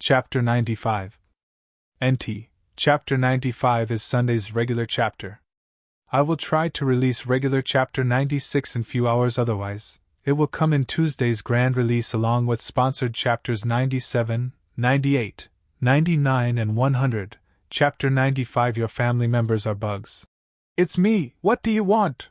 Chapter 95. NT. Chapter 95 is Sunday's regular chapter. I will try to release regular Chapter 96 in few hours, otherwise, it will come in Tuesday's grand release along with sponsored Chapters 97, 98, 99 and 100. Chapter 95. Your family members are bugs. It's me, what do you want?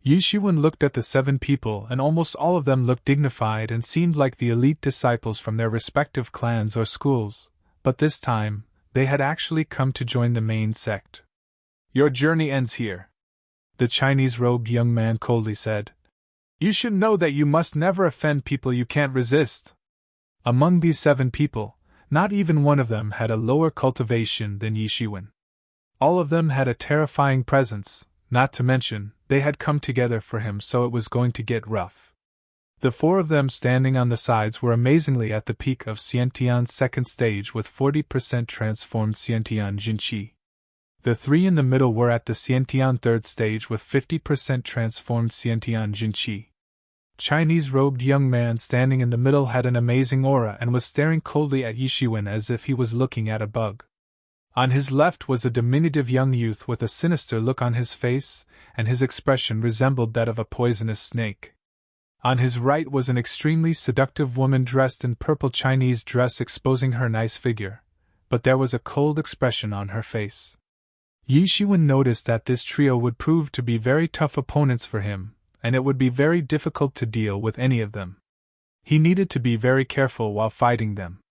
Yishuan looked at the 7 people, and almost all of them looked dignified and seemed like the elite disciples from their respective clans or schools, but this time, they had actually come to join the main sect. Your journey ends here, the Chinese-robed young man coldly said. You should know that you must never offend people you can't resist. Among these 7 people, not even one of them had a lower cultivation than Yishuan. All of them had a terrifying presence, not to mention, they had come together for him, so it was going to get rough. The 4 of them standing on the sides were amazingly at the peak of Xiantian's second stage with 40% transformed Xiantian Jinqi. The 3 in the middle were at the Xiantian third stage with 50% transformed Xiantian Jinqi. Chinese-robed young man standing in the middle had an amazing aura and was staring coldly at Yishuan as if he was looking at a bug. On his left was a diminutive young youth with a sinister look on his face, and his expression resembled that of a poisonous snake. On his right was an extremely seductive woman dressed in purple Chinese dress exposing her nice figure, but there was a cold expression on her face. Yishuan noticed that this trio would prove to be very tough opponents for him, and it would be very difficult to deal with any of them. He needed to be very careful while fighting them.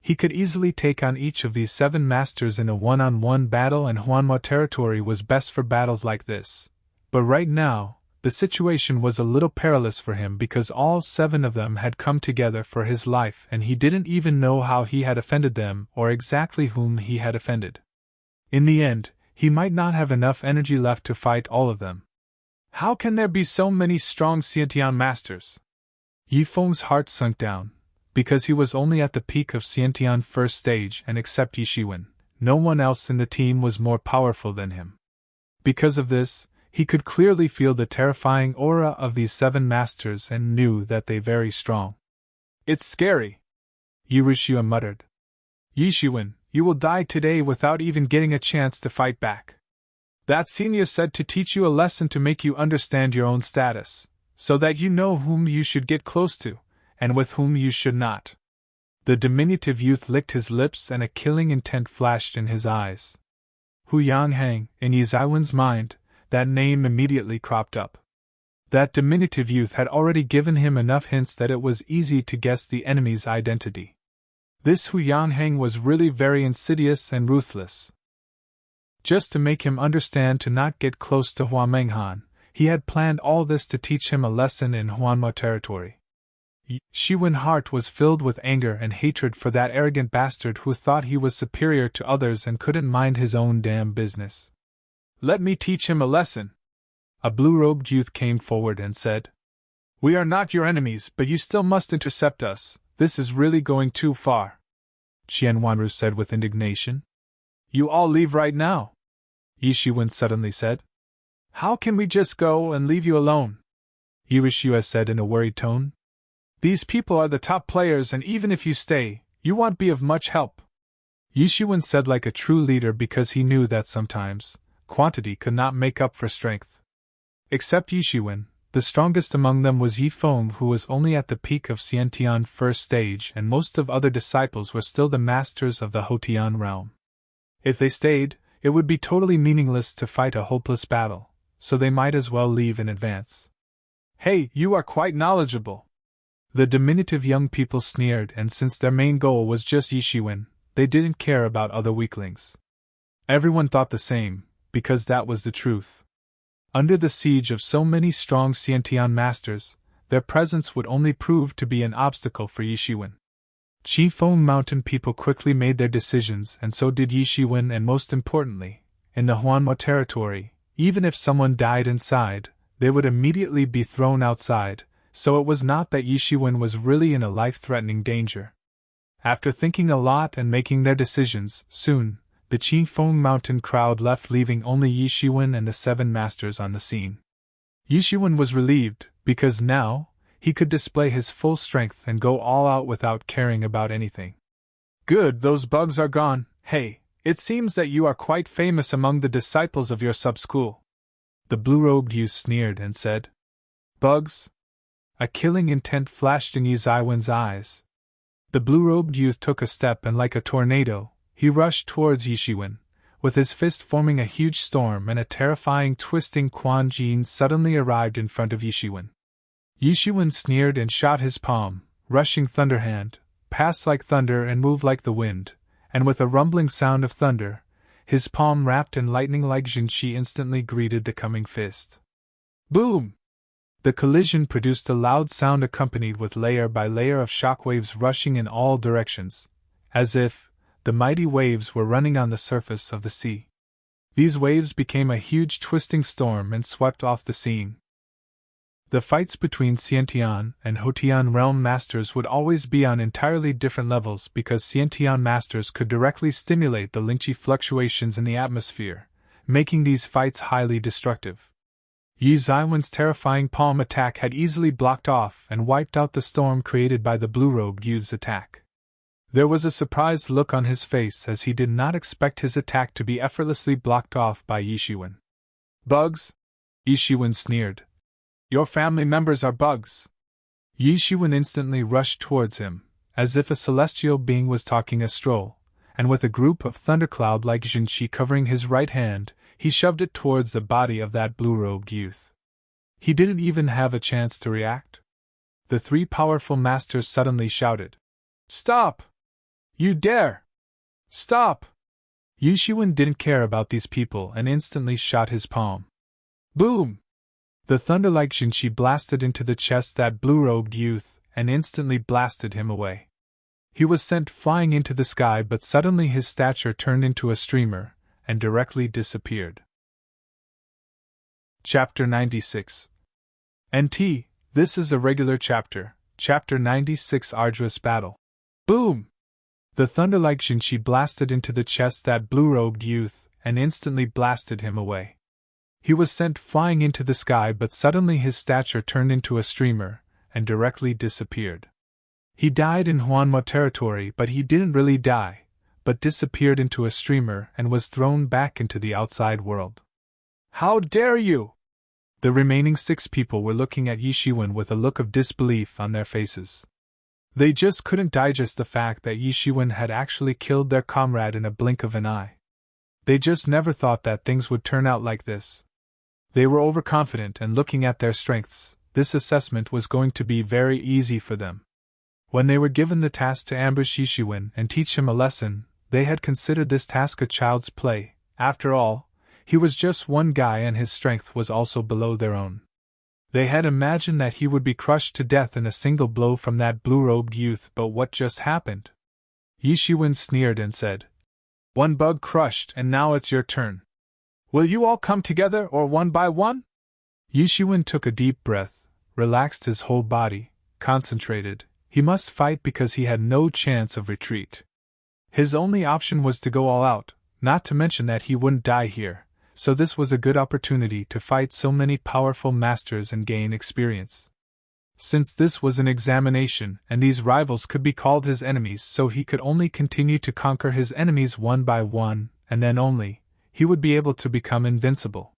He could easily take on each of these 7 masters in a one-on-one battle, and Huanma territory was best for battles like this. But right now, the situation was a little perilous for him because all 7 of them had come together for his life and he didn't even know how he had offended them or exactly whom he had offended. In the end, he might not have enough energy left to fight all of them. How can there be so many strong Xiantian masters? Yifeng's heart sunk down. Because he was only at the peak of Xiantian first stage and except Yishuan, no one else in the team was more powerful than him. Because of this, he could clearly feel the terrifying aura of these 7 masters and knew that they were very strong. It's scary, Yirishua muttered. Yishuan, you will die today without even getting a chance to fight back. That senior said to teach you a lesson to make you understand your own status, so that you know whom you should get close to, and with whom you should not. The diminutive youth licked his lips and a killing intent flashed in his eyes. Hu Yanghang, in Yizaiwen's mind, that name immediately cropped up. That diminutive youth had already given him enough hints that it was easy to guess the enemy's identity. This Hu Yanghang was really very insidious and ruthless. Just to make him understand to not get close to Huamenghan, he had planned all this to teach him a lesson in Huanma territory. Yishuan's heart was filled with anger and hatred for that arrogant bastard who thought he was superior to others and couldn't mind his own damn business. Let me teach him a lesson. A blue-robed youth came forward and said, We are not your enemies, but you still must intercept us. This is really going too far. Qian Wanru said with indignation. You all leave right now, Yishuan suddenly said. How can we just go and leave you alone? Yirishua said in a worried tone. These people are the top players, and even if you stay, you won't be of much help. Yishuan said like a true leader because he knew that sometimes, quantity could not make up for strength. Except Yishuan, the strongest among them was Yifeng, who was only at the peak of Xiantian first stage, and most of other disciples were still the masters of the Hotian realm. If they stayed, it would be totally meaningless to fight a hopeless battle, so they might as well leave in advance. Hey, you are quite knowledgeable. The diminutive young people sneered, and since their main goal was just Yishuan, they didn't care about other weaklings. Everyone thought the same, because that was the truth. Under the siege of so many strong Xiantian masters, their presence would only prove to be an obstacle for Yishuan. Qifeng Mountain people quickly made their decisions, and so did Yishuan, and most importantly, in the Huanma territory, even if someone died inside, they would immediately be thrown outside. So it was not that Yishuan was really in a life-threatening danger. After thinking a lot and making their decisions, soon, the Qifeng Mountain crowd left, leaving only Yishuan and the 7 masters on the scene. Yishuan was relieved, because now, he could display his full strength and go all out without caring about anything. Good, those bugs are gone. Hey, it seems that you are quite famous among the disciples of your sub-school. The blue-robed youth sneered and said. Bugs? A killing intent flashed in Yi Zaiwen's eyes. The blue-robed youth took a step and like a tornado, he rushed towards Yi Shiwen, with his fist forming a huge storm, and a terrifying twisting Quan Jin suddenly arrived in front of Yi Shiwen. Yi Shiwen sneered and shot his palm, rushing Thunderhand, passed like thunder and moved like the wind, and with a rumbling sound of thunder, his palm wrapped in lightning like Jinshi instantly greeted the coming fist. Boom! The collision produced a loud sound accompanied with layer by layer of shockwaves rushing in all directions, as if the mighty waves were running on the surface of the sea. These waves became a huge twisting storm and swept off the scene. The fights between Xiantian and Hotian realm masters would always be on entirely different levels because Xiantian masters could directly stimulate the Lingqi fluctuations in the atmosphere, making these fights highly destructive. Yi Zaiwen's terrifying palm attack had easily blocked off and wiped out the storm created by the blue-robed youth's attack. There was a surprised look on his face as he did not expect his attack to be effortlessly blocked off by Yi Shiwen. Bugs? Yi Shiwen sneered. Your family members are bugs. Yi Shiwen instantly rushed towards him, as if a celestial being was talking a stroll, and with a group of thundercloud like Jinshi covering his right hand, he shoved it towards the body of that blue-robed youth. He didn't even have a chance to react. The three powerful masters suddenly shouted, Stop! You dare! Stop! Yi Shiwen didn't care about these people and instantly shot his palm. Boom! The thunder-like Jinshi blasted into the chest that blue-robed youth and instantly blasted him away. He was sent flying into the sky, but suddenly his stature turned into a streamer and directly disappeared. Chapter 96. NT, this is a regular chapter, Chapter 96 Arduous Battle. Boom! The thunder-like Jinshi blasted into the chest that blue-robed youth and instantly blasted him away. He was sent flying into the sky, but suddenly his stature turned into a streamer and directly disappeared. He died in Huanma territory, but he didn't really die, but disappeared into a streamer and was thrown back into the outside world. How dare you! The remaining 6 people were looking at Yi Shiwen with a look of disbelief on their faces. They just couldn't digest the fact that Yi Shiwen had actually killed their comrade in a blink of an eye. They just never thought that things would turn out like this. They were overconfident, and looking at their strengths, this assessment was going to be very easy for them. When they were given the task to ambush Yi Shiwen and teach him a lesson, they had considered this task a child's play. After all, he was just one guy and his strength was also below their own. They had imagined that he would be crushed to death in a single blow from that blue-robed youth, but what just happened? Yi Shiwen sneered and said, One bug crushed, and now it's your turn. Will you all come together or one by one? Yi Shiwen took a deep breath, relaxed his whole body, concentrated. He must fight because he had no chance of retreat. His only option was to go all out, not to mention that he wouldn't die here, so this was a good opportunity to fight so many powerful masters and gain experience. Since this was an examination and these rivals could be called his enemies, so he could only continue to conquer his enemies one by one, and then only he would be able to become invincible.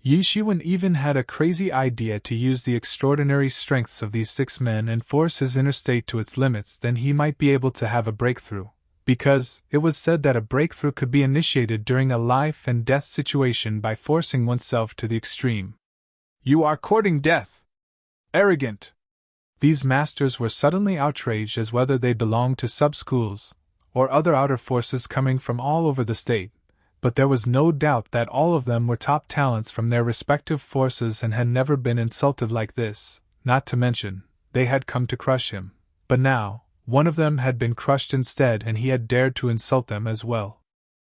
Yi Shiwen even had a crazy idea to use the extraordinary strengths of these 6 men and force his inner state to its limits. Then he might be able to have a breakthrough, because it was said that a breakthrough could be initiated during a life and death situation by forcing oneself to the extreme. You are courting death! Arrogant! These masters were suddenly outraged as whether they belonged to sub-schools or other outer forces coming from all over the state. But there was no doubt that all of them were top talents from their respective forces and had never been insulted like this, not to mention, they had come to crush him. But now, one of them had been crushed instead and he had dared to insult them as well.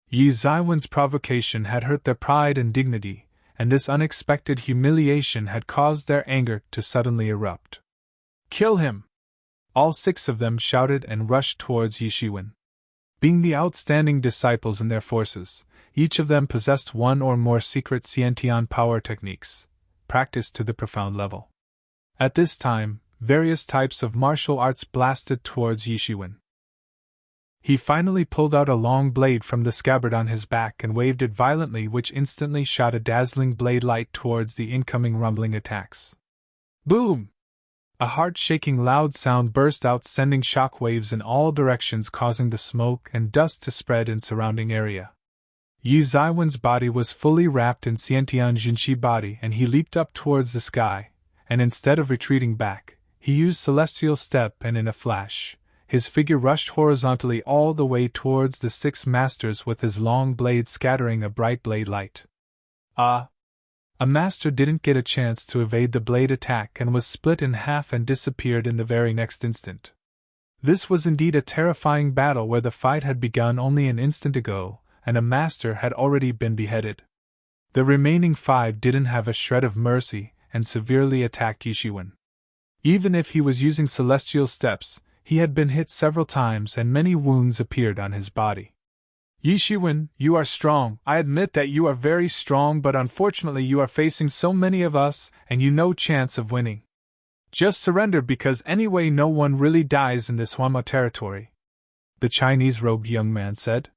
Yi Zaiwen's provocation had hurt their pride and dignity, and this unexpected humiliation had caused their anger to suddenly erupt. Kill him! All 6 of them shouted and rushed towards Yi Shiwen. Being the outstanding disciples in their forces, each of them possessed one or more secret Xiantian power techniques, practiced to the profound level. At this time, various types of martial arts blasted towards Yi Shiwen. He finally pulled out a long blade from the scabbard on his back and waved it violently, which instantly shot a dazzling blade light towards the incoming rumbling attacks. Boom! A heart-shaking loud sound burst out, sending shock waves in all directions, causing the smoke and dust to spread in surrounding area. Yi Zaiwen's body was fully wrapped in Xiantian Jinshi body, and he leaped up towards the sky, and instead of retreating back, he used Celestial Step, and in a flash, his figure rushed horizontally all the way towards the 6 masters with his long blade scattering a bright blade light. A master didn't get a chance to evade the blade attack and was split in half and disappeared in the very next instant. This was indeed a terrifying battle where the fight had begun only an instant ago, and a master had already been beheaded. The remaining 5 didn't have a shred of mercy and severely attacked Yishiwen. Even if he was using celestial steps, he had been hit several times and many wounds appeared on his body. Yishiwen, you are strong. I admit that you are very strong, but unfortunately you are facing so many of us, and you no chance of winning. Just surrender, because anyway no one really dies in this Huanma territory, the Chinese-robed young man said.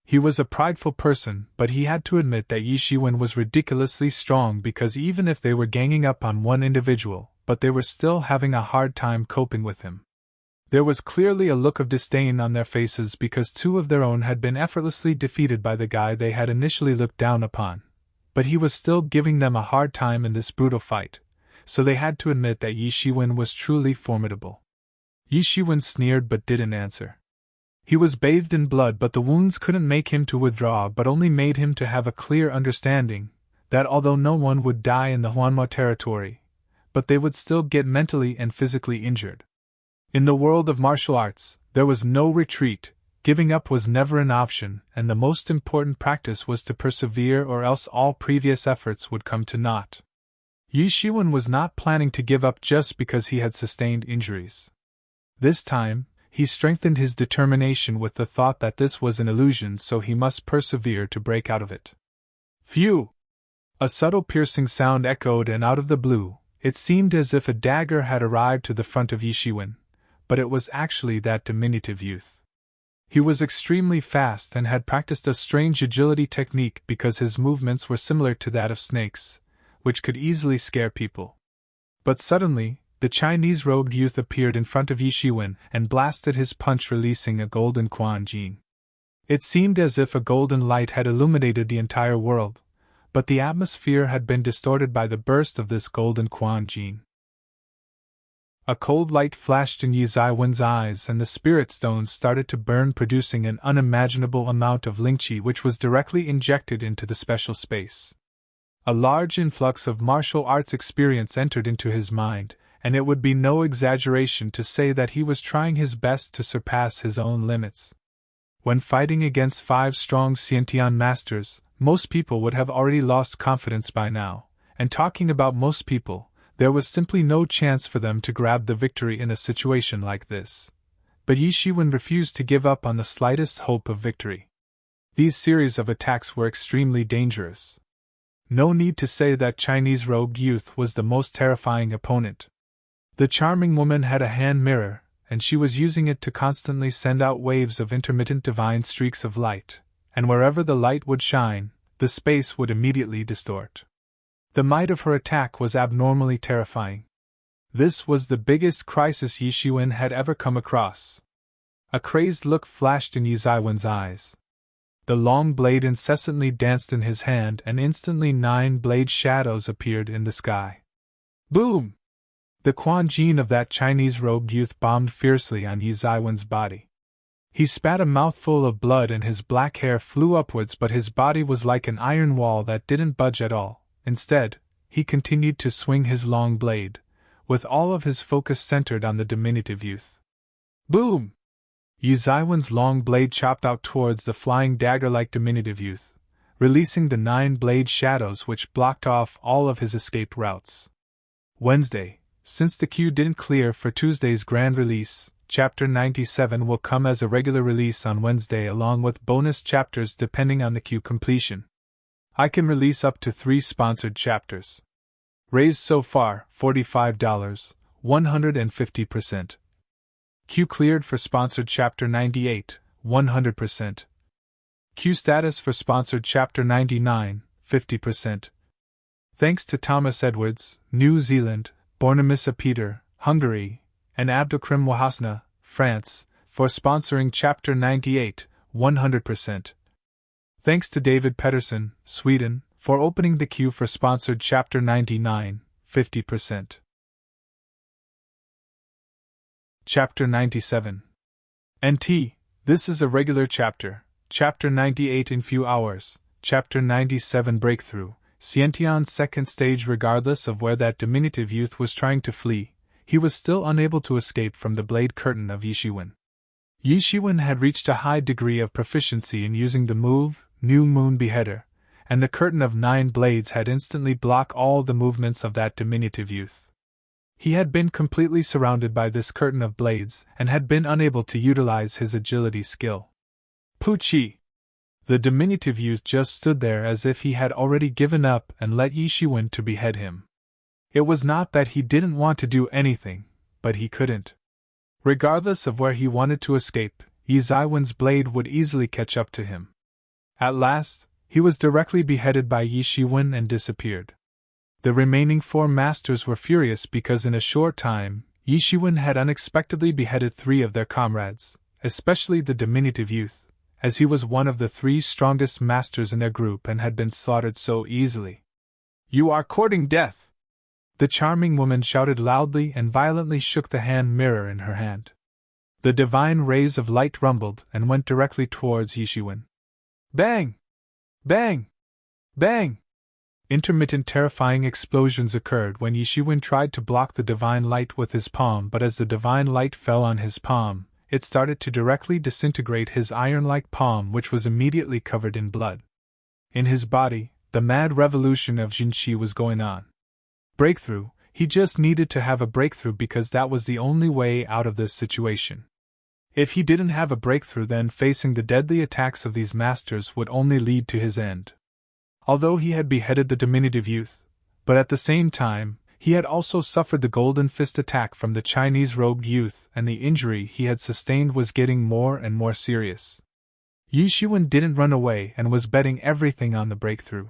He was a prideful person, but he had to admit that Yishiwen was ridiculously strong, because even if they were ganging up on one individual, but they were still having a hard time coping with him. There was clearly a look of disdain on their faces because 2 of their own had been effortlessly defeated by the guy they had initially looked down upon, but he was still giving them a hard time in this brutal fight, so they had to admit that Yishiwen was truly formidable. Yishiwen sneered but didn't answer. He was bathed in blood, but the wounds couldn't make him to withdraw, but only made him to have a clear understanding that although no one would die in the Huanma territory, but they would still get mentally and physically injured. In the world of martial arts, there was no retreat, giving up was never an option, and the most important practice was to persevere, or else all previous efforts would come to naught. Yishiwen was not planning to give up just because he had sustained injuries. This time, he strengthened his determination with the thought that this was an illusion, so he must persevere to break out of it. Phew! A subtle piercing sound echoed, and out of the blue, it seemed as if a dagger had arrived to the front of Yishiwen. But it was actually that diminutive youth. He was extremely fast and had practiced a strange agility technique because his movements were similar to that of snakes, which could easily scare people. But suddenly, the Chinese-robed youth appeared in front of Yishiwen and blasted his punch, releasing a golden Quan Jin. It seemed as if a golden light had illuminated the entire world, but the atmosphere had been distorted by the burst of this golden Quan Jin. A cold light flashed in Yi Zaiwen's eyes, and the spirit stones started to burn, producing an unimaginable amount of lingqi, which was directly injected into the special space. A large influx of martial arts experience entered into his mind, and it would be no exaggeration to say that he was trying his best to surpass his own limits. When fighting against 5 strong Xiantian masters, most people would have already lost confidence by now, and talking about most people, there was simply no chance for them to grab the victory in a situation like this. But Yishiwen refused to give up on the slightest hope of victory. These series of attacks were extremely dangerous. No need to say that Chinese-robed youth was the most terrifying opponent. The charming woman had a hand mirror, and she was using it to constantly send out waves of intermittent divine streaks of light, and wherever the light would shine, the space would immediately distort. The might of her attack was abnormally terrifying. This was the biggest crisis Yishiwen had ever come across. A crazed look flashed in Yi Zaiwen's eyes. The long blade incessantly danced in his hand, and instantly 9 blade shadows appeared in the sky. Boom! The Quan Jin of that Chinese-robed youth bombed fiercely on Yi Zaiwen's body. He spat a mouthful of blood and his black hair flew upwards, but his body was like an iron wall that didn't budge at all. Instead, he continued to swing his long blade, with all of his focus centered on the diminutive youth. Boom! Yi Zaiwen's long blade chopped out towards the flying dagger-like diminutive youth, releasing the 9 blade shadows which blocked off all of his escape routes. Wednesday, since the queue didn't clear for Tuesday's grand release, Chapter 97 will come as a regular release on Wednesday along with bonus chapters depending on the queue completion. I can release up to 3 sponsored chapters. Raised so far, $45, 150%. Queue cleared for sponsored chapter 98, 100%. Q status for sponsored Chapter 99, 50%. Thanks to Thomas Edwards, New Zealand, Bornemissa Peter, Hungary, and Abdulkrim Wahasna, France, for sponsoring Chapter 98, 100%. Thanks to David Pettersson, Sweden, for opening the queue for sponsored Chapter 99, 50%. Chapter 97. NT, this is a regular chapter. Chapter 98 in few hours. Chapter 97 breakthrough. Xiantian's second stage. Regardless of where that diminutive youth was trying to flee, he was still unable to escape from the blade curtain of Yishiwen. Yishiwen had reached a high degree of proficiency in using the move, New Moon Beheader, and the curtain of 9 blades had instantly blocked all the movements of that diminutive youth. He had been completely surrounded by this curtain of blades and had been unable to utilize his agility skill. Puchi! The diminutive youth just stood there as if he had already given up and let Yishiwen to behead him. It was not that he didn't want to do anything, but he couldn't. Regardless of where he wanted to escape, Yizaiwen's blade would easily catch up to him. At last, he was directly beheaded by Yishiwen and disappeared. The remaining 4 masters were furious because in a short time, Yishiwen had unexpectedly beheaded 3 of their comrades, especially the diminutive youth, as he was one of the 3 strongest masters in their group and had been slaughtered so easily. "You are courting death!" The charming woman shouted loudly and violently shook the hand mirror in her hand. The divine rays of light rumbled and went directly towards Yishiwen. Bang! Bang! Bang! Intermittent terrifying explosions occurred when Yishiwen tried to block the divine light with his palm, but as the divine light fell on his palm, it started to directly disintegrate his iron-like palm, which was immediately covered in blood. In his body, the mad revolution of Jinshi was going on. Breakthrough, he just needed to have a breakthrough because that was the only way out of this situation. If he didn't have a breakthrough, then facing the deadly attacks of these masters would only lead to his end. Although he had beheaded the diminutive youth, but at the same time, he had also suffered the golden fist attack from the Chinese robed youth, and the injury he had sustained was getting more and more serious. Yishiwen didn't run away and was betting everything on the breakthrough.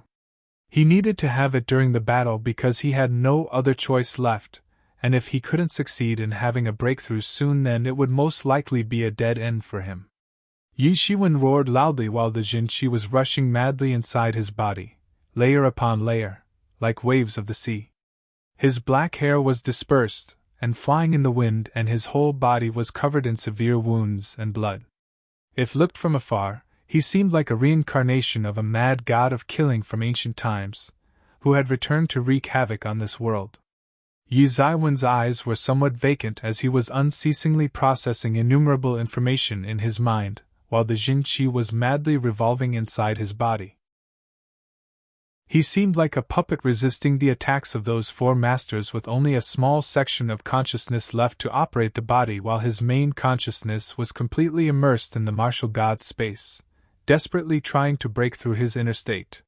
He needed to have it during the battle because he had no other choice left, and if he couldn't succeed in having a breakthrough soon, then it would most likely be a dead end for him. Yishiwen roared loudly while the Jinshi was rushing madly inside his body, layer upon layer, like waves of the sea. His black hair was dispersed and flying in the wind, and his whole body was covered in severe wounds and blood. If looked from afar, he seemed like a reincarnation of a mad god of killing from ancient times, who had returned to wreak havoc on this world. Yizaiwen's eyes were somewhat vacant as he was unceasingly processing innumerable information in his mind, while the Jinshi was madly revolving inside his body. He seemed like a puppet resisting the attacks of those 4 masters with only a small section of consciousness left to operate the body, while his main consciousness was completely immersed in the martial god's space, desperately trying to break through his inner state.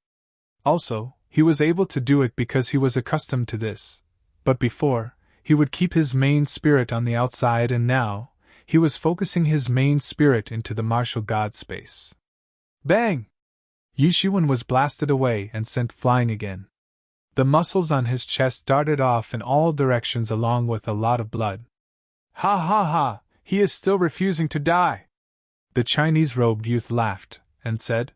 Also, he was able to do it because he was accustomed to this, but before, he would keep his main spirit on the outside, and now, he was focusing his main spirit into the martial god space. Bang! Yishiwen was blasted away and sent flying again. The muscles on his chest darted off in all directions along with a lot of blood. Ha ha ha! He is still refusing to die! The Chinese-robed youth laughed, and said.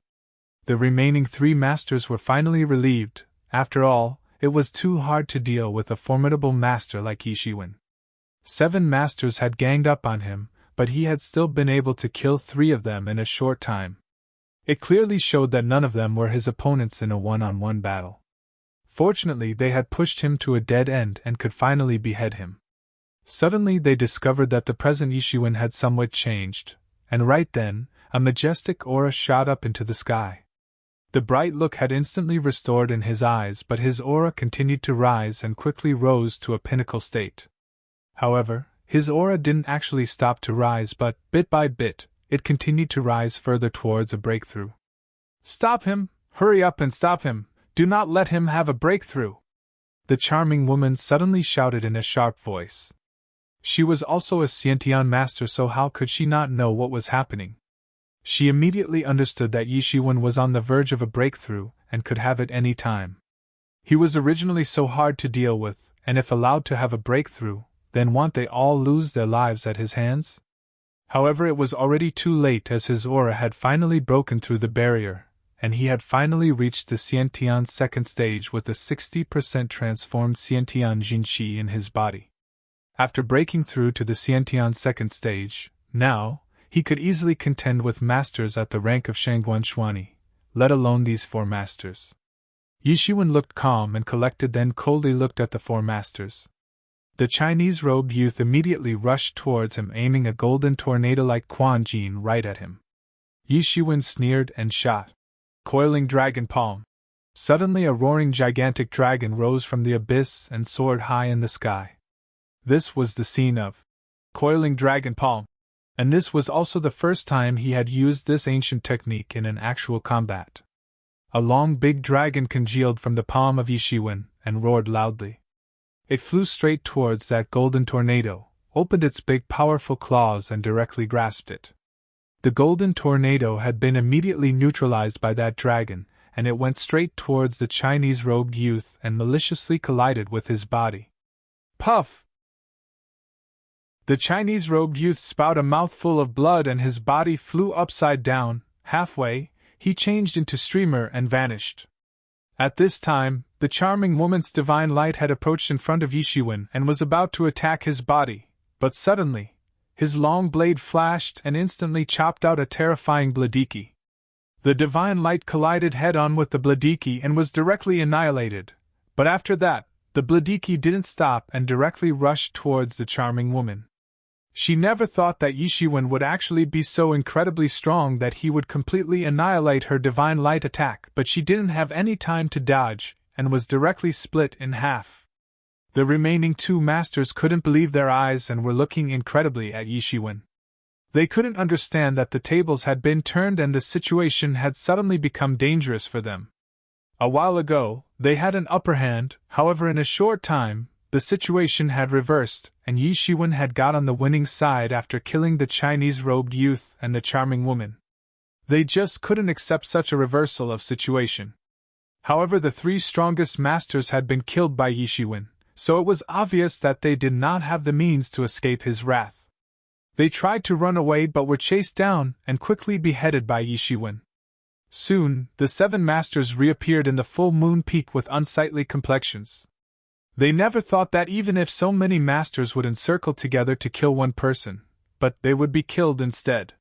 The remaining 3 masters were finally relieved. After all, it was too hard to deal with a formidable master like Yishiwen. 7 masters had ganged up on him, but he had still been able to kill 3 of them in a short time. It clearly showed that none of them were his opponents in a one-on-one battle. Fortunately, they had pushed him to a dead end and could finally behead him. Suddenly they discovered that the present Yishiwen had somewhat changed, and right then, a majestic aura shot up into the sky. The bright look had instantly restored in his eyes, but his aura continued to rise and quickly rose to a pinnacle state. However, his aura didn't actually stop to rise, but, bit by bit, it continued to rise further towards a breakthrough. Stop him! Hurry up and stop him! Do not let him have a breakthrough! The charming woman suddenly shouted in a sharp voice. She was also a Xiantian master, so how could she not know what was happening? She immediately understood that Yi Shiwen was on the verge of a breakthrough and could have it any time. He was originally so hard to deal with, and if allowed to have a breakthrough, then won't they all lose their lives at his hands? However, it was already too late, as his aura had finally broken through the barrier, and he had finally reached the Xiantian second stage with a 60% transformed Xiantian Jinqi in his body. After breaking through to the Xiantian second stage, now, he could easily contend with masters at the rank of Shangguan Xuani, let alone these 4 masters. Yi Shiwen looked calm and collected, then coldly looked at the 4 masters. The Chinese-robed youth immediately rushed towards him, aiming a golden tornado-like Quan Jin right at him. Yi Shiwen sneered and shot. Coiling Dragon Palm. Suddenly a roaring gigantic dragon rose from the abyss and soared high in the sky. This was the scene of Coiling Dragon Palm, and this was also the first time he had used this ancient technique in an actual combat. A long big dragon congealed from the palm of Yi Shiwen and roared loudly. It flew straight towards that golden tornado, opened its big powerful claws and directly grasped it. The golden tornado had been immediately neutralized by that dragon, and it went straight towards the Chinese-robed youth and maliciously collided with his body. Puff! The Chinese-robed youth spat a mouthful of blood and his body flew upside down. Halfway, he changed into streamer and vanished. At this time, the charming woman's divine light had approached in front of Yi Shiwen and was about to attack his body, but suddenly, his long blade flashed and instantly chopped out a terrifying Bladiki. The divine light collided head-on with the Bladiki and was directly annihilated, but after that, the Bladiki didn't stop and directly rushed towards the charming woman. She never thought that Yi Shiwen would actually be so incredibly strong that he would completely annihilate her divine light attack, but she didn't have any time to dodge, and was directly split in half. The remaining 2 masters couldn't believe their eyes and were looking incredibly at Yi Shiwen. They couldn't understand that the tables had been turned and the situation had suddenly become dangerous for them. A while ago, they had an upper hand, however in a short time, the situation had reversed, and Yi Shiwen had got on the winning side after killing the Chinese-robed youth and the charming woman. They just couldn't accept such a reversal of situation. However, the 3 strongest masters had been killed by Yi Shiwen, so it was obvious that they did not have the means to escape his wrath. They tried to run away but were chased down and quickly beheaded by Yi Shiwen. Soon, the 7 masters reappeared in the full moon peak with unsightly complexions. They never thought that even if so many masters would encircle together to kill one person, but they would be killed instead.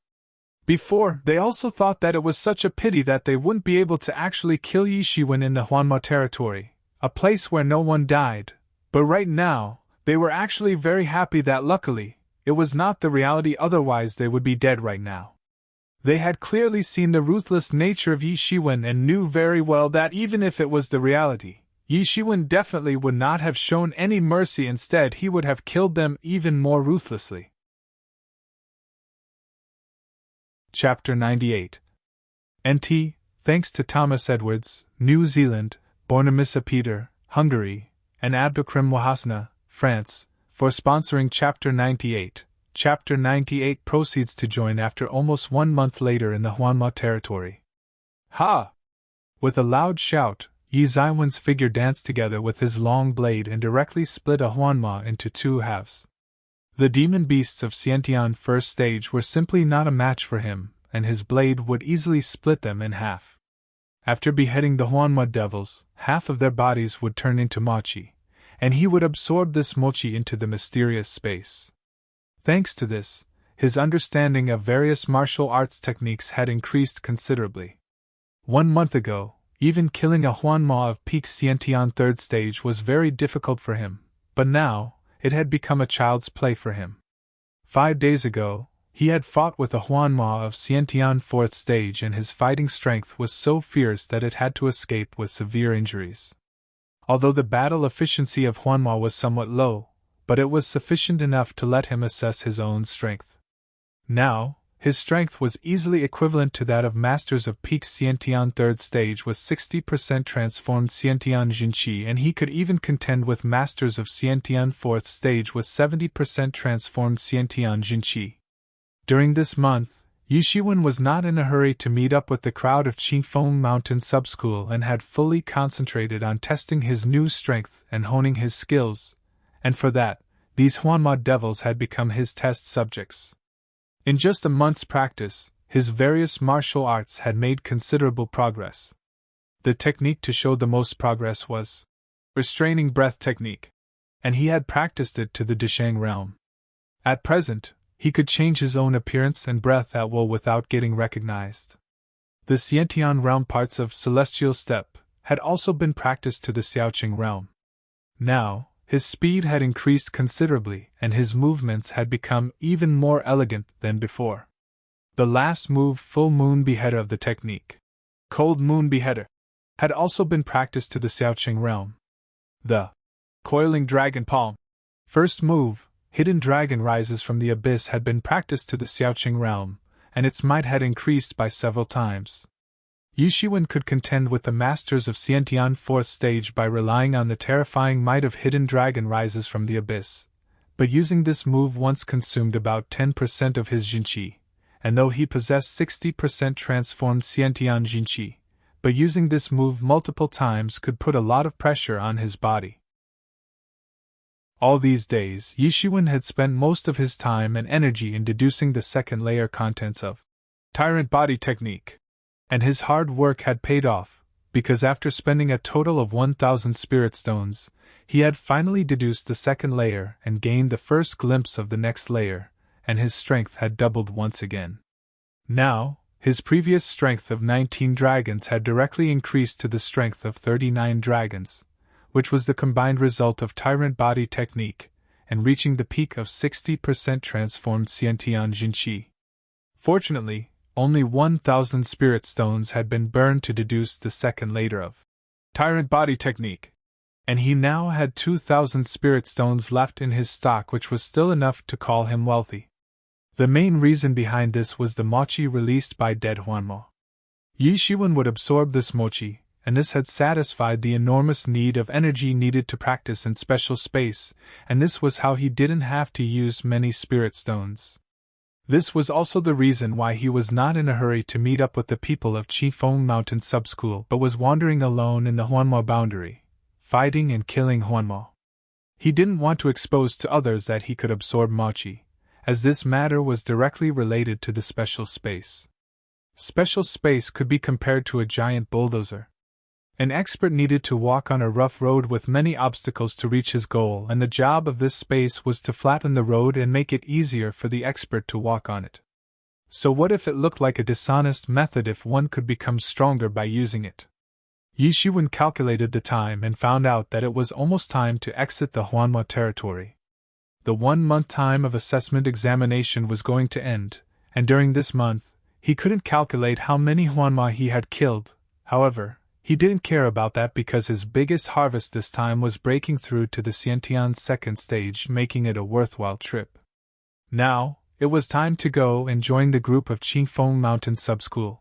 Before, they also thought that it was such a pity that they wouldn't be able to actually kill Yi Shiwen in the Huanma territory, a place where no one died, but right now, they were actually very happy that luckily, it was not the reality, otherwise they would be dead right now. They had clearly seen the ruthless nature of Yi Shiwen and knew very well that even if it was the reality, Yi Shiwen definitely would not have shown any mercy. Instead, he would have killed them even more ruthlessly. Chapter 98. NT, thanks to Thomas Edwards, New Zealand, Bornemissa Peter, Hungary, and Abdulkrim Wahasana, France, for sponsoring Chapter 98. Chapter 98 proceeds to join after almost 1 month later in the Huanma territory. Ha! With a loud shout, Yi Zaiwen's figure danced together with his long blade and directly split a Huanma into 2 halves. The demon beasts of Xiantian first stage were simply not a match for him, and his blade would easily split them in half. After beheading the Huanma devils, half of their bodies would turn into mochi, and he would absorb this mochi into the mysterious space. Thanks to this, his understanding of various martial arts techniques had increased considerably. 1 month ago, even killing a Huanma of peak Xiantian third stage was very difficult for him, but now, it had become a child's play for him. 5 days ago, he had fought with a Huanma of Xiantian fourth stage and his fighting strength was so fierce that it had to escape with severe injuries. Although the battle efficiency of Huanma was somewhat low, but it was sufficient enough to let him assess his own strength. Now, his strength was easily equivalent to that of masters of peak Xiantian third stage with 60% transformed Xiantian Jinqi, and he could even contend with masters of Xiantian fourth stage with 70% transformed Xiantian Jinqi. During this month, Yishiwen was not in a hurry to meet up with the crowd of Qifeng Mountain Subschool and had fully concentrated on testing his new strength and honing his skills, and for that, these Huanma devils had become his test subjects. In just a month's practice, his various martial arts had made considerable progress. The technique to show the most progress was restraining breath technique, and he had practiced it to the Deshang realm. At present, he could change his own appearance and breath at will without getting recognized. The Xiantian realm parts of Celestial Step had also been practiced to the Xiaoqing realm. Now, his speed had increased considerably and his movements had become even more elegant than before. The last move, Full Moon Beheader of the technique, Cold Moon Beheader, had also been practiced to the Xiaoqing realm. The Coiling Dragon Palm, first move, Hidden Dragon Rises from the Abyss, had been practiced to the Xiaoqing realm, and its might had increased by several times. Yishiwen could contend with the masters of Xiantian 4th stage by relying on the terrifying might of Hidden Dragon Rises from the Abyss, but using this move once consumed about 10% of his Jinqi, and though he possessed 60% transformed Xiantian Jinqi, but using this move multiple times could put a lot of pressure on his body. All these days, Yishiwen had spent most of his time and energy in deducing the second layer contents of Tyrant Body Technique, and his hard work had paid off, because after spending a total of 1,000 spirit stones, he had finally deduced the second layer and gained the first glimpse of the next layer, and his strength had doubled once again. Now, his previous strength of 19 dragons had directly increased to the strength of 39 dragons, which was the combined result of Tyrant Body Technique, and reaching the peak of 60% transformed Xiantian Jinqi. Fortunately, only 1,000 spirit stones had been burned to deduce the second layer of Tyrant Body Technique, and he now had 2,000 spirit stones left in his stock, which was still enough to call him wealthy. The main reason behind this was the mochi released by dead Huanmo. Yishiwen would absorb this mochi, and this had satisfied the enormous need of energy needed to practice in special space, and this was how he didn't have to use many spirit stones. This was also the reason why he was not in a hurry to meet up with the people of Qifeng Mountain Subschool but was wandering alone in the Huanmo boundary, fighting and killing Huanmo. He didn't want to expose to others that he could absorb mochi, as this matter was directly related to the special space. Special space could be compared to a giant bulldozer. An expert needed to walk on a rough road with many obstacles to reach his goal, and the job of this space was to flatten the road and make it easier for the expert to walk on it. So what if it looked like a dishonest method if one could become stronger by using it? Yishiwen calculated the time and found out that it was almost time to exit the Huanma territory. The 1-month time of assessment examination was going to end, and during this month, he couldn't calculate how many Huanma he had killed. However, he didn't care about that because his biggest harvest this time was breaking through to the Xiantian 2nd stage, making it a worthwhile trip. Now, it was time to go and join the group of Qifeng Mountain Subschool.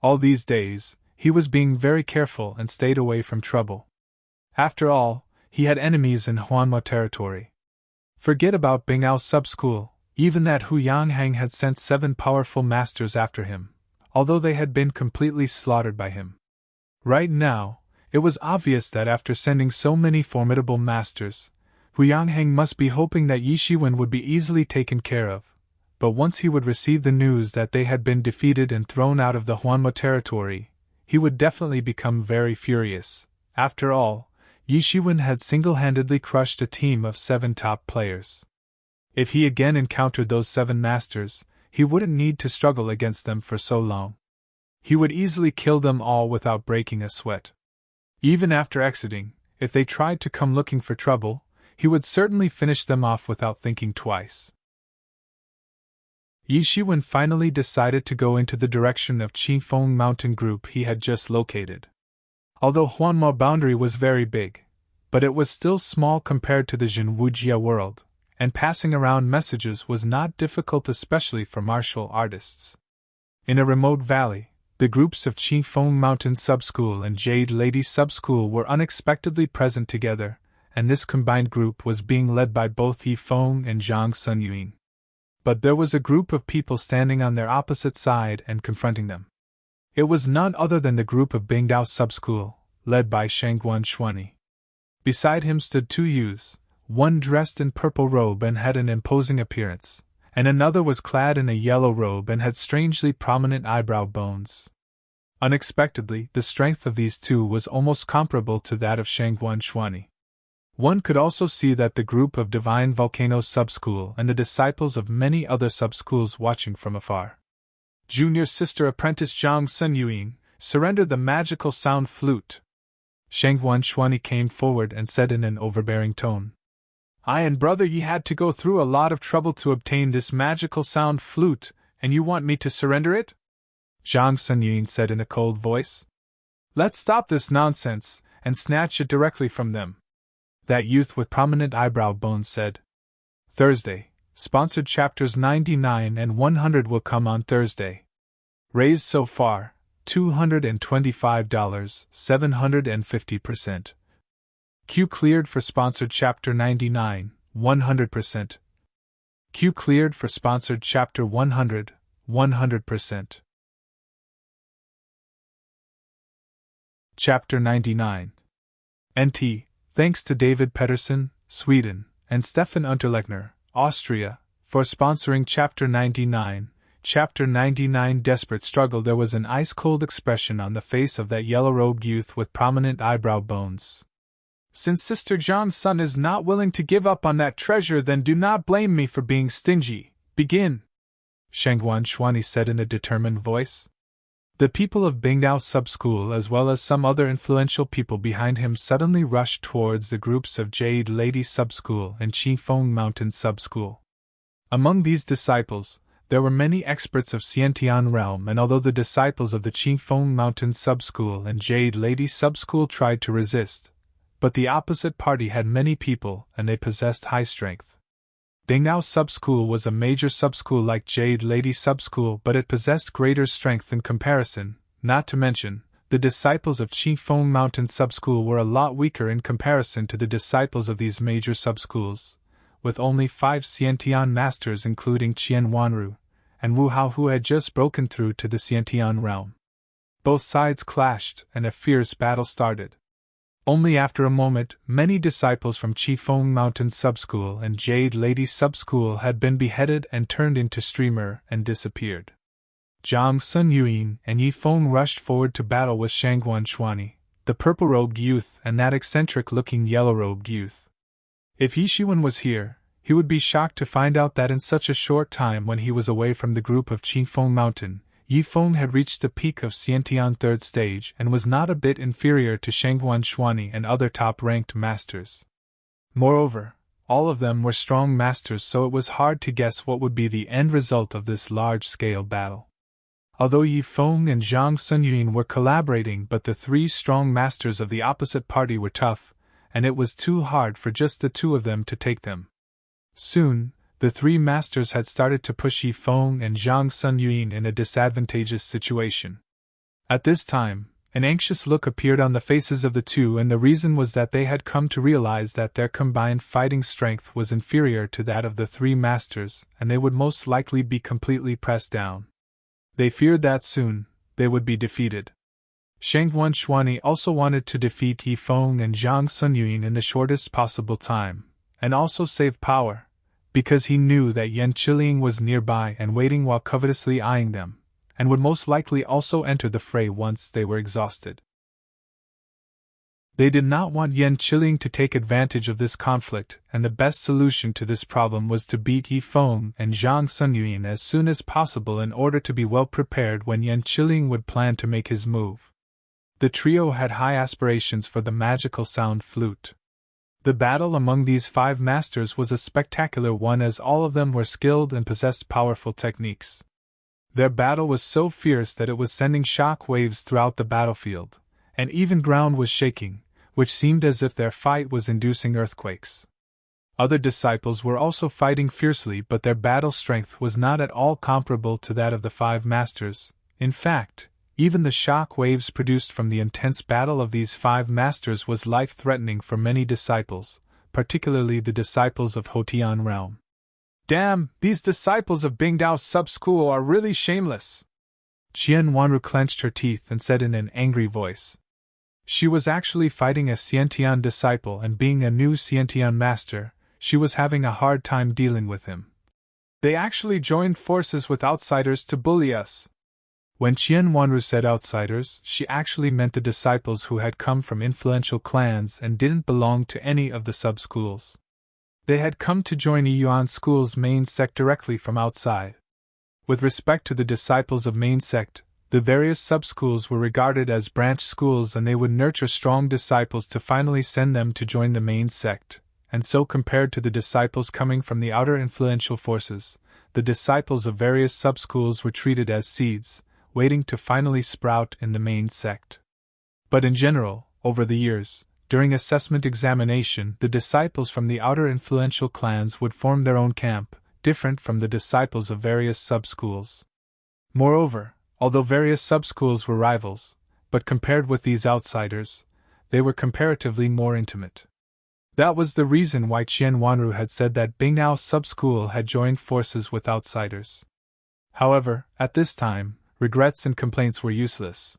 All these days, he was being very careful and stayed away from trouble. After all, he had enemies in Huanma territory. Forget about Bingao Subschool, even that Hu Yanghang had sent 7 powerful masters after him, although they had been completely slaughtered by him. Right now, it was obvious that after sending so many formidable masters, Hu Yanghang must be hoping that Yishiwen would be easily taken care of, but once he would receive the news that they had been defeated and thrown out of the Huanma territory, he would definitely become very furious. After all, Yishiwen had single-handedly crushed a team of 7 top players. If he again encountered those 7 masters, he wouldn't need to struggle against them for so long. He would easily kill them all without breaking a sweat. Even after exiting, if they tried to come looking for trouble, he would certainly finish them off without thinking twice. Yishiwen finally decided to go into the direction of Qifeng Mountain Group he had just located. Although Huanma boundary was very big, but it was still small compared to the Jinwujia world, and passing around messages was not difficult, especially for martial artists. In a remote valley, the groups of Qifeng Mountain Subschool and Jade Lady Subschool were unexpectedly present together, and this combined group was being led by both Yifeng and Zhang Sunyuan. But there was a group of people standing on their opposite side and confronting them. It was none other than the group of Bingdao Sub-School, led by Shangguan Xuanyi. Beside him stood two youths, one dressed in purple robe and had an imposing appearance, and another was clad in a yellow robe and had strangely prominent eyebrow bones. Unexpectedly, the strength of these two was almost comparable to that of Shangguan Xuanyi. One could also see that the group of Divine Volcano Sub-School and the disciples of many other sub-schools watching from afar. Junior Sister Apprentice Zhang Sunyuan, surrender the magical sound flute. Shangguan Xuanyi came forward and said in an overbearing tone. I and Brother Yi had to go through a lot of trouble to obtain this magical sound flute, and you want me to surrender it? Zhang Sunyuan said in a cold voice. Let's stop this nonsense, and snatch it directly from them. That youth with prominent eyebrow bones said. Thursday, sponsored chapters 99 and 100 will come on Thursday. Raised so far, $225, 750%. Q cleared for sponsored chapter 99, 100%. Q cleared for sponsored chapter 100, 100%. Chapter 99. NT, thanks to David Pettersson, Sweden, and Stefan Unterlechner, Austria, for sponsoring Chapter 99. Chapter 99 Desperate struggle. There was an ice-cold expression on the face of that yellow-robed youth with prominent eyebrow bones. Since Sister Zhang's son is not willing to give up on that treasure, then do not blame me for being stingy. Begin, Shangguan Xuanyi said in a determined voice. The people of Bingdao Sub-School as well as some other influential people behind him suddenly rushed towards the groups of Jade Lady Sub-School and Qifeng Mountain Sub-School. Among these disciples, there were many experts of Xiantian realm, and although the disciples of the Qifeng Mountain Sub-School and Jade Lady Sub-School tried to resist, but the opposite party had many people and they possessed high strength. Bingdao Sub-School was a major sub-school like Jade Lady Sub-School, but it possessed greater strength in comparison, not to mention, the disciples of Qifeng Mountain Sub-School were a lot weaker in comparison to the disciples of these major sub-schools, with only 5 Xiantian masters including Qian Wanru and Wu Hao who had just broken through to the Xiantian realm. Both sides clashed and a fierce battle started. Only after a moment, many disciples from Qifeng Mountain Sub-School and Jade Lady Sub-School had been beheaded and turned into streamer and disappeared. Zhang Sunyuan and Yi Feng rushed forward to battle with Shangguan Xuanyi, the purple-robed youth, and that eccentric-looking yellow-robed youth. If Yi Xuan was here, he would be shocked to find out that in such a short time when he was away from the group of Qifeng Mountain, Yi Feng had reached the peak of Xiantian 3rd stage and was not a bit inferior to Shangguan Xuanyi and other top-ranked masters. Moreover, all of them were strong masters, so it was hard to guess what would be the end result of this large-scale battle. Although Yi Feng and Zhang Sunyuan were collaborating, but the 3 strong masters of the opposite party were tough, and it was too hard for just the 2 of them to take them. Soon, the 3 masters had started to push Yi Feng and Zhang Sunyuan in a disadvantageous situation. At this time, an anxious look appeared on the faces of the 2, and the reason was that they had come to realize that their combined fighting strength was inferior to that of the 3 masters, and they would most likely be completely pressed down. They feared that soon, they would be defeated. Shangguan Xuanyi also wanted to defeat Yi Feng and Zhang Sunyuan in the shortest possible time, and also save power, because he knew that Yan Qiliang was nearby and waiting while covetously eyeing them, and would most likely also enter the fray once they were exhausted. They did not want Yan Qiliang to take advantage of this conflict, and the best solution to this problem was to beat Yi Feng and Zhang Sunyuan as soon as possible in order to be well prepared when Yan Qiliang would plan to make his move. The trio had high aspirations for the magical sound flute. The battle among these 5 masters was a spectacular one, as all of them were skilled and possessed powerful techniques. Their battle was so fierce that it was sending shock waves throughout the battlefield, and even ground was shaking, which seemed as if their fight was inducing earthquakes. Other disciples were also fighting fiercely, but their battle strength was not at all comparable to that of the 5 masters. In fact, even the shock waves produced from the intense battle of these 5 masters was life-threatening for many disciples, particularly the disciples of Hotian realm. Damn, these disciples of Bingdao's sub-school are really shameless. Qian Wanru clenched her teeth and said in an angry voice. She was actually fighting a Xiantian disciple, and being a new Xiantian master, she was having a hard time dealing with him. They actually joined forces with outsiders to bully us. When Qian Wanru said outsiders, she actually meant the disciples who had come from influential clans and didn't belong to any of the sub-schools. They had come to join Yuan School's main sect directly from outside. With respect to the disciples of main sect, the various sub-schools were regarded as branch schools, and they would nurture strong disciples to finally send them to join the main sect, and so compared to the disciples coming from the outer influential forces, the disciples of various sub-schools were treated as seeds, waiting to finally sprout in the main sect. But in general, over the years, during assessment examination, the disciples from the outer influential clans would form their own camp, different from the disciples of various sub-schools. Moreover, although various sub-schools were rivals, but compared with these outsiders, they were comparatively more intimate. That was the reason why Qian Wanru had said that Bingdao's sub-school had joined forces with outsiders. However, at this time, regrets and complaints were useless.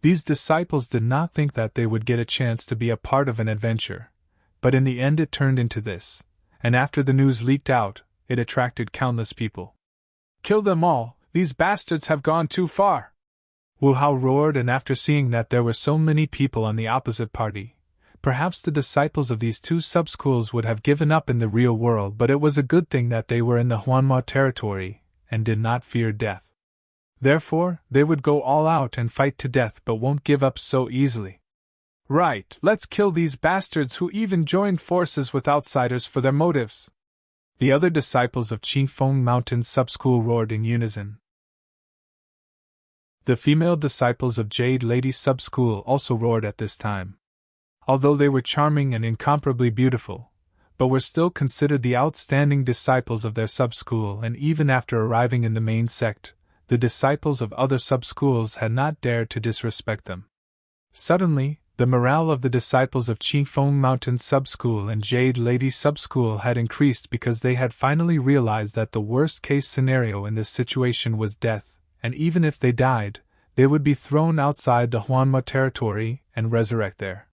These disciples did not think that they would get a chance to be a part of an adventure, but in the end it turned into this, and after the news leaked out, it attracted countless people. Kill them all, these bastards have gone too far! Wu Hao roared, and after seeing that there were so many people on the opposite party, perhaps the disciples of these two sub-schools would have given up in the real world, but it was a good thing that they were in the Huanma territory and did not fear death. Therefore, they would go all out and fight to death, but won't give up so easily. Right, let's kill these bastards who even joined forces with outsiders for their motives. The other disciples of Qingfeng Mountain sub-school roared in unison. The female disciples of Jade Lady sub-school also roared at this time. Although they were charming and incomparably beautiful, but were still considered the outstanding disciples of their sub-school, and even after arriving in the main sect, the disciples of other sub-schools had not dared to disrespect them. Suddenly, the morale of the disciples of Qingfeng Mountain sub-school and Jade Lady sub-school had increased because they had finally realized that the worst-case scenario in this situation was death, and even if they died, they would be thrown outside the Huanma territory and resurrect there.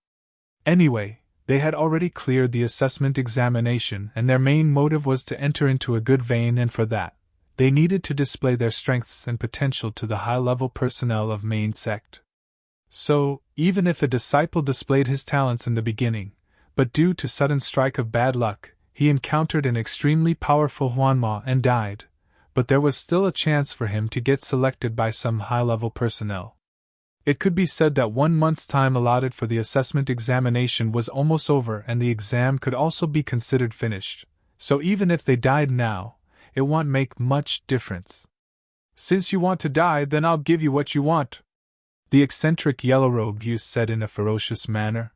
Anyway, they had already cleared the assessment examination, and their main motive was to enter into a good vein, and for that, they needed to display their strengths and potential to the high-level personnel of main sect. So, even if a disciple displayed his talents in the beginning, but due to sudden strike of bad luck, he encountered an extremely powerful Huanma and died, but there was still a chance for him to get selected by some high-level personnel. It could be said that 1 month's time allotted for the assessment examination was almost over, and the exam could also be considered finished, so even if they died now, it won't make much difference. Since you want to die, then I'll give you what you want, the eccentric yellow-robed youth said in a ferocious manner.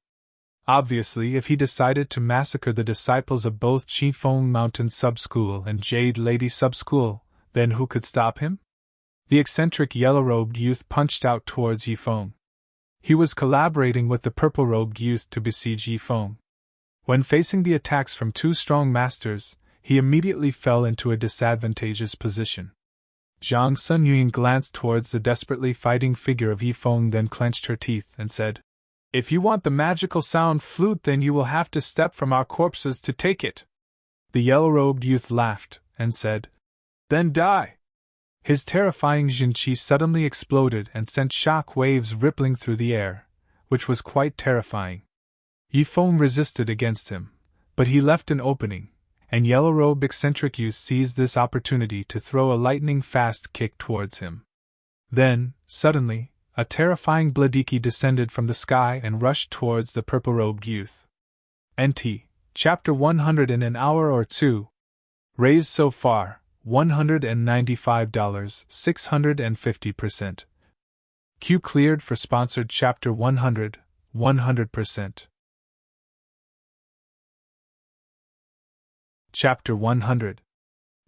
Obviously, if he decided to massacre the disciples of both Qingfeng Mountain sub-school and Jade Lady sub-school, then who could stop him? The eccentric yellow-robed youth punched out towards Yifeng. He was collaborating with the purple-robed youth to besiege Yifeng. When facing the attacks from two strong masters, he immediately fell into a disadvantageous position. Zhang Sunyuan glanced towards the desperately fighting figure of Yifeng, then clenched her teeth and said, "If you want the magical sound flute, then you will have to step from our corpses to take it." The yellow-robed youth laughed and said, "Then die." His terrifying Jinqi suddenly exploded and sent shock waves rippling through the air, which was quite terrifying. Yifeng resisted against him, but he left an opening, and yellow-robed eccentric youth seized this opportunity to throw a lightning-fast kick towards him. Then, suddenly, a terrifying Bladiki descended from the sky and rushed towards the purple-robed youth. NT, Chapter 100 in an hour or two. Raised so far, $195, 650%. Q cleared for sponsored Chapter 100, 100%. Chapter 100.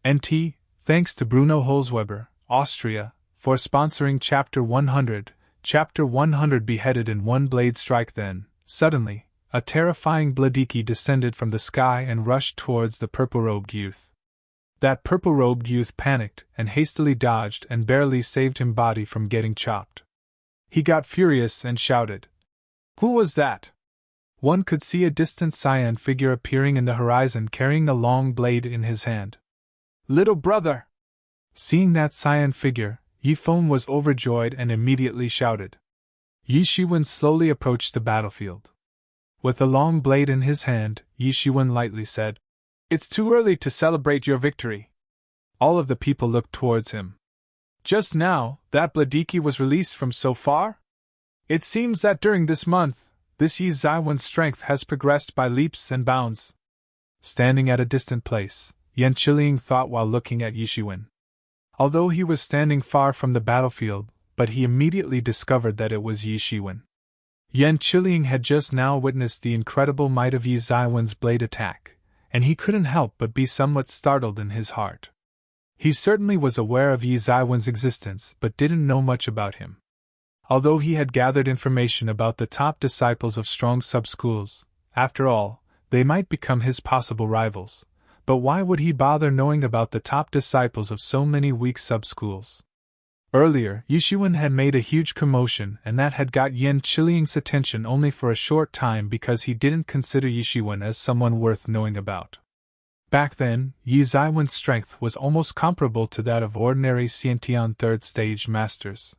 NT, thanks to Bruno Holzweber, Austria, for sponsoring Chapter 100. Chapter 100 beheaded in one blade strike. Then, suddenly, a terrifying Bladiki descended from the sky and rushed towards the purple-robed youth. That purple-robed youth panicked and hastily dodged and barely saved his body from getting chopped. He got furious and shouted, "Who was that?" One could see a distant cyan figure appearing in the horizon carrying a long blade in his hand. "Little brother!" Seeing that cyan figure, Yi Feng was overjoyed and immediately shouted. Yi Shiwen slowly approached the battlefield. With a long blade in his hand, Yi Shiwen lightly said, "It's too early to celebrate your victory." All of the people looked towards him. "Just now, that Bladiki was released from so far? It seems that during this month, this Yi Zaiwen's strength has progressed by leaps and bounds." Standing at a distant place, Yan Qiliang thought while looking at Yi Shiwen. Although he was standing far from the battlefield, but he immediately discovered that it was Yi Shiwen. Yan Qiliang had just now witnessed the incredible might of Yi Zaiwen's blade attack, and he couldn't help but be somewhat startled in his heart. He certainly was aware of Yi Zaiwen's existence but didn't know much about him. Although he had gathered information about the top disciples of strong sub-schools, after all, they might become his possible rivals. But why would he bother knowing about the top disciples of so many weak sub-schools? Earlier, Yi Shiwen had made a huge commotion and that had got Yan Qiliang's attention only for a short time because he didn't consider Yi Shiwen as someone worth knowing about. Back then, Yi Zaiwen's strength was almost comparable to that of ordinary Xiantian third-stage masters.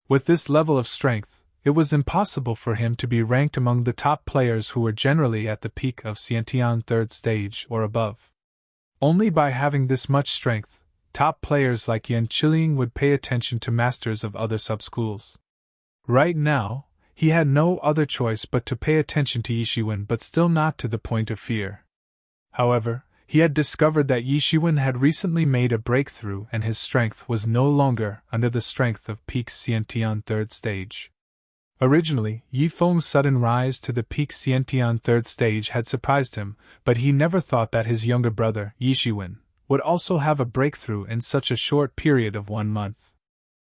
With this level of strength, it was impossible for him to be ranked among the top players who were generally at the peak of Xiantian third stage or above. Only by having this much strength, top players like Yan Qiliang would pay attention to masters of other sub-schools. Right now, he had no other choice but to pay attention to Yi Shiwen, but still not to the point of fear. However, he had discovered that Yi Shiwen had recently made a breakthrough and his strength was no longer under the strength of peak Xiantian third stage. Originally, Yi Feng's sudden rise to the peak Xiantian third stage had surprised him, but he never thought that his younger brother, Yi Shiwen, would also have a breakthrough in such a short period of 1 month.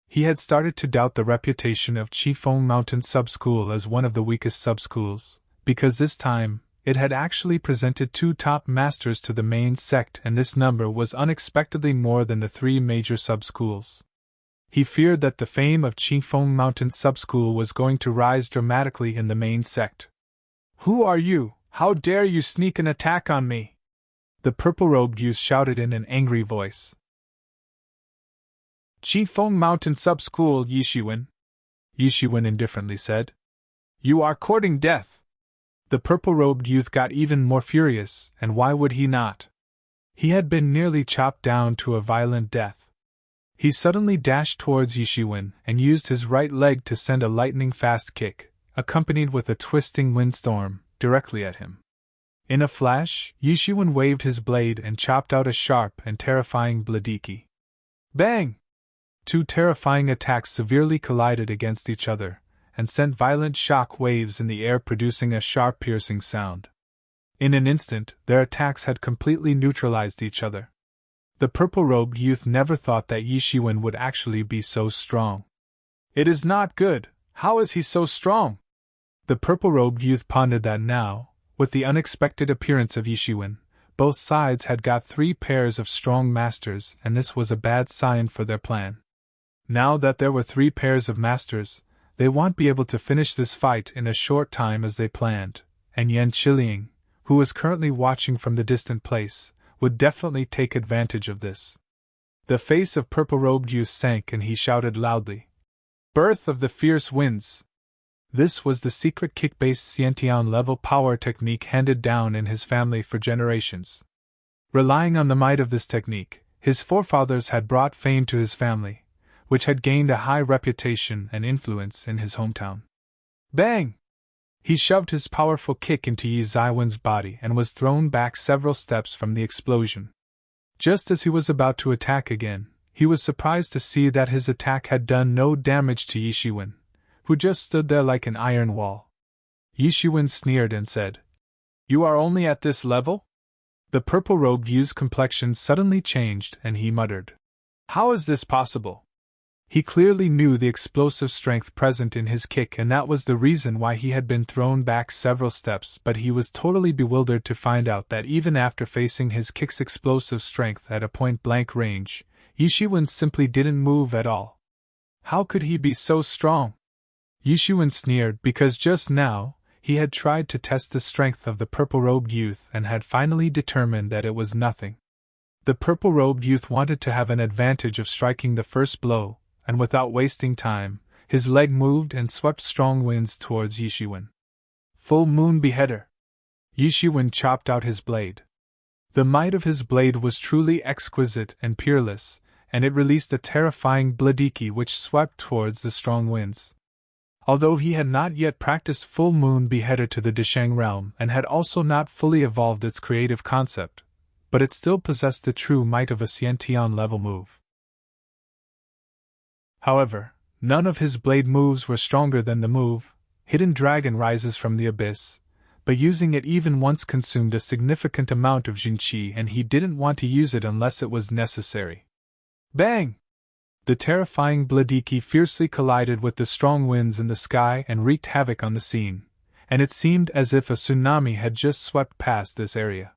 He had started to doubt the reputation of Qifeng Mountain Sub-School as one of the weakest sub-schools, because this time, it had actually presented 2 top masters to the main sect and this number was unexpectedly more than the 3 major sub-schools. He feared that the fame of Qifeng Mountain Sub-School was going to rise dramatically in the main sect. "Who are you? How dare you sneak an attack on me?" The purple-robed youth shouted in an angry voice. "Qifeng Mountain Sub-School, Yi Shiwen," Yi Shiwen indifferently said. "You are courting death." The purple-robed youth got even more furious, and why would he not? He had been nearly chopped down to a violent death. He suddenly dashed towards Yi Shiwen and used his right leg to send a lightning-fast kick, accompanied with a twisting windstorm, directly at him. In a flash, Yi Shiwen waved his blade and chopped out a sharp and terrifying bladiki. Bang! 2 terrifying attacks severely collided against each other, and sent violent shock waves in the air producing a sharp piercing sound. In an instant, their attacks had completely neutralized each other. The purple-robed youth never thought that Yi Shiwen would actually be so strong. "It is not good. How is he so strong?" The purple-robed youth pondered that now, with the unexpected appearance of Yi Shiwen, both sides had got 3 pairs of strong masters and this was a bad sign for their plan. Now that there were 3 pairs of masters, they won't be able to finish this fight in a short time as they planned, and Yan Qiliang, who was currently watching from the distant place, would definitely take advantage of this. The face of purple-robed youth sank and he shouted loudly, "Birth of the fierce winds!" This was the secret kick-based Xiantian level power technique handed down in his family for generations. Relying on the might of this technique, his forefathers had brought fame to his family, which had gained a high reputation and influence in his hometown. Bang! He shoved his powerful kick into Yi Zaiwen's body and was thrown back several steps from the explosion. Just as he was about to attack again, he was surprised to see that his attack had done no damage to Yi Shiwen, who just stood there like an iron wall. Yi Shiwen sneered and said, "You are only at this level?" The purple-robed youth's complexion suddenly changed and he muttered, "How is this possible? He clearly knew the explosive strength present in his kick, and that was the reason why he had been thrown back several steps, but he was totally bewildered to find out that even after facing his kick's explosive strength at a point-blank range, Yishiwen simply didn't move at all. How could he be so strong? Yishiwen sneered because just now, he had tried to test the strength of the purple-robed youth and had finally determined that it was nothing. The purple-robed youth wanted to have an advantage of striking the first blow, and without wasting time, his leg moved and swept strong winds towards Yishiwen. Full Moon Beheader! Yishiwen chopped out his blade. The might of his blade was truly exquisite and peerless, and it released a terrifying bladiki which swept towards the strong winds. Although he had not yet practiced Full Moon Beheader to the Deshang realm and had also not fully evolved its creative concept, but it still possessed the true might of a Xiantian level move. However, none of his blade moves were stronger than the move, Hidden Dragon Rises from the Abyss, but using it even once consumed a significant amount of Jinqi, and he didn't want to use it unless it was necessary. Bang! The terrifying bladiki fiercely collided with the strong winds in the sky and wreaked havoc on the scene, and it seemed as if a tsunami had just swept past this area.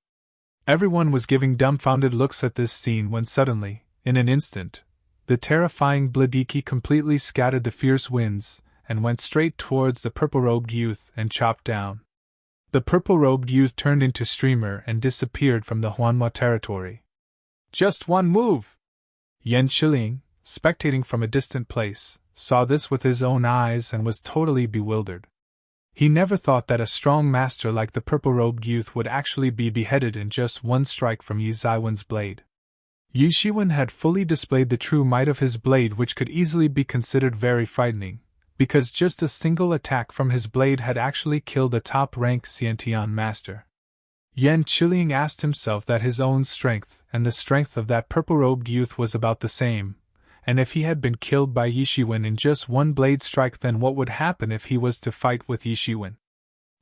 Everyone was giving dumbfounded looks at this scene when suddenly, in an instant, the terrifying bladiki completely scattered the fierce winds and went straight towards the purple-robed youth and chopped down. The purple-robed youth turned into streamer and disappeared from the Huanma territory. Just one move! Yan Shiling, spectating from a distant place, saw this with his own eyes and was totally bewildered. He never thought that a strong master like the purple-robed youth would actually be beheaded in just one strike from Yi Zaiwen's blade. Yishiwen had fully displayed the true might of his blade, which could easily be considered very frightening, because just a single attack from his blade had actually killed a top-ranked Xiantian master. Yan Qiling asked himself that his own strength and the strength of that purple-robed youth was about the same, and if he had been killed by Yishiwen in just one blade strike, then what would happen if he was to fight with Yishiwen?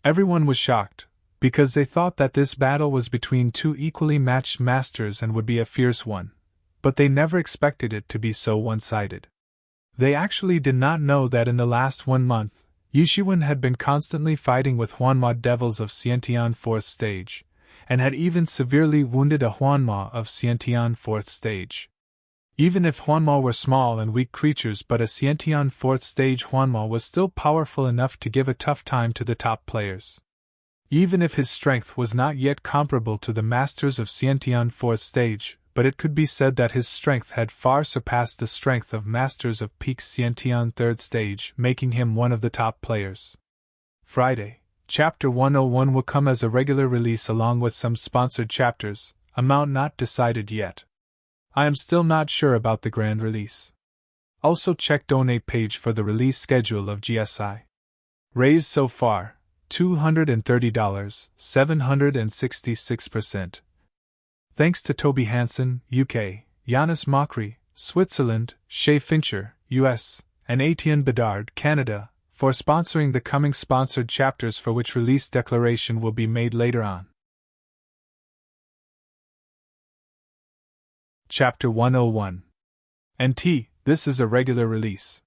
Everyone was shocked, because they thought that this battle was between two equally matched masters and would be a fierce one, but they never expected it to be so one-sided. They actually did not know that in the last 1 month, Yishiwen had been constantly fighting with Huanma devils of Xiantian 4th stage, and had even severely wounded a Huanma of Xiantian 4th stage. Even if Huanma were small and weak creatures, but a Xiantian 4th stage Huanma was still powerful enough to give a tough time to the top players. Even if his strength was not yet comparable to the masters of Xiantian 4th stage, but it could be said that his strength had far surpassed the strength of masters of peak Xiantian 3rd stage, making him one of the top players. Friday, Chapter 101 will come as a regular release along with some sponsored chapters, amount not decided yet. I am still not sure about the grand release. Also check donate page for the release schedule of GSI. Raised so far, $230, 766%. Thanks to Toby Hansen, UK, Yanis Makri, Switzerland, Shay Fincher, US, and Etienne Bedard, Canada, for sponsoring the coming sponsored chapters, for which release declaration will be made later on. Chapter 101. NT, this is a regular release.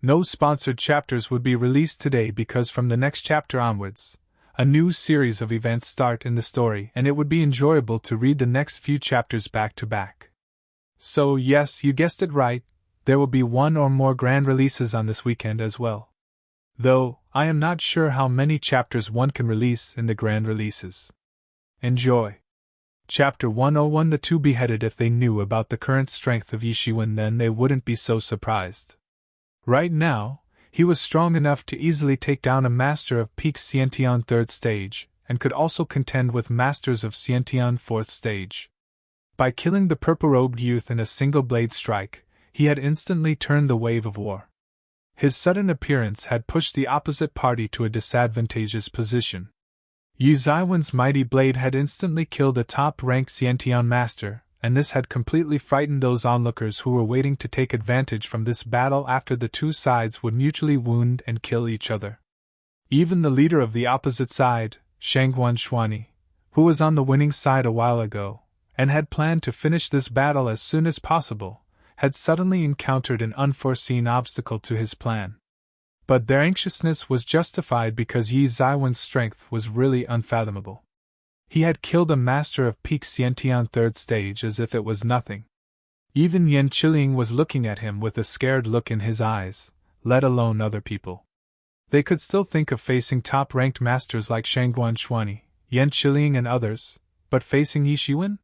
No sponsored chapters would be released today because from the next chapter onwards, a new series of events start in the story, and it would be enjoyable to read the next few chapters back to back. So yes, you guessed it right, there will be one or more grand releases on this weekend as well. Though, I am not sure how many chapters one can release in the grand releases. Enjoy. Chapter 101. The two beheaded. If they knew about the current strength of Yishiwen, then they wouldn't be so surprised. Right now, he was strong enough to easily take down a master of peak Xiantian 3rd stage, and could also contend with masters of Xiantian 4th stage. By killing the purple-robed youth in a single blade strike, he had instantly turned the wave of war. His sudden appearance had pushed the opposite party to a disadvantageous position. Yu Zaiwen's mighty blade had instantly killed a top-ranked Xiantian master, and this had completely frightened those onlookers who were waiting to take advantage from this battle after the two sides would mutually wound and kill each other. Even the leader of the opposite side, Shangguan Shuani, who was on the winning side a while ago, and had planned to finish this battle as soon as possible, had suddenly encountered an unforeseen obstacle to his plan. But their anxiousness was justified because Yi Zaiwen's strength was really unfathomable. He had killed a master of peak Xiantian third stage as if it was nothing. Even Yan Qiling was looking at him with a scared look in his eyes, let alone other people. They could still think of facing top-ranked masters like Shangguan Xuani, Yan Qiling and others, but facing Yi Shiwen?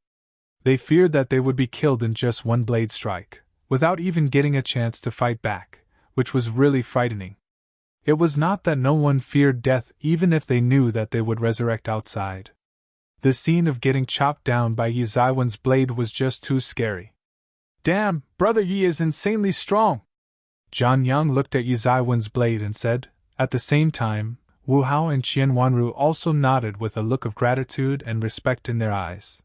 They feared that they would be killed in just one blade strike, without even getting a chance to fight back, which was really frightening. It was not that no one feared death even if they knew that they would resurrect outside. The scene of getting chopped down by Yi Zaiwen's blade was just too scary. Damn, Brother Yi is insanely strong! Zhang Yang looked at Yi Zaiwen's blade and said. At the same time, Wu Hao and Qian Wanru also nodded with a look of gratitude and respect in their eyes.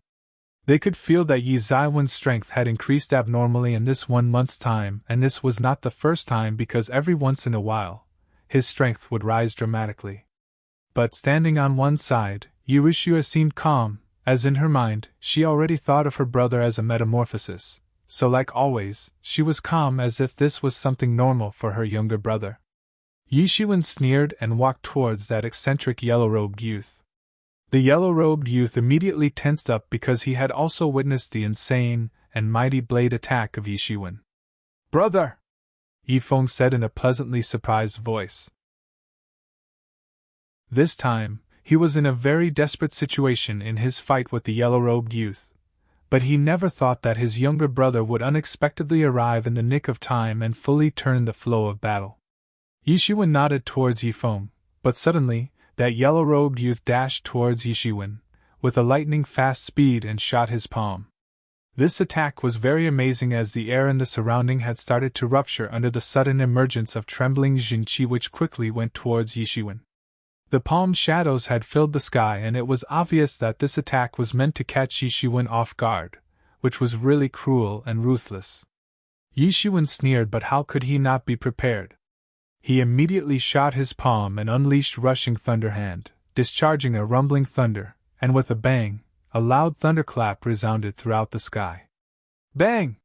They could feel that Yi Zaiwen's strength had increased abnormally in this 1 month's time, and this was not the first time because every once in a while, his strength would rise dramatically. But standing on one side, Yi Rixue seemed calm, as in her mind, she already thought of her brother as a metamorphosis, so like always, she was calm as if this was something normal for her younger brother. Yi Shiwen sneered and walked towards that eccentric yellow-robed youth. The yellow-robed youth immediately tensed up because he had also witnessed the insane and mighty blade attack of Yi Shiwen. "Brother!" Yi Feng said in a pleasantly surprised voice. This time, he was in a very desperate situation in his fight with the yellow-robed youth, but he never thought that his younger brother would unexpectedly arrive in the nick of time and fully turn the flow of battle. Yi Shiwen nodded towards Yi Feng, but suddenly, that yellow-robed youth dashed towards Yi Shiwen, with a lightning-fast speed and shot his palm. This attack was very amazing as the air in the surrounding had started to rupture under the sudden emergence of trembling Jinqi which quickly went towards Yi Shiwen. The palm shadows had filled the sky and it was obvious that this attack was meant to catch Yi Shiwen off guard, which was really cruel and ruthless. Yi Shiwen sneered, but how could he not be prepared? He immediately shot his palm and unleashed rushing thunder hand, discharging a rumbling thunder, and with a bang, a loud thunderclap resounded throughout the sky. Bang!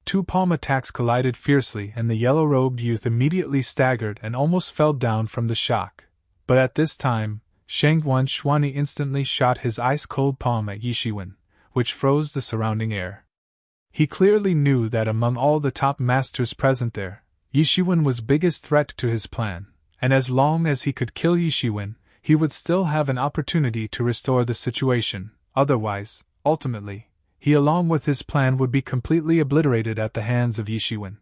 2 palm attacks collided fiercely and the yellow-robed youth immediately staggered and almost fell down from the shock. But at this time, Shangguan Xuani instantly shot his ice-cold palm at Yi Shiwen, which froze the surrounding air. He clearly knew that among all the top masters present there, Yi Shiwen was biggest threat to his plan, and as long as he could kill Yi Shiwen, he would still have an opportunity to restore the situation, otherwise, ultimately, he along with his plan would be completely obliterated at the hands of Yi Shiwen.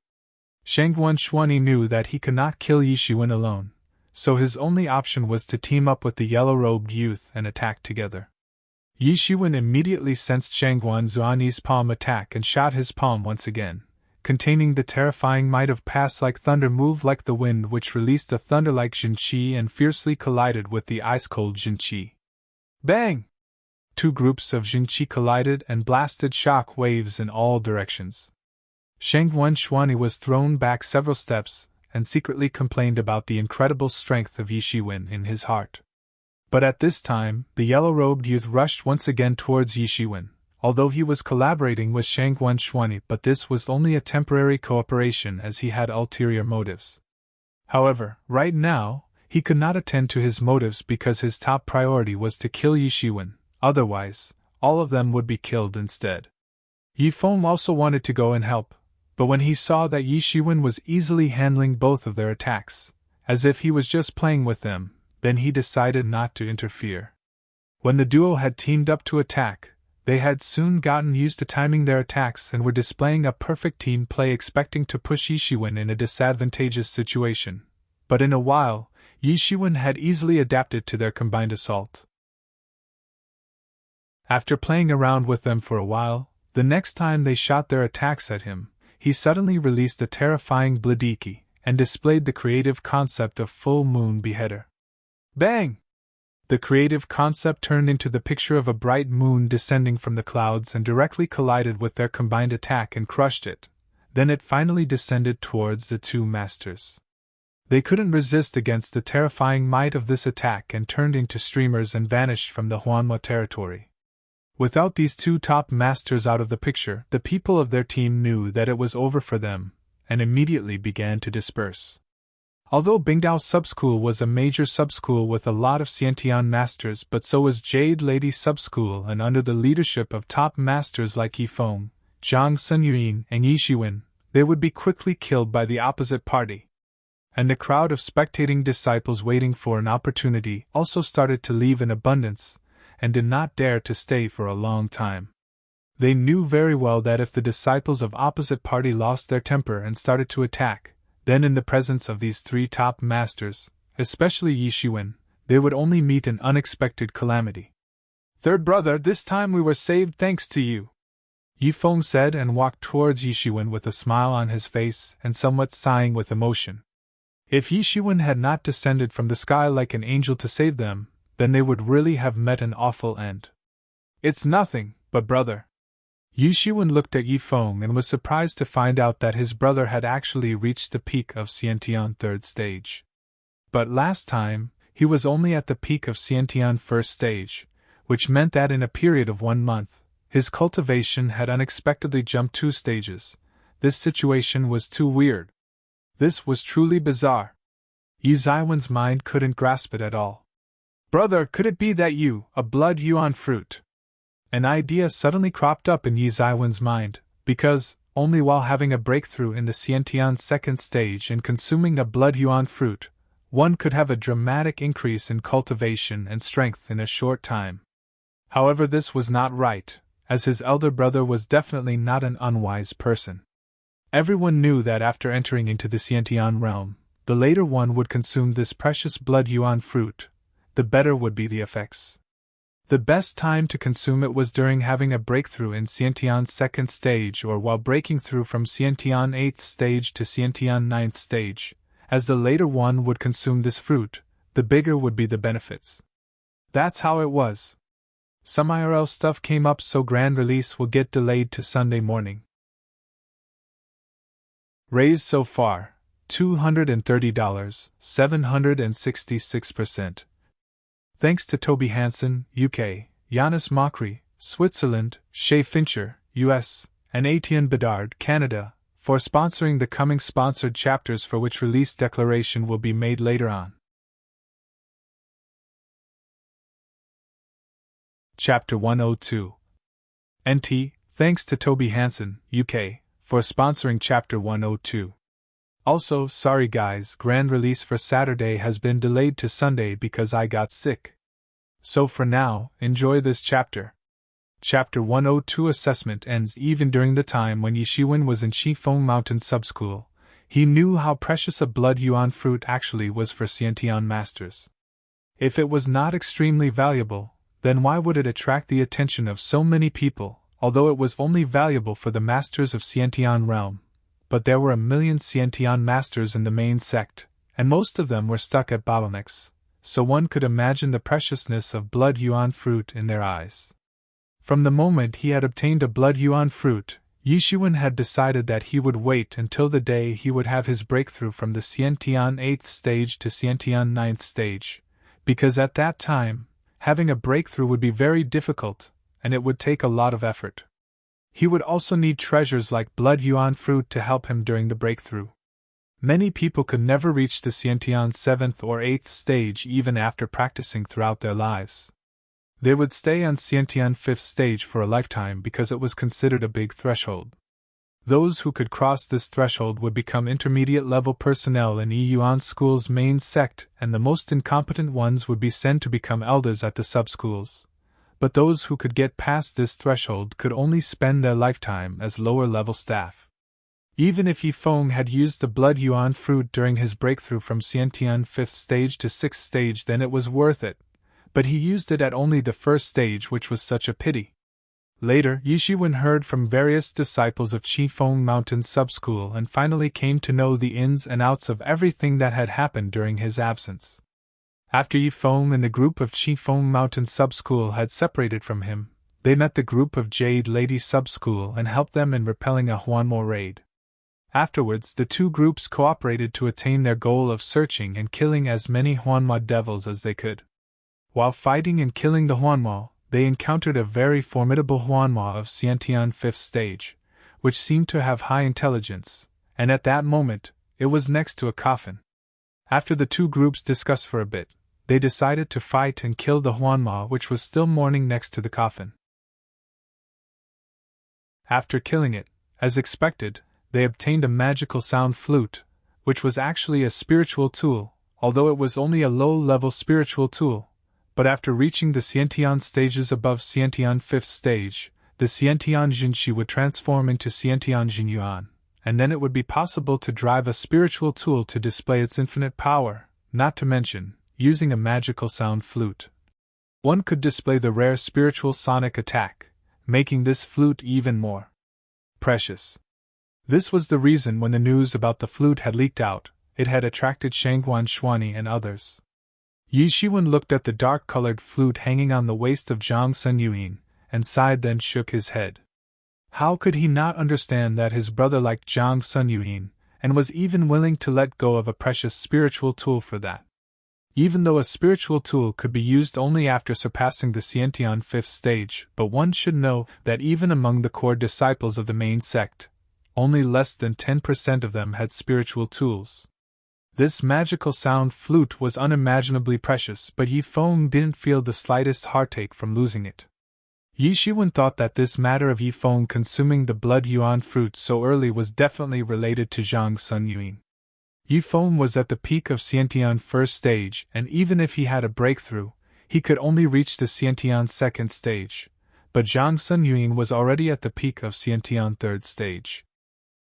Shangguan Xuani knew that he could not kill Yi Shiwen alone, so his only option was to team up with the yellow-robed youth and attack together. Yi Shiwen immediately sensed Shangguan Xuani's palm attack and shot his palm once again, containing the terrifying might of past-like thunder move like the wind which released the thunder-like Jinqi and fiercely collided with the ice-cold Jinqi. Bang! 2 groups of Jinqi collided and blasted shock waves in all directions. Shangguan Xuani was thrown back several steps and secretly complained about the incredible strength of Yi Shiwen in his heart. But at this time, the yellow-robed youth rushed once again towards Yi Shiwen, although he was collaborating with Shangguan Xuani, but this was only a temporary cooperation as he had ulterior motives. However, right now, he could not attend to his motives because his top priority was to kill Yi Shiwen, otherwise, all of them would be killed instead. Yi Feng also wanted to go and help, but when he saw that Yi Shiwen was easily handling both of their attacks, as if he was just playing with them, then he decided not to interfere. When the duo had teamed up to attack, they had soon gotten used to timing their attacks and were displaying a perfect team play, expecting to push Yi Shiwen in a disadvantageous situation. But in a while, Yi Shiwen had easily adapted to their combined assault. After playing around with them for a while, the next time they shot their attacks at him, he suddenly released a terrifying Bladiki and displayed the creative concept of full moon beheader. Bang! The creative concept turned into the picture of a bright moon descending from the clouds and directly collided with their combined attack and crushed it. Then it finally descended towards the 2 masters. They couldn't resist against the terrifying might of this attack and turned into streamers and vanished from the Huanma territory. Without these two top masters out of the picture, the people of their team knew that it was over for them, and immediately began to disperse. Although Bingdao Subschool was a major subschool with a lot of Xiantian masters, but so was Jade Lady Subschool, and under the leadership of top masters like Yifeng, Zhang Sunyuan, and Yi Shiwen, they would be quickly killed by the opposite party. And the crowd of spectating disciples waiting for an opportunity also started to leave in abundance, and did not dare to stay for a long time. They knew very well that if the disciples of opposite party lost their temper and started to attack, then in the presence of these three top masters, especially Yi Shiwen, they would only meet an unexpected calamity. "Third brother, this time we were saved thanks to you," Yifeng said, and walked towards Yi Shiwen with a smile on his face and somewhat sighing with emotion. If Yi Shiwen had not descended from the sky like an angel to save them, then they would really have met an awful end. "It's nothing, but brother." Yi Shiwen looked at Yifeng and was surprised to find out that his brother had actually reached the peak of Xiantian third stage. But last time, he was only at the peak of Xiantian first stage, which meant that in a period of 1 month, his cultivation had unexpectedly jumped 2 stages. This situation was too weird. This was truly bizarre. Yi Zaiwen's mind couldn't grasp it at all. "Brother, could it be that you, a blood yuan fruit?" An idea suddenly cropped up in Yi Zaiwen's mind, because, only while having a breakthrough in the Xiantian second stage and consuming a blood yuan fruit, one could have a dramatic increase in cultivation and strength in a short time. However, this was not right, as his elder brother was definitely not an unwise person. Everyone knew that after entering into the Xiantian realm, the later one would consume this precious blood yuan fruit, the better would be the effects. The best time to consume it was during having a breakthrough in Xiantian second stage or while breaking through from Xiantian 8th stage to Xiantian 9th stage. As the later one would consume this fruit, the bigger would be the benefits. That's how it was. Some IRL stuff came up, so grand release will get delayed to Sunday morning. Raised so far, $230, 766%. Thanks to Toby Hansen, UK, Yannis Mokri, Switzerland, Shay Fincher, US, and Etienne Bedard, Canada, for sponsoring the coming sponsored chapters, for which release declaration will be made later on. Chapter 102. NT, thanks to Toby Hansen, UK, for sponsoring Chapter 102. Also, sorry guys, grand release for Saturday has been delayed to Sunday because I got sick. So for now, enjoy this chapter. Chapter 102 assessment ends. Even during the time when Yi Shiwen was in Qifeng Mountain Subschool, he knew how precious a blood yuan fruit actually was for Xiantian masters. If it was not extremely valuable, then why would it attract the attention of so many people, although it was only valuable for the masters of Xiantian realm? But there were 1,000,000 Xiantian masters in the main sect, and most of them were stuck at bottlenecks, so one could imagine the preciousness of blood yuan fruit in their eyes. From the moment he had obtained a blood yuan fruit, Yi Shiwen had decided that he would wait until the day he would have his breakthrough from the Xiantian 8th stage to Xiantian 9th stage, because at that time, having a breakthrough would be very difficult, and it would take a lot of effort. He would also need treasures like blood yuan fruit to help him during the breakthrough. Many people could never reach the Xiantian 7th or 8th stage even after practicing throughout their lives. They would stay on Xiantian 5th stage for a lifetime because it was considered a big threshold. Those who could cross this threshold would become intermediate-level personnel in Yi Yuan School's main sect, and the most incompetent ones would be sent to become elders at the sub-schools. But those who could get past this threshold could only spend their lifetime as lower-level staff. Even if Yifeng had used the blood yuan fruit during his breakthrough from Xiantian 5th stage to 6th stage, then it was worth it, but he used it at only the first stage, which was such a pity. Later, Yi Shiwen heard from various disciples of Qifeng Mountain Subschool and finally came to know the ins and outs of everything that had happened during his absence. After Yifeng and the group of Qifeng Mountain Subschool had separated from him, they met the group of Jade Lady Subschool and helped them in repelling a Huanmo raid. Afterwards, the two groups cooperated to attain their goal of searching and killing as many Huanmo devils as they could. While fighting and killing the Huanmo, they encountered a very formidable Huanma of Xiantian 5th stage, which seemed to have high intelligence, and at that moment, it was next to a coffin. After the two groups discussed for a bit, they decided to fight and kill the Huanma which was still mourning next to the coffin. After killing it, as expected, they obtained a magical sound flute, which was actually a spiritual tool, although it was only a low-level spiritual tool. But after reaching the Xiantian stages above Xiantian 5th stage, the Xiantian Jinqi would transform into Xiantian Jinyuan, and then it would be possible to drive a spiritual tool to display its infinite power, not to mention, using a magical sound flute. One could display the rare spiritual sonic attack, making this flute even more precious. This was the reason when the news about the flute had leaked out, it had attracted Shangguan Shuani and others. Yi Shiwen looked at the dark-colored flute hanging on the waist of Zhang Sunyuan, and sighed, then shook his head. How could he not understand that his brother liked Zhang Sunyuan, and was even willing to let go of a precious spiritual tool for that? Even though a spiritual tool could be used only after surpassing the Xiantian 5th stage, but one should know that even among the core disciples of the main sect, only less than 10% of them had spiritual tools. This magical sound flute was unimaginably precious, but Yi Feng didn't feel the slightest heartache from losing it. Yi Shiwen thought that this matter of Yi Feng consuming the blood yuan fruit so early was definitely related to Zhang Sunyuan. Yi Feng was at the peak of Xiantian 1st stage, and even if he had a breakthrough, he could only reach the Xiantian 2nd stage, but Zhang Sunyuan was already at the peak of Xiantian 3rd stage.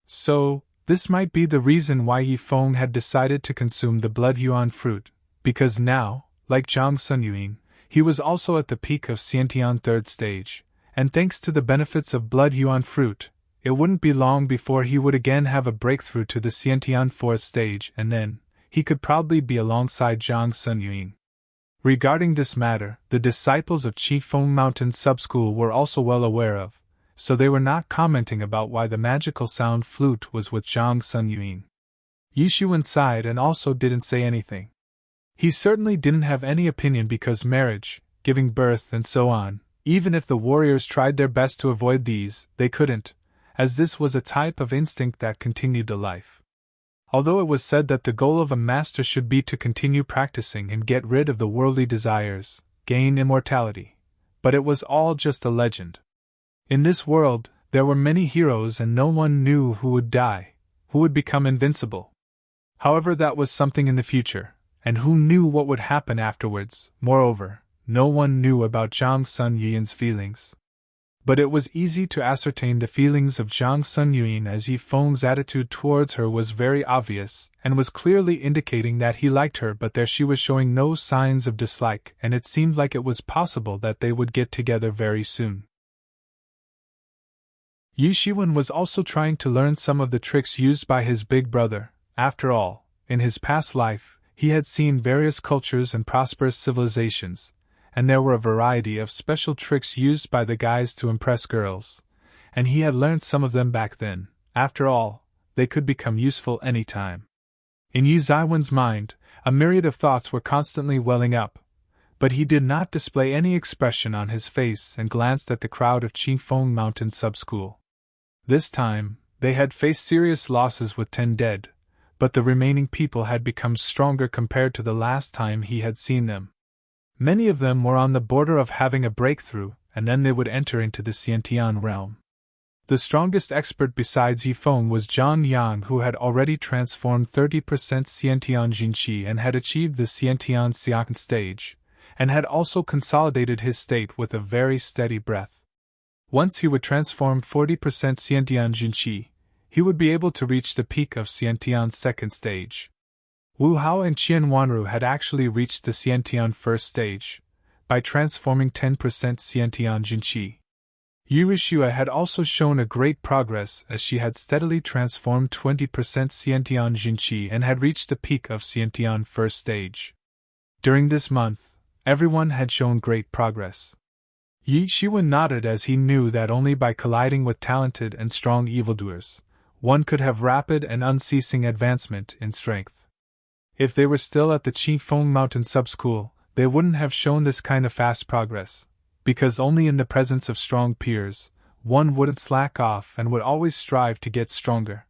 So, this might be the reason why Yi Feng had decided to consume the blood yuan fruit, because now, like Zhang Sunyuan, he was also at the peak of Xiantian 3rd stage, and thanks to the benefits of blood yuan fruit, it wouldn't be long before he would again have a breakthrough to the Xiantian 4th stage, and then, he could probably be alongside Zhang Sunyuan. Regarding this matter, the disciples of Qifeng Mountain Subschool were also well aware of, so they were not commenting about why the magical sound flute was with Zhang Sunyuan. Yi Shiwen sighed and also didn't say anything. He certainly didn't have any opinion because marriage, giving birth and so on, even if the warriors tried their best to avoid these, they couldn't, as this was a type of instinct that continued to life. Although it was said that the goal of a master should be to continue practicing and get rid of the worldly desires, gain immortality, but it was all just a legend. In this world, there were many heroes and no one knew who would die, who would become invincible. However, that was something in the future, and who knew what would happen afterwards. Moreover, no one knew about Zhang Sunyuan's feelings. But it was easy to ascertain the feelings of Zhang Sunyuan, as Yi Feng's attitude towards her was very obvious and was clearly indicating that he liked her, but there she was showing no signs of dislike, and it seemed like it was possible that they would get together very soon. Yi Shiwen was also trying to learn some of the tricks used by his big brother. After all, in his past life, he had seen various cultures and prosperous civilizations, and there were a variety of special tricks used by the guys to impress girls, and he had learned some of them back then. After all, they could become useful any time. In Yi Zaiwen's mind, a myriad of thoughts were constantly welling up, but he did not display any expression on his face and glanced at the crowd of Qifeng Mountain Subschool. This time, they had faced serious losses with 10 dead, but the remaining people had become stronger compared to the last time he had seen them. Many of them were on the border of having a breakthrough, and then they would enter into the Xiantian realm. The strongest expert besides Yi Feng was Zhang Yang, who had already transformed 30% Xiantian Jinqi and had achieved the Xiantian 2nd stage, and had also consolidated his state with a very steady breath. Once he would transform 40% Xiantian Jinqi, he would be able to reach the peak of Xiantian 2nd stage. Wu Hao and Qian Wanru had actually reached the Xiantian 1st stage, by transforming 10% Xiantian Jinqi. Yu Rishua had also shown a great progress as she had steadily transformed 20% Xiantian Jinqi and had reached the peak of Xiantian 1st stage. During this month, everyone had shown great progress. Yi Shiwen nodded as he knew that only by colliding with talented and strong evildoers, one could have rapid and unceasing advancement in strength. If they were still at the Qifeng Mountain Subschool, they wouldn't have shown this kind of fast progress, because only in the presence of strong peers, one wouldn't slack off and would always strive to get stronger.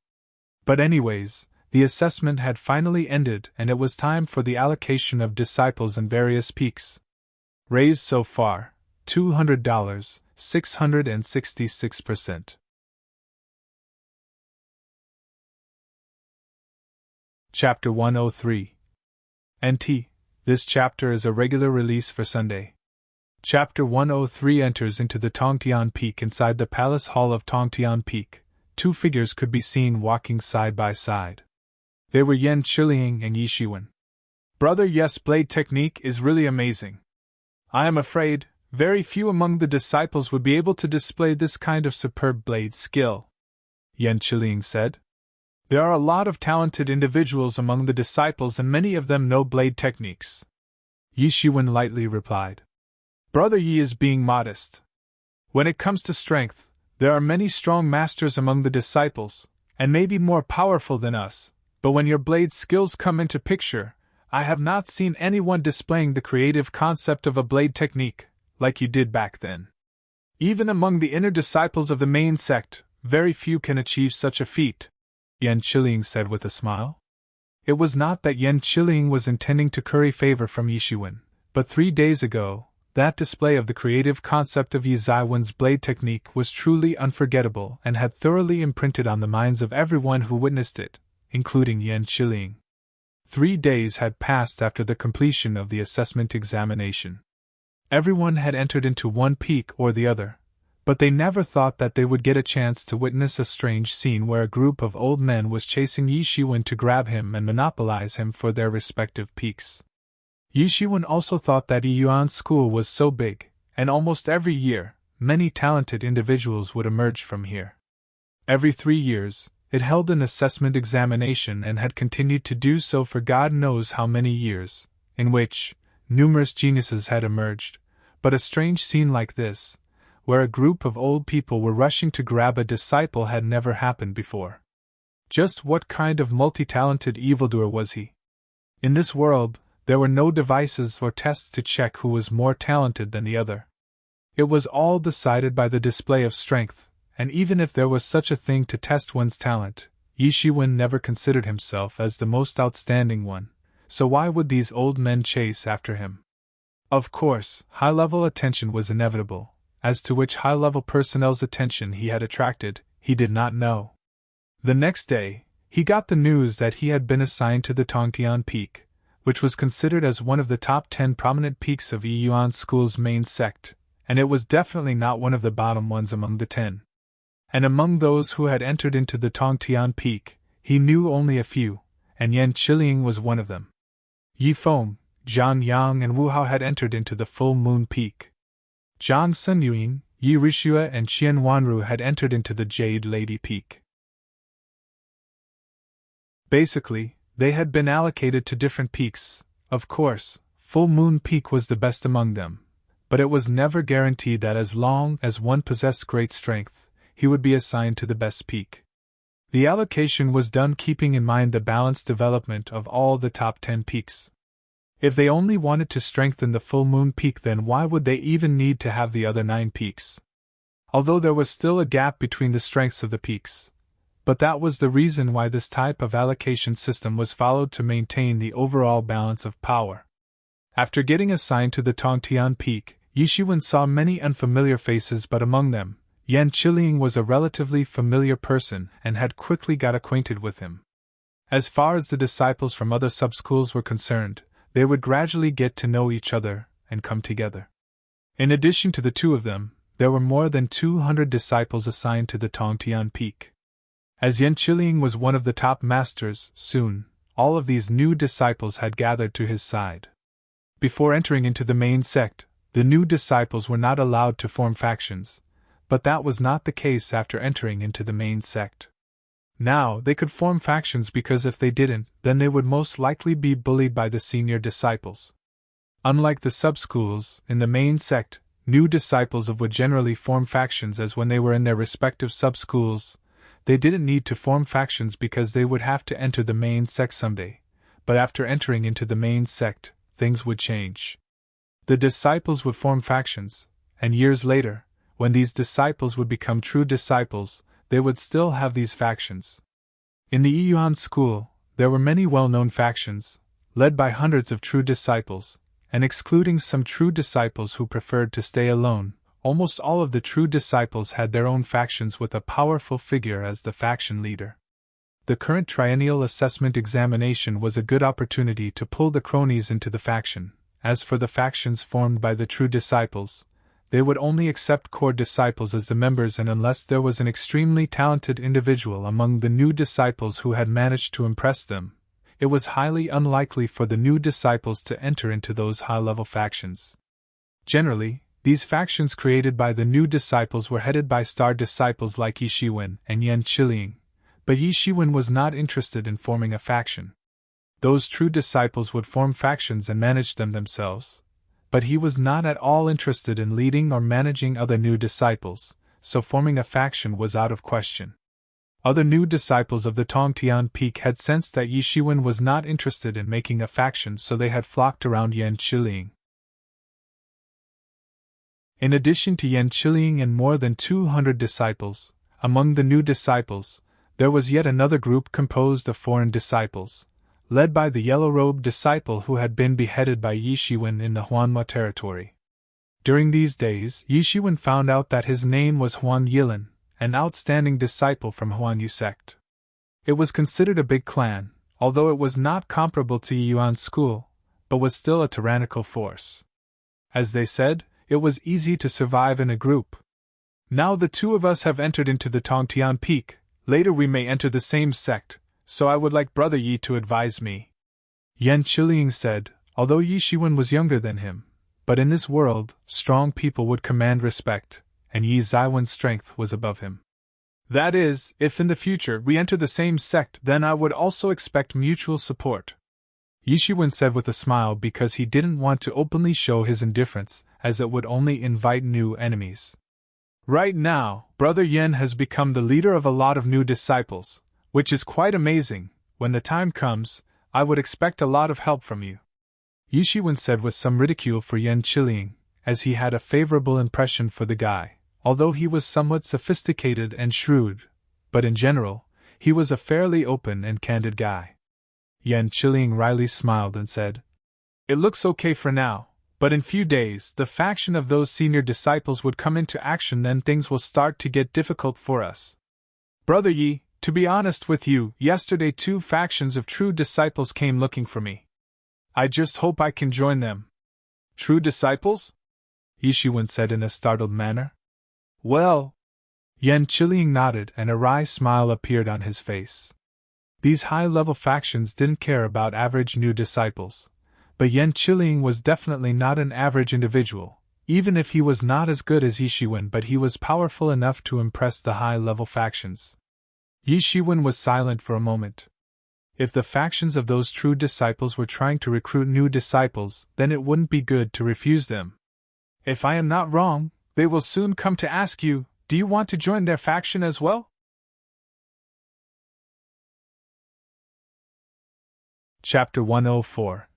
But anyways, the assessment had finally ended and it was time for the allocation of disciples in various peaks. Raised so far, $200, 666%. Chapter 103. NT. This chapter is a regular release for Sunday. Chapter 103 enters into the Tongtian Peak. Inside the Palace Hall of Tongtian Peak, two figures could be seen walking side by side. They were Yan Chiling and Yi Shiwen. Brother, yes, blade technique is really amazing. I am afraid very few among the disciples would be able to display this kind of superb blade skill, Yan Chiling said. There are a lot of talented individuals among the disciples and many of them know blade techniques. Yi Shiwen lightly replied. Brother Yi is being modest. When it comes to strength, there are many strong masters among the disciples, and maybe more powerful than us, but when your blade skills come into picture, I have not seen anyone displaying the creative concept of a blade technique, like you did back then. Even among the inner disciples of the main sect, very few can achieve such a feat, Yan Chiling said with a smile. It was not that Yan Chiling was intending to curry favor from Yi Shiwen, but 3 days ago, that display of the creative concept of Yi Ziwen's blade technique was truly unforgettable and had thoroughly imprinted on the minds of everyone who witnessed it, including Yan Chiling. 3 days had passed after the completion of the assessment examination. Everyone had entered into one peak or the other, but they never thought that they would get a chance to witness a strange scene where a group of old men was chasing Yi Shiwen to grab him and monopolize him for their respective peaks. Yi Shiwen also thought that Yuan School was so big, and almost every year, many talented individuals would emerge from here. Every 3 years, it held an assessment examination and had continued to do so for God knows how many years, in which numerous geniuses had emerged, but a strange scene like this, where a group of old people were rushing to grab a disciple, had never happened before. Just what kind of multi-talented evildoer was he? In this world, there were no devices or tests to check who was more talented than the other. It was all decided by the display of strength, and even if there was such a thing to test one's talent, Yi Shiwen never considered himself as the most outstanding one, so why would these old men chase after him? Of course, high-level attention was inevitable. As to which high-level personnel's attention he had attracted, he did not know. The next day, he got the news that he had been assigned to the Tongtian Peak, which was considered as one of the top 10 prominent peaks of Yuan School's main sect, and it was definitely not one of the bottom ones among the 10. And among those who had entered into the Tongtian Peak, he knew only a few, and Yan Chiling was one of them. Yi Feng, Zhang Yang and Wu Hao had entered into the Full Moon Peak. Zhang Sunyuan, Yi Rishua and Qian Wanru had entered into the Jade Lady Peak. Basically, they had been allocated to different peaks. Of course, Full Moon Peak was the best among them, but it was never guaranteed that as long as one possessed great strength, he would be assigned to the best peak. The allocation was done keeping in mind the balanced development of all the top 10 peaks. If they only wanted to strengthen the Full Moon Peak, then why would they even need to have the other 9 peaks? Although there was still a gap between the strengths of the peaks. But that was the reason why this type of allocation system was followed, to maintain the overall balance of power. After getting assigned to the Tongtian Peak, Yi Shiwen saw many unfamiliar faces, but among them, Yan Chiling was a relatively familiar person and had quickly got acquainted with him. As far as the disciples from other sub-schools were concerned, they would gradually get to know each other and come together. In addition to the two of them, there were more than 200 disciples assigned to the Tongtian Peak. As Yan Chiling was one of the top masters, soon, all of these new disciples had gathered to his side. Before entering into the main sect, the new disciples were not allowed to form factions, but that was not the case after entering into the main sect. Now they could form factions, because if they didn't, then they would most likely be bullied by the senior disciples. Unlike the sub-schools, in the main sect, new disciples would generally form factions, as when they were in their respective sub-schools, they didn't need to form factions because they would have to enter the main sect someday, but after entering into the main sect, things would change. The disciples would form factions, and years later, when these disciples would become true disciples, they would still have these factions. In the Yuan school, there were many well-known factions, led by hundreds of true disciples, and excluding some true disciples who preferred to stay alone, almost all of the true disciples had their own factions with a powerful figure as the faction leader. The current triennial assessment examination was a good opportunity to pull the cronies into the faction. As for the factions formed by the true disciples, they would only accept core disciples as the members, and unless there was an extremely talented individual among the new disciples who had managed to impress them, it was highly unlikely for the new disciples to enter into those high-level factions. Generally, these factions created by the new disciples were headed by star disciples like Yi Shiwen and Yan Qiliang, but Yi Shiwen was not interested in forming a faction. Those true disciples would form factions and manage them themselves, but he was not at all interested in leading or managing other new disciples, so forming a faction was out of question. Other new disciples of the Tongtian Peak had sensed that Yi Shiwen was not interested in making a faction, so they had flocked around Yan Qiliang. In addition to Yan Qiliang and more than 200 disciples, among the new disciples, there was yet another group composed of foreign disciples, led by the yellow-robed disciple who had been beheaded by Yi Shiwen in the Huanma territory. During these days, Yi Shiwen found out that his name was Huan Yilin, an outstanding disciple from Huanyu sect. It was considered a big clan, although it was not comparable to Yuan school, but was still a tyrannical force. As they said, it was easy to survive in a group. Now the two of us have entered into the Tongtian Peak, later we may enter the same sect, so I would like Brother Yi to advise me. Yan Qiliang said, although Yi Shiwen was younger than him, but in this world, strong people would command respect, and Yi Zaiwen's strength was above him. That is, if in the future we enter the same sect, then I would also expect mutual support. Yi Shiwen said with a smile, because he didn't want to openly show his indifference, as it would only invite new enemies. Right now, Brother Yen has become the leader of a lot of new disciples, which is quite amazing. When the time comes, I would expect a lot of help from you. Yi Shiwen said with some ridicule for Yan Qiliang, as he had a favorable impression for the guy, although he was somewhat sophisticated and shrewd, but in general, he was a fairly open and candid guy. Yan Qiliang wryly smiled and said, "It looks okay for now, but in few days the faction of those senior disciples would come into action, then things will start to get difficult for us. Brother Yi, to be honest with you, yesterday 2 factions of true disciples came looking for me. I just hope I can join them." "True disciples?" Yi Shiwen said in a startled manner. "Well..." Yan Qiliang nodded and a wry smile appeared on his face. These high-level factions didn't care about average new disciples, but Yan Qiliang was definitely not an average individual, even if he was not as good as Yi Shiwen, but he was powerful enough to impress the high-level factions. Yi Shiwen was silent for a moment. If the factions of those true disciples were trying to recruit new disciples, then it wouldn't be good to refuse them. "If I am not wrong, they will soon come to ask you, do you want to join their faction as well?" Chapter 104.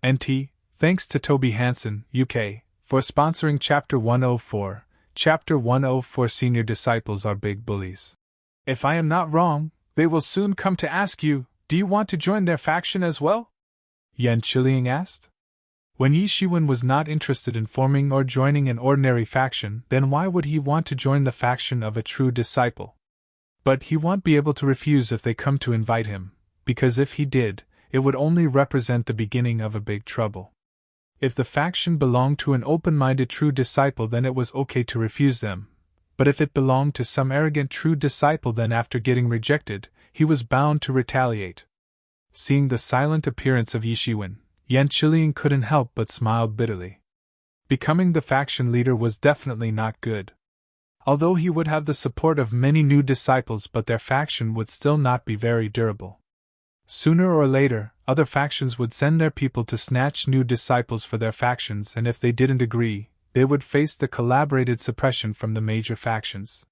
NT, thanks to Toby Hansen, UK, for sponsoring Chapter 104. Chapter 104. Senior disciples are big bullies. "If I am not wrong, they will soon come to ask you, do you want to join their faction as well?" Yan Qiliang asked. When Yi Shiwen was not interested in forming or joining an ordinary faction, then why would he want to join the faction of a true disciple? But he won't be able to refuse if they come to invite him, because if he did, it would only represent the beginning of a big trouble. If the faction belonged to an open-minded true disciple, then it was okay to refuse them, but if it belonged to some arrogant true disciple, then after getting rejected, he was bound to retaliate. Seeing the silent appearance of Yi Shiwen, Yan Qiliang couldn't help but smiled bitterly. Becoming the faction leader was definitely not good. Although he would have the support of many new disciples, but their faction would still not be very durable. Sooner or later, other factions would send their people to snatch new disciples for their factions, and if they didn't agree, they would face the collaborated suppression from the major factions.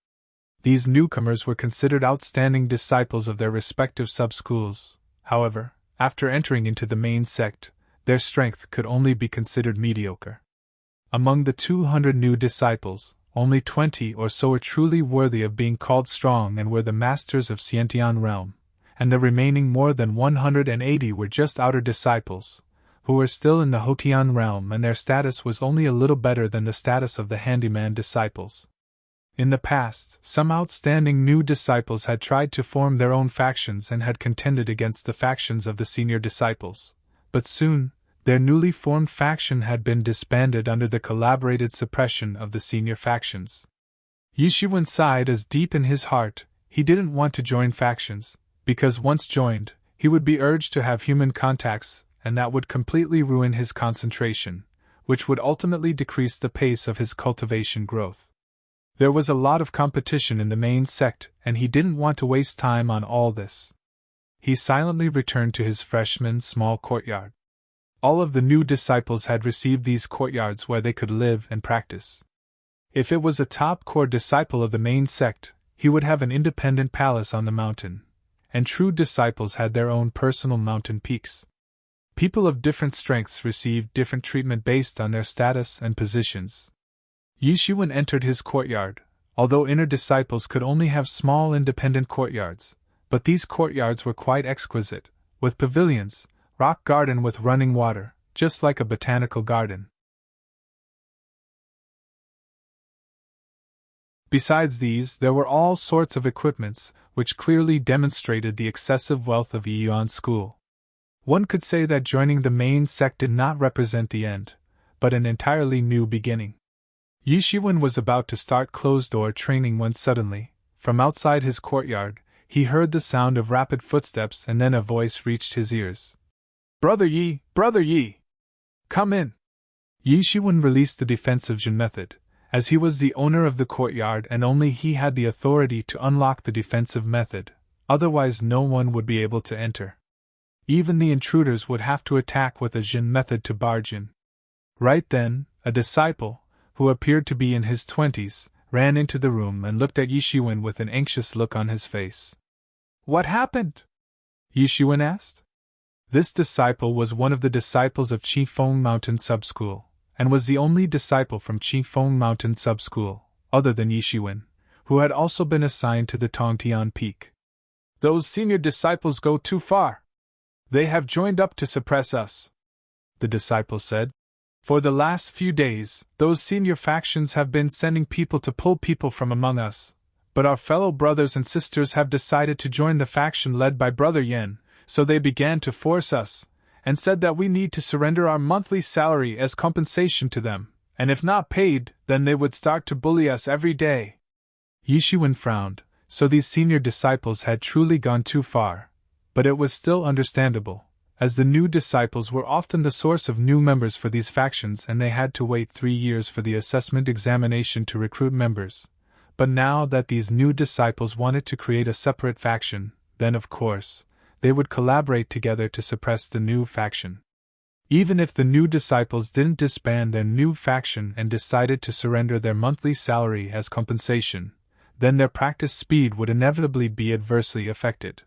These newcomers were considered outstanding disciples of their respective sub-schools. However, after entering into the main sect, their strength could only be considered mediocre. Among the 200 new disciples, only 20 or so were truly worthy of being called strong and were the masters of Xiantian realm, and the remaining more than 180 were just outer disciples, who were still in the Hotian realm, and their status was only a little better than the status of the handyman disciples. In the past, some outstanding new disciples had tried to form their own factions and had contended against the factions of the senior disciples, but soon, their newly formed faction had been disbanded under the collaborated suppression of the senior factions. Yishuan sighed as deep in his heart, he didn't want to join factions, because once joined, he would be urged to have human contacts, and that would completely ruin his concentration, which would ultimately decrease the pace of his cultivation growth. There was a lot of competition in the main sect, and he didn't want to waste time on all this. He silently returned to his freshman's small courtyard. All of the new disciples had received these courtyards where they could live and practice. If it was a top core disciple of the main sect, he would have an independent palace on the mountain, and true disciples had their own personal mountain peaks. People of different strengths received different treatment based on their status and positions. Yishuan entered his courtyard, although inner disciples could only have small independent courtyards, but these courtyards were quite exquisite, with pavilions, rock garden with running water, just like a botanical garden. Besides these, there were all sorts of equipments, which clearly demonstrated the excessive wealth of Yiyuan's school. One could say that joining the main sect did not represent the end, but an entirely new beginning. Yishuan was about to start closed-door training when suddenly, from outside his courtyard, he heard the sound of rapid footsteps and then a voice reached his ears. Brother Yi! Brother Yi! Come in! Yishuan released the defensive Jin method, as he was the owner of the courtyard and only he had the authority to unlock the defensive method, otherwise no one would be able to enter. Even the intruders would have to attack with a Jin method to barge in. Right then, a disciple, who appeared to be in his 20s, ran into the room and looked at Yishuan with an anxious look on his face. What happened? Yishuan asked. This disciple was one of the disciples of Qifeng Mountain Subschool, and was the only disciple from Qifeng Mountain Subschool, other than Yishuan, who had also been assigned to the Tongtian Peak. Those senior disciples go too far. They have joined up to suppress us, the disciple said. For the last few days, those senior factions have been sending people to pull people from among us, but our fellow brothers and sisters have decided to join the faction led by Brother Yen, so they began to force us, and said that we need to surrender our monthly salary as compensation to them, and if not paid, then they would start to bully us every day. Yishuan frowned, so these senior disciples had truly gone too far, but it was still understandable, as the new disciples were often the source of new members for these factions and they had to wait 3 years for the assessment examination to recruit members. But now that these new disciples wanted to create a separate faction, then of course, they would collaborate together to suppress the new faction. Even if the new disciples didn't disband their new faction and decided to surrender their monthly salary as compensation, then their practice speed would inevitably be adversely affected.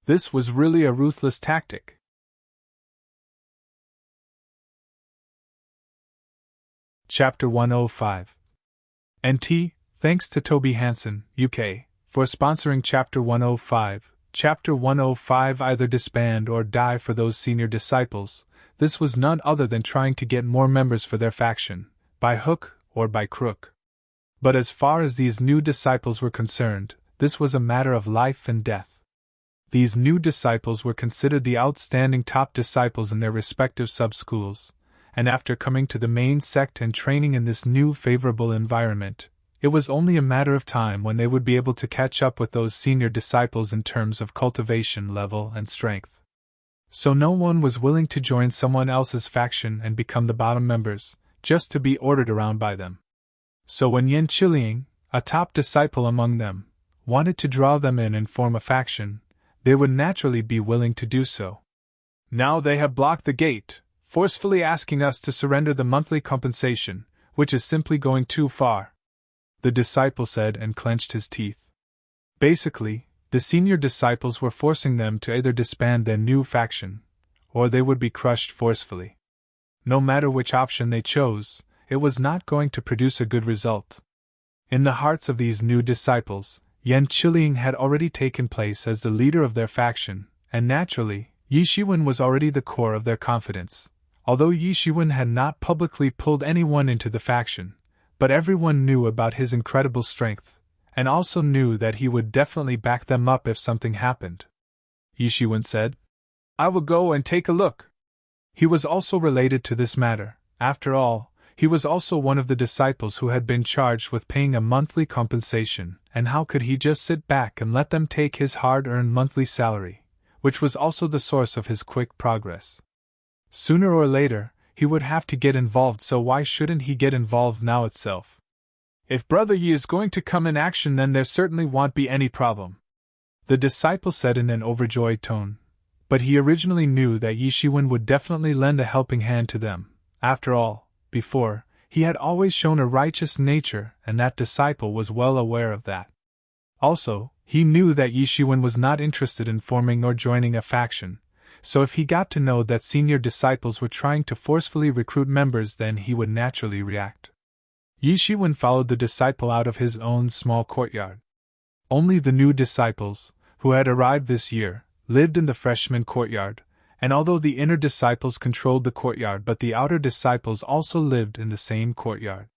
This was really a ruthless tactic. Chapter 105. NT, thanks to Toby Hansen, UK, for sponsoring Chapter 105. Chapter 105 either disband or die for those senior disciples. This was none other than trying to get more members for their faction, by hook or by crook. But as far as these new disciples were concerned, this was a matter of life and death. These new disciples were considered the outstanding top disciples in their respective sub-schools, and after coming to the main sect and training in this new favorable environment, it was only a matter of time when they would be able to catch up with those senior disciples in terms of cultivation level and strength. So no one was willing to join someone else's faction and become the bottom members, just to be ordered around by them. So when Yen Qiliang, a top disciple among them, wanted to draw them in and form a faction, they would naturally be willing to do so. Now they have blocked the gate, forcefully asking us to surrender the monthly compensation, which is simply going too far, the disciple said and clenched his teeth. Basically, the senior disciples were forcing them to either disband their new faction, or they would be crushed forcefully. No matter which option they chose, it was not going to produce a good result. In the hearts of these new disciples, Yan Qiliang had already taken place as the leader of their faction, and naturally, Yi Shiwen was already the core of their confidence. Although Yi Shiwen had not publicly pulled anyone into the faction, but everyone knew about his incredible strength, and also knew that he would definitely back them up if something happened. Yi Shiwen said, "I will go and take a look." He was also related to this matter. After all, he was also one of the disciples who had been charged with paying a monthly compensation, and how could he just sit back and let them take his hard-earned monthly salary, which was also the source of his quick progress? Sooner or later, he would have to get involved, so why shouldn't he get involved now itself? If Brother Yi is going to come in action, then there certainly won't be any problem, the disciple said in an overjoyed tone. But he originally knew that Yi Shiwen would definitely lend a helping hand to them. After all, before, he had always shown a righteous nature, and that disciple was well aware of that. Also, he knew that Yi Shiwen was not interested in forming or joining a faction, so if he got to know that senior disciples were trying to forcefully recruit members, then he would naturally react. Yi Shiwen followed the disciple out of his own small courtyard. Only the new disciples, who had arrived this year, lived in the freshman courtyard, and although the inner disciples controlled the courtyard, but the outer disciples also lived in the same courtyard.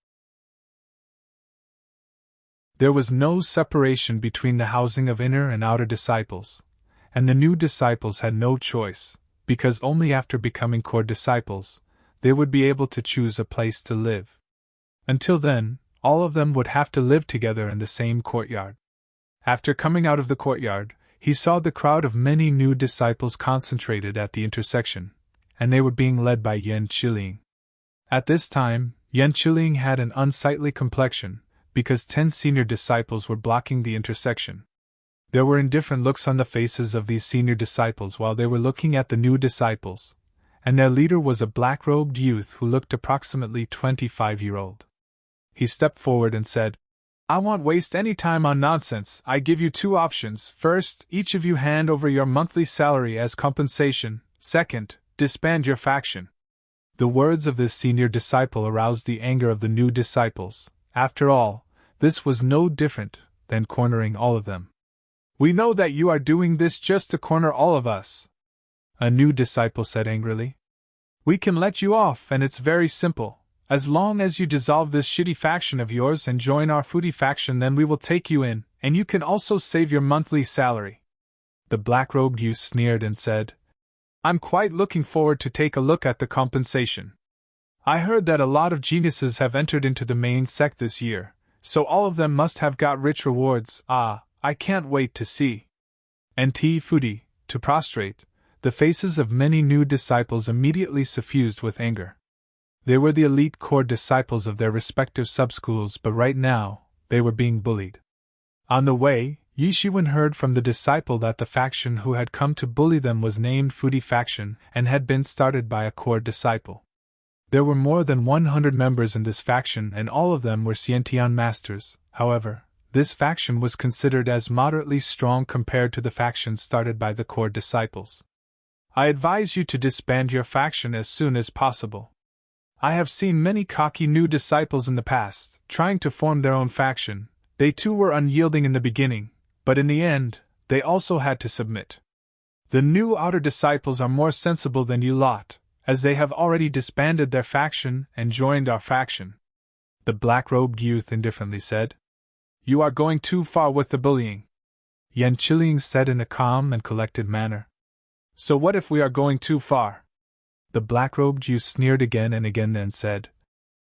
There was no separation between the housing of inner and outer disciples, and the new disciples had no choice, because only after becoming core disciples, they would be able to choose a place to live. Until then, all of them would have to live together in the same courtyard. After coming out of the courtyard, he saw the crowd of many new disciples concentrated at the intersection, and they were being led by Yan Qiliang. At this time, Yan Qiliang had an unsightly complexion, because 10 senior disciples were blocking the intersection. There were indifferent looks on the faces of these senior disciples while they were looking at the new disciples, and their leader was a black-robed youth who looked approximately 25-year-old. He stepped forward and said, "I won't waste any time on nonsense. I give you 2 options. First, each of you hand over your monthly salary as compensation. Second, disband your faction." The words of this senior disciple aroused the anger of the new disciples. After all, this was no different than cornering all of them. "We know that you are doing this just to corner all of us," a new disciple said angrily. "We can let you off, and it's very simple. As long as you dissolve this shitty faction of yours and join our foodie faction, then we will take you in, and you can also save your monthly salary." The black-robed youth sneered and said, "I'm quite looking forward to take a look at the compensation. I heard that a lot of geniuses have entered into the main sect this year, so all of them must have got rich rewards. I can't wait to see." Nt foodie, to prostrate, the faces of many new disciples immediately suffused with anger. They were the elite core disciples of their respective subschools, but right now, they were being bullied. On the way, Yi Shiwen heard from the disciple that the faction who had come to bully them was named Foodie Faction and had been started by a core disciple. There were more than 100 members in this faction, and all of them were Xiantian masters. However, this faction was considered as moderately strong compared to the faction started by the core disciples. "I advise you to disband your faction as soon as possible. I have seen many cocky new disciples in the past, trying to form their own faction. They too were unyielding in the beginning, but in the end, they also had to submit. The new outer disciples are more sensible than you lot, as they have already disbanded their faction and joined our faction," the black-robed youth indifferently said. "You are going too far with the bullying," Yan Qiliang said in a calm and collected manner. "So what if we are going too far?" The black-robed youth sneered again and again, then said,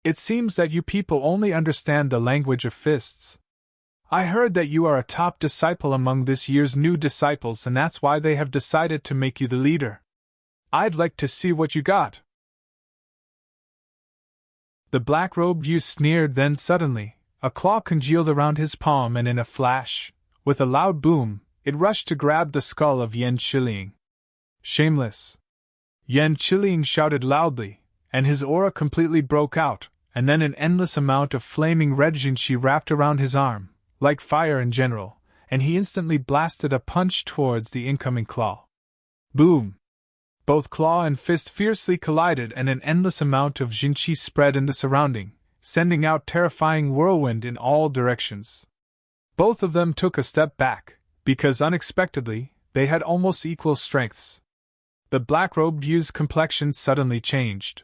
"It seems that you people only understand the language of fists. I heard that you are a top disciple among this year's new disciples, and that's why they have decided to make you the leader. I'd like to see what you got." The black-robed youth sneered, then suddenly, a claw congealed around his palm, and in a flash, with a loud boom, it rushed to grab the skull of Yan Qiliang. "Shameless!" Yan Qiliang shouted loudly, and his aura completely broke out, and then an endless amount of flaming red jinshi wrapped around his arm, like fire in general, and he instantly blasted a punch towards the incoming claw. Boom! Both claw and fist fiercely collided, and an endless amount of jinqi spread in the surrounding, sending out terrifying whirlwind in all directions. Both of them took a step back, because unexpectedly, they had almost equal strengths. The black-robed youth's complexion suddenly changed.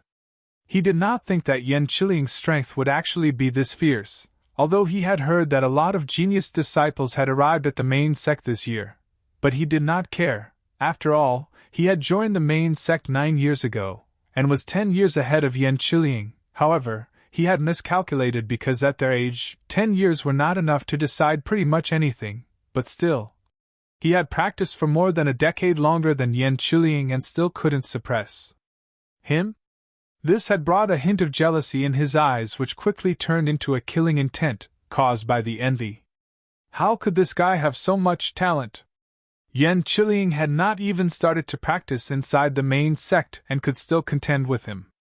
He did not think that Yan Qiling's strength would actually be this fierce, although he had heard that a lot of genius disciples had arrived at the main sect this year. But he did not care. After all, he had joined the main sect 9 years ago, and was 10 years ahead of Yan Qiling. However, he had miscalculated because at their age, 10 years were not enough to decide pretty much anything, but still. He had practiced for more than a decade longer than Yan Qiling and still couldn't suppress him. This had brought a hint of jealousy in his eyes, which quickly turned into a killing intent, caused by the envy. How could this guy have so much talent? Yan Qiling had not even started to practice inside the main sect and could still contend with him.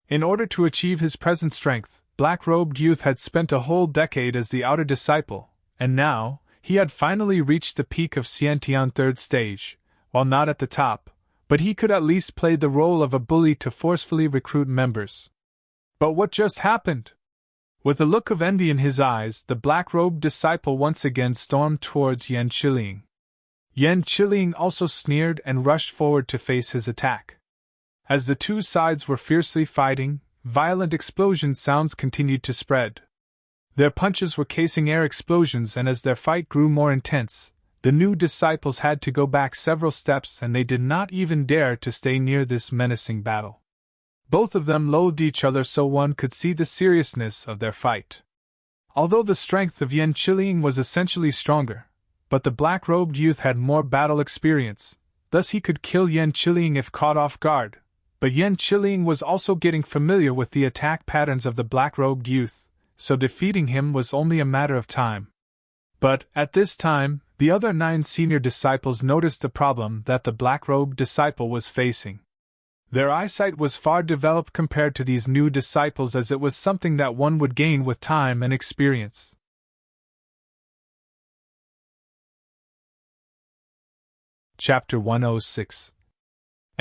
In order to achieve his present strength, black-robed youth had spent a whole decade as the outer disciple, and now, he had finally reached the peak of Xiantian 3rd stage, while not at the top, but he could at least play the role of a bully to forcefully recruit members. But what just happened? With a look of envy in his eyes, the black-robed disciple once again stormed towards Yan Qiling. Yan Qiling also sneered and rushed forward to face his attack. As the two sides were fiercely fighting, violent explosion sounds continued to spread. Their punches were casing air explosions, and as their fight grew more intense, the new disciples had to go back several steps, and they did not even dare to stay near this menacing battle. Both of them loathed each other, so one could see the seriousness of their fight. Although the strength of Yan Qiling was essentially stronger, but the black-robed youth had more battle experience, thus he could kill Yan Qiling if caught off guard. But Yan Qiling was also getting familiar with the attack patterns of the black-robed youth, so defeating him was only a matter of time. But, at this time, the other 9 senior disciples noticed the problem that the black-robed disciple was facing. Their eyesight was far developed compared to these new disciples, as it was something that one would gain with time and experience. Chapter 106.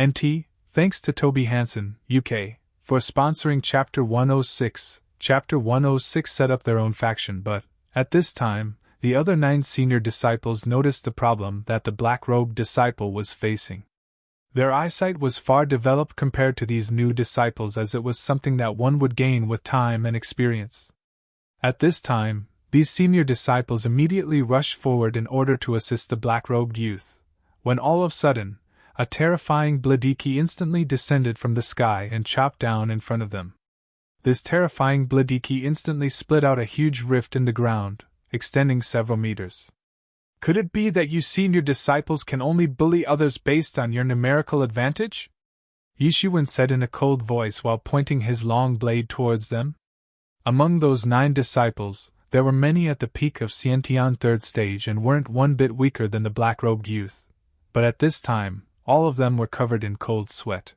NT, thanks to Toby Hansen, UK, for sponsoring Chapter 106. Chapter 106 set up their own faction, but, at this time, the other 9 senior disciples noticed the problem that the black-robed disciple was facing. Their eyesight was far developed compared to these new disciples, as it was something that one would gain with time and experience. At this time, these senior disciples immediately rushed forward in order to assist the black-robed youth, when all of a sudden, a terrifying Bladiki instantly descended from the sky and chopped down in front of them. This terrifying Bladiki instantly split out a huge rift in the ground, extending several meters. Could it be that you senior disciples can only bully others based on your numerical advantage? Yishuan said in a cold voice while pointing his long blade towards them. Among those 9 disciples, there were many at the peak of Xiantian 3rd stage and weren't one bit weaker than the black-robed youth. But at this time, all of them were covered in cold sweat.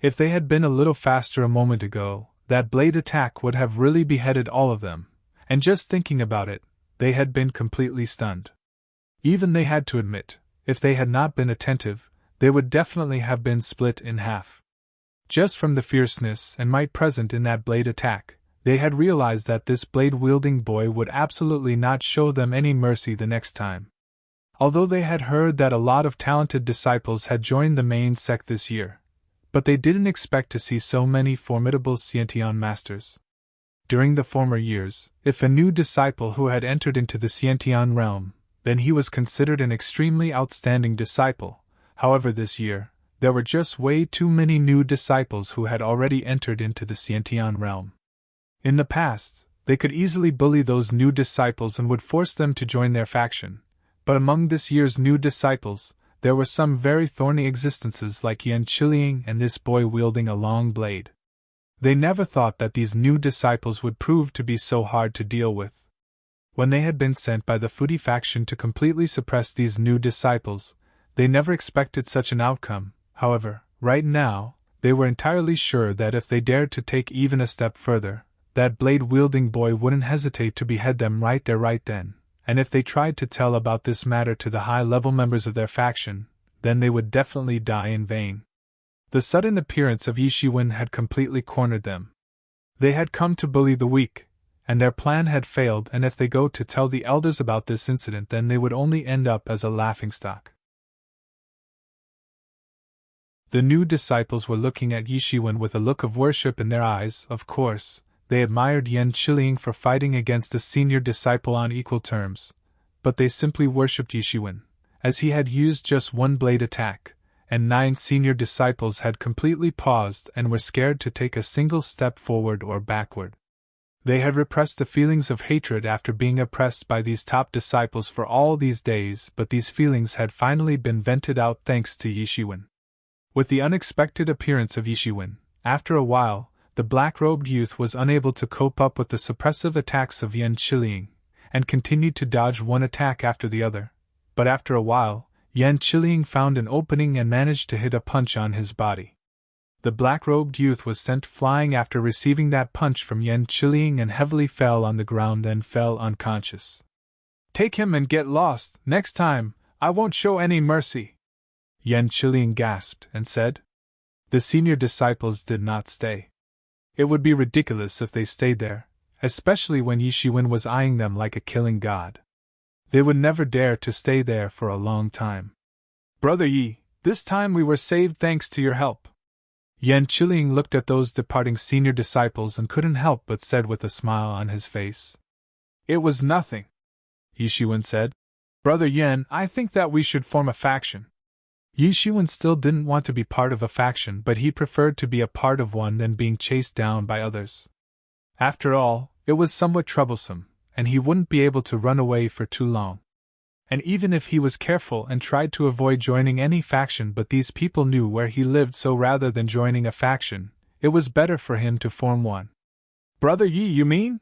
If they had been a little faster a moment ago, that blade attack would have really beheaded all of them, and just thinking about it, they had been completely stunned. Even they had to admit, if they had not been attentive, they would definitely have been split in half. Just from the fierceness and might present in that blade attack, they had realized that this blade-wielding boy would absolutely not show them any mercy the next time. Although they had heard that a lot of talented disciples had joined the main sect this year, but they didn't expect to see so many formidable Xiantian masters. During the former years, if a new disciple who had entered into the Xiantian realm, then he was considered an extremely outstanding disciple. However, this year, there were just way too many new disciples who had already entered into the Xiantian realm. In the past, they could easily bully those new disciples and would force them to join their faction. But among this year's new disciples, there were some very thorny existences like Yan Qiling and this boy wielding a long blade. They never thought that these new disciples would prove to be so hard to deal with. When they had been sent by the Fudi faction to completely suppress these new disciples, they never expected such an outcome. However, right now, they were entirely sure that if they dared to take even a step further, that blade-wielding boy wouldn't hesitate to behead them right there right then. And if they tried to tell about this matter to the high-level members of their faction, then they would definitely die in vain. The sudden appearance of Yishiwen had completely cornered them. They had come to bully the weak, and their plan had failed, and if they go to tell the elders about this incident, then they would only end up as a laughingstock. The new disciples were looking at Yishiwen with a look of worship in their eyes. Of course, they admired Yan Chiling for fighting against the senior disciple on equal terms, but they simply worshipped Yishiwen, as he had used just one blade attack, and 9 senior disciples had completely paused and were scared to take a single step forward or backward. They had repressed the feelings of hatred after being oppressed by these top disciples for all these days, but these feelings had finally been vented out thanks to Yishiwen. With the unexpected appearance of Yishiwen, after a while, the black-robed youth was unable to cope up with the suppressive attacks of Yan Chiling, and continued to dodge one attack after the other. But after a while, Yan Chiling found an opening and managed to hit a punch on his body. The black-robed youth was sent flying after receiving that punch from Yan Chiling and heavily fell on the ground, then fell unconscious. "Take him and get lost. Next time, I won't show any mercy," Yan Chiling gasped and said. The senior disciples did not stay. It would be ridiculous if they stayed there, especially when Yishiwen was eyeing them like a killing god. They would never dare to stay there for a long time. "Brother Yi, this time we were saved thanks to your help." Yan Chiling looked at those departing senior disciples and couldn't help but said with a smile on his face. "It was nothing," Yishiwen said. "Brother Yan, I think that we should form a faction." Yishiwen still didn't want to be part of a faction, but he preferred to be a part of one than being chased down by others. After all, it was somewhat troublesome, and he wouldn't be able to run away for too long. And even if he was careful and tried to avoid joining any faction, but these people knew where he lived, so rather than joining a faction, it was better for him to form one. "Brother Yi, you mean?"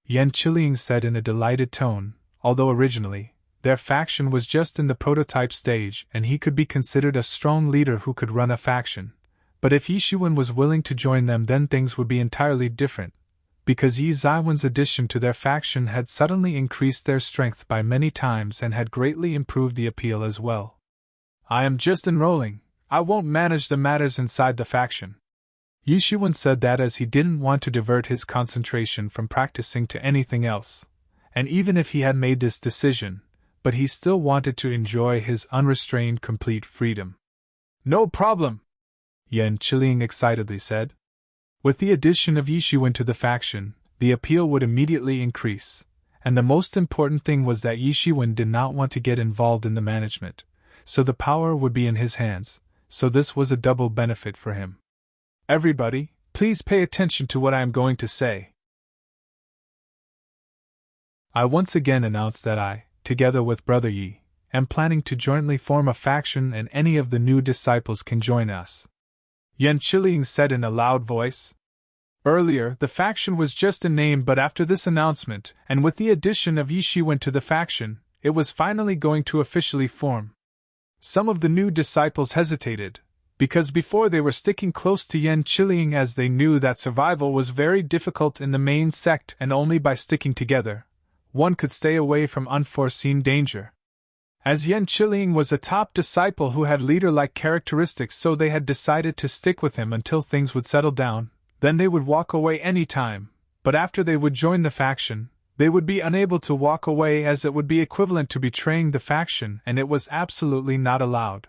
Yan Chiling said in a delighted tone, although originally, their faction was just in the prototype stage and he could be considered a strong leader who could run a faction. But if Yishiwen was willing to join them, then things would be entirely different, because Yi Zaiwen's addition to their faction had suddenly increased their strength by many times and had greatly improved the appeal as well. "I am just enrolling. I won't manage the matters inside the faction." Yishiwen said that as he didn't want to divert his concentration from practicing to anything else, and even if he had made this decision, but he still wanted to enjoy his unrestrained complete freedom. "No problem," Yan Chiling excitedly said. With the addition of Yishiwen to the faction, the appeal would immediately increase, and the most important thing was that Yishiwen did not want to get involved in the management, so the power would be in his hands, so this was a double benefit for him. "Everybody, please pay attention to what I am going to say. I once again announced that I, together with Brother Yi, am planning to jointly form a faction, and any of the new disciples can join us," Yan Chiling said in a loud voice. Earlier, the faction was just a name, but after this announcement, and with the addition of Yishiwen to the faction, it was finally going to officially form. Some of the new disciples hesitated, because before they were sticking close to Yan Chiling as they knew that survival was very difficult in the main sect, and only by sticking together, one could stay away from unforeseen danger. As Yan Chiling was a top disciple who had leader-like characteristics, so they had decided to stick with him until things would settle down, then they would walk away any time, but after they would join the faction, they would be unable to walk away, as it would be equivalent to betraying the faction, and it was absolutely not allowed.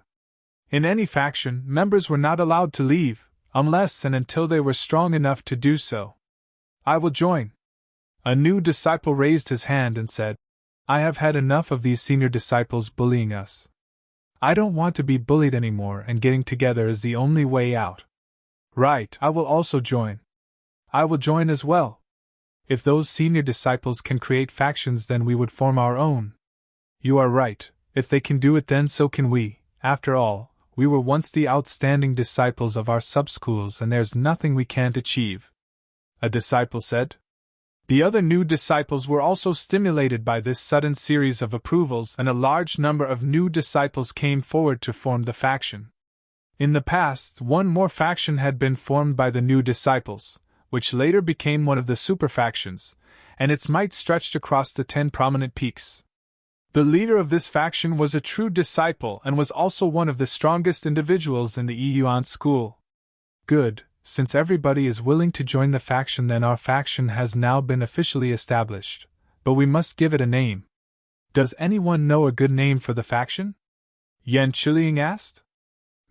In any faction, members were not allowed to leave, unless and until they were strong enough to do so. "I will join." A new disciple raised his hand and said, "I have had enough of these senior disciples bullying us. I don't want to be bullied anymore, and getting together is the only way out." "Right, I will also join." "I will join as well. If those senior disciples can create factions, then we would form our own." "You are right, if they can do it, then so can we. After all, we were once the outstanding disciples of our sub-schools, and there's nothing we can't achieve," a disciple said. The other new disciples were also stimulated by this sudden series of approvals, and a large number of new disciples came forward to form the faction. In the past, one more faction had been formed by the new disciples, which later became one of the super factions, and its might stretched across the 10 prominent peaks. The leader of this faction was a true disciple and was also one of the strongest individuals in the Yuan school. Good, since everybody is willing to join the faction, then our faction has now been officially established, but we must give it a name. Does anyone know a good name for the faction? Yan Qiliang asked.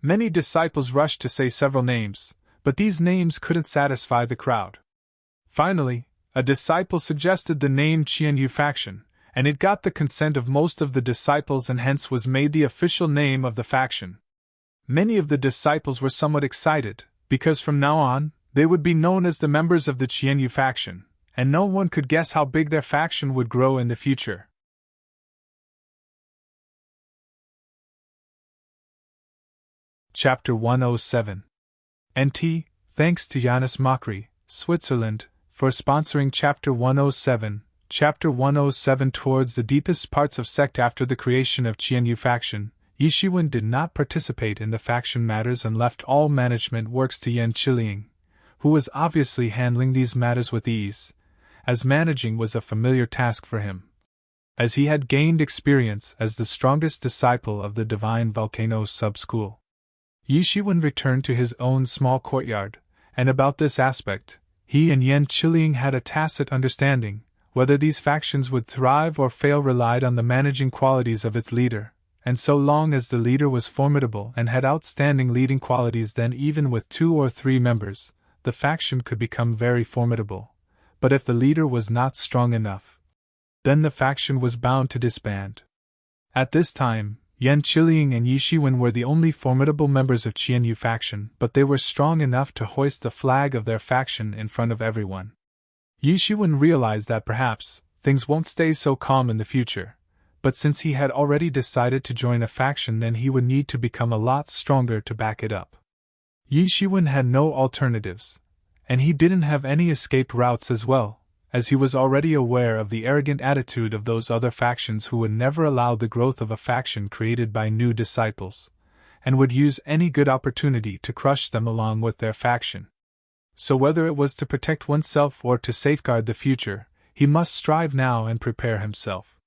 Many disciples rushed to say several names, but these names couldn't satisfy the crowd. Finally, a disciple suggested the name Qianyu faction, and it got the consent of most of the disciples and hence was made the official name of the faction. Many of the disciples were somewhat excited, because from now on, they would be known as the members of the Qianyu faction, and no one could guess how big their faction would grow in the future. Chapter 107. NT, thanks to Janis Mokri, Switzerland, for sponsoring Chapter 107. Chapter 107 towards the deepest parts of sect. After the creation of Qianyu faction, Yi Shiwen did not participate in the faction matters and left all management works to Yan Qiliang, who was obviously handling these matters with ease, as managing was a familiar task for him. As he had gained experience as the strongest disciple of the Divine Volcano sub-school, Yi Shiwen returned to his own small courtyard, and about this aspect, he and Yan Qiliang had a tacit understanding. Whether these factions would thrive or fail relied on the managing qualities of its leader, and so long as the leader was formidable and had outstanding leading qualities, then even with 2 or 3 members, the faction could become very formidable. But if the leader was not strong enough, then the faction was bound to disband. At this time, Yan Qiliang and Yi Shiwen were the only formidable members of Qianyu faction, but they were strong enough to hoist the flag of their faction in front of everyone. Yi Shiwen realized that perhaps things won't stay so calm in the future, but since he had already decided to join a faction, then he would need to become a lot stronger to back it up. Yi Shiwen had no alternatives, and he didn't have any escape routes as well, as he was already aware of the arrogant attitude of those other factions who would never allow the growth of a faction created by new disciples, and would use any good opportunity to crush them along with their faction. So whether it was to protect oneself or to safeguard the future, he must strive now and prepare himself.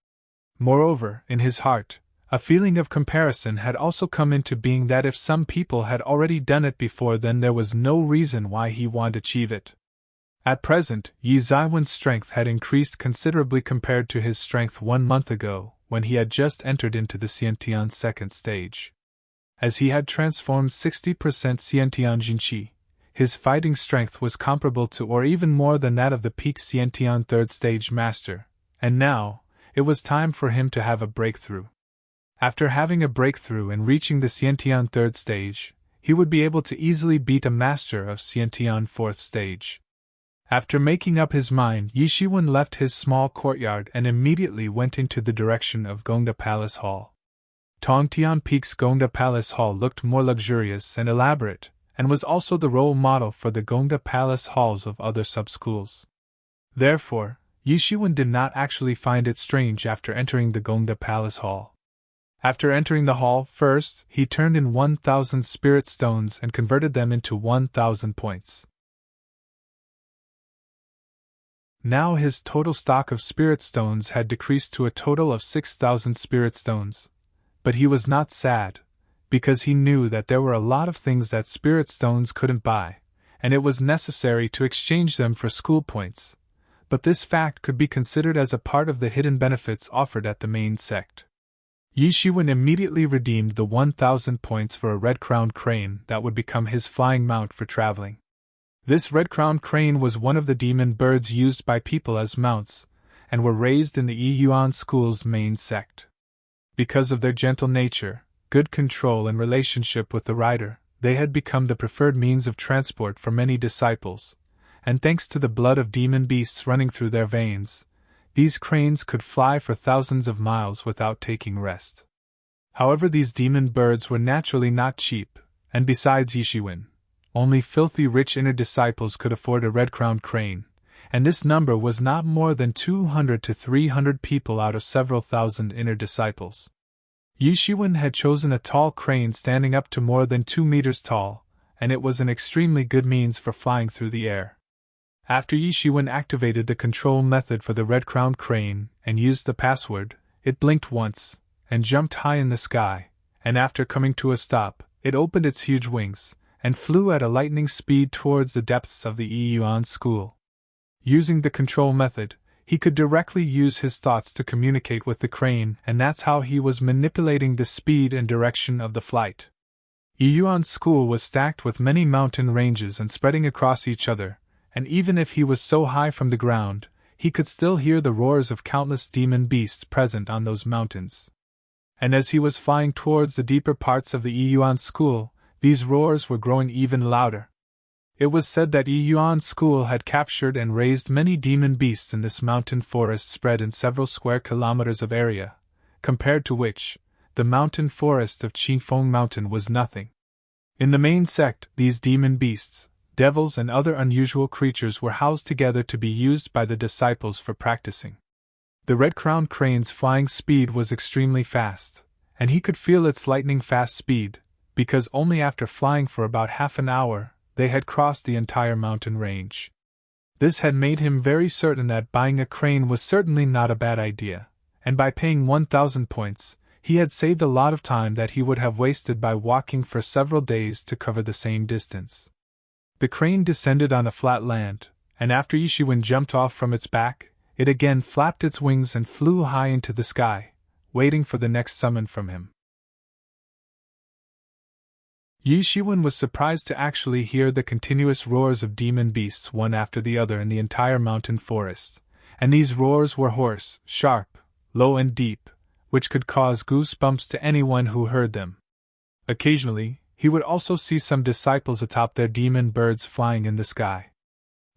Moreover, in his heart, a feeling of comparison had also come into being that if some people had already done it before, then there was no reason why he won't achieve it. At present, Yi Ziwen's strength had increased considerably compared to his strength 1 month ago, when he had just entered into the Xiantian second stage. As he had transformed 60% Xiantian Jinqi, his fighting strength was comparable to or even more than that of the peak Xiantian third stage master, and now, it was time for him to have a breakthrough. After having a breakthrough and reaching the Xiantian third stage, he would be able to easily beat a master of Xiantian fourth stage. After making up his mind, Yi Shiwen left his small courtyard and immediately went into the direction of Gongda Palace Hall. Tongtian Peak's Gongda Palace Hall looked more luxurious and elaborate, and was also the role model for the Gongda Palace halls of other sub-schools. Therefore, Yi Shiwen did not actually find it strange after entering the Gongda Palace Hall. After entering the hall, first, he turned in 1,000 spirit stones and converted them into 1,000 points. Now his total stock of spirit stones had decreased to a total of 6,000 spirit stones. But he was not sad, because he knew that there were a lot of things that spirit stones couldn't buy, and it was necessary to exchange them for school points. But this fact could be considered as a part of the hidden benefits offered at the main sect. Yi Shiwen immediately redeemed the 1,000 points for a red-crowned crane that would become his flying mount for traveling. This red-crowned crane was one of the demon birds used by people as mounts, and were raised in the Yuan school's main sect. Because of their gentle nature, good control and relationship with the rider, they had become the preferred means of transport for many disciples, and thanks to the blood of demon beasts running through their veins, these cranes could fly for thousands of miles without taking rest. However, these demon birds were naturally not cheap, and besides Yi Shiwen, only filthy rich inner disciples could afford a red-crowned crane, and this number was not more than 200 to 300 people out of several thousand inner disciples. Yi Shiwen had chosen a tall crane standing up to more than 2 meters tall, and it was an extremely good means for flying through the air. After Yi Shiwen activated the control method for the red-crowned crane and used the password, it blinked once, and jumped high in the sky, and after coming to a stop, it opened its huge wings, and flew at a lightning speed towards the depths of the Yuan school. Using the control method, he could directly use his thoughts to communicate with the crane, and that's how he was manipulating the speed and direction of the flight. Yuan school was stacked with many mountain ranges and spreading across each other, and even if he was so high from the ground, he could still hear the roars of countless demon beasts present on those mountains. And as he was flying towards the deeper parts of the Yuan school, these roars were growing even louder. It was said that Yuan school had captured and raised many demon beasts in this mountain forest spread in several square kilometers of area, compared to which, the mountain forest of Qifeng Mountain was nothing. In the main sect, these demon beasts, devils and other unusual creatures were housed together to be used by the disciples for practicing. The red-crowned crane's flying speed was extremely fast, and he could feel its lightning-fast speed, because only after flying for about half an hour, they had crossed the entire mountain range. This had made him very certain that buying a crane was certainly not a bad idea, and by paying 1,000 points, he had saved a lot of time that he would have wasted by walking for several days to cover the same distance. The crane descended on a flat land, and after Yishiwen jumped off from its back, it again flapped its wings and flew high into the sky, waiting for the next summon from him. Yishiwen was surprised to actually hear the continuous roars of demon beasts one after the other in the entire mountain forest, and these roars were hoarse, sharp, low and deep, which could cause goosebumps to anyone who heard them. Occasionally, he would also see some disciples atop their demon birds flying in the sky.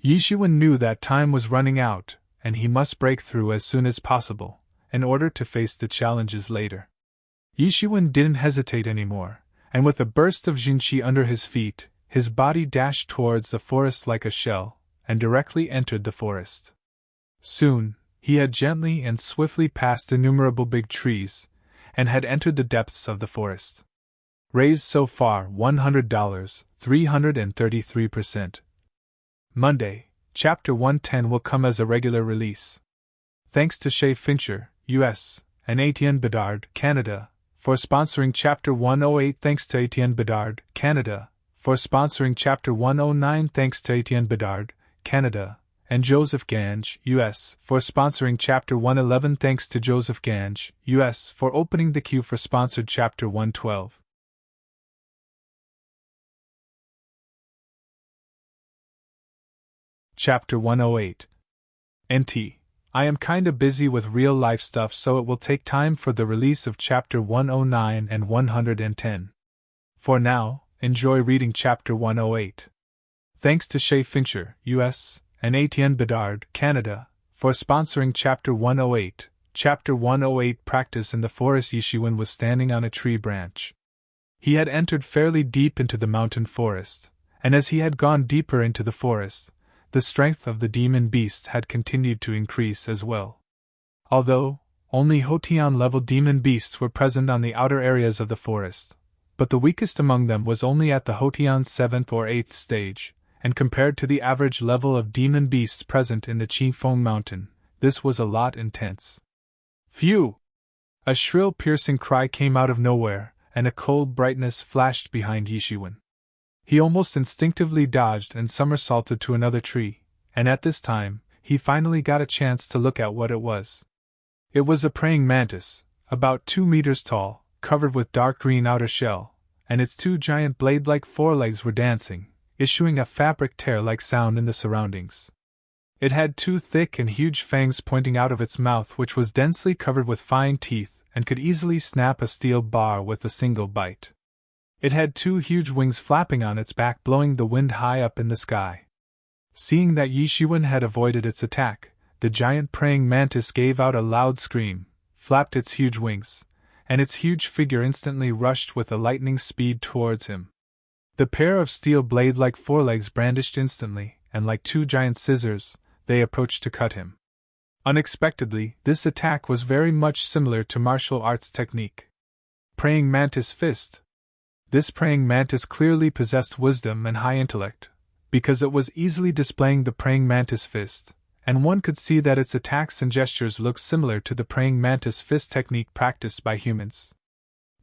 Yishiwen knew that time was running out, and he must break through as soon as possible, in order to face the challenges later. Yishiwen didn't hesitate anymore, and with a burst of Jinqi under his feet, his body dashed towards the forest like a shell, and directly entered the forest. Soon, he had gently and swiftly passed innumerable big trees, and had entered the depths of the forest. Raised so far $100, 333%. Monday, Chapter 110 will come as a regular release. Thanks to Shay Fincher, U.S., and Etienne Bedard, Canada, for sponsoring Chapter 108. Thanks to Etienne Bedard, Canada, for sponsoring Chapter 109. Thanks to Etienne Bedard, Canada, and Joseph Gange, U.S., for sponsoring Chapter 111. Thanks to Joseph Gange, U.S., for opening the queue for sponsored Chapter 112. Chapter 108. NT. I am kinda busy with real life stuff, so it will take time for the release of Chapter 109 and 110. For now, enjoy reading Chapter 108. Thanks to Shay Fincher, U.S., and Etienne Bedard, Canada, for sponsoring Chapter 108. Chapter 108 Practice in the forest. Yishiwen was standing on a tree branch. He had entered fairly deep into the mountain forest, and as he had gone deeper into the forest, the strength of the demon beasts had continued to increase as well. Although only Hotian-level demon beasts were present on the outer areas of the forest, but the weakest among them was only at the Hotian 7th or 8th stage, and compared to the average level of demon beasts present in the Qifeng Mountain, this was a lot intense. Phew! A shrill piercing cry came out of nowhere, and a cold brightness flashed behind Yishiwen. He almost instinctively dodged and somersaulted to another tree, and at this time, he finally got a chance to look at what it was. It was a praying mantis, about 2 meters tall, covered with dark green outer shell, and its 2 giant blade-like forelegs were dancing, issuing a fabric tear-like sound in the surroundings. It had 2 thick and huge fangs pointing out of its mouth, which was densely covered with fine teeth and could easily snap a steel bar with a single bite. It had 2 huge wings flapping on its back, blowing the wind high up in the sky. Seeing that Yishiwen had avoided its attack, the giant praying mantis gave out a loud scream, flapped its huge wings, and its huge figure instantly rushed with a lightning speed towards him. The pair of steel blade-like forelegs brandished instantly, and like 2 giant scissors, they approached to cut him. Unexpectedly, this attack was very much similar to martial arts technique. Praying mantis fist. This praying mantis clearly possessed wisdom and high intellect, because it was easily displaying the praying mantis fist, and one could see that its attacks and gestures looked similar to the praying mantis fist technique practiced by humans.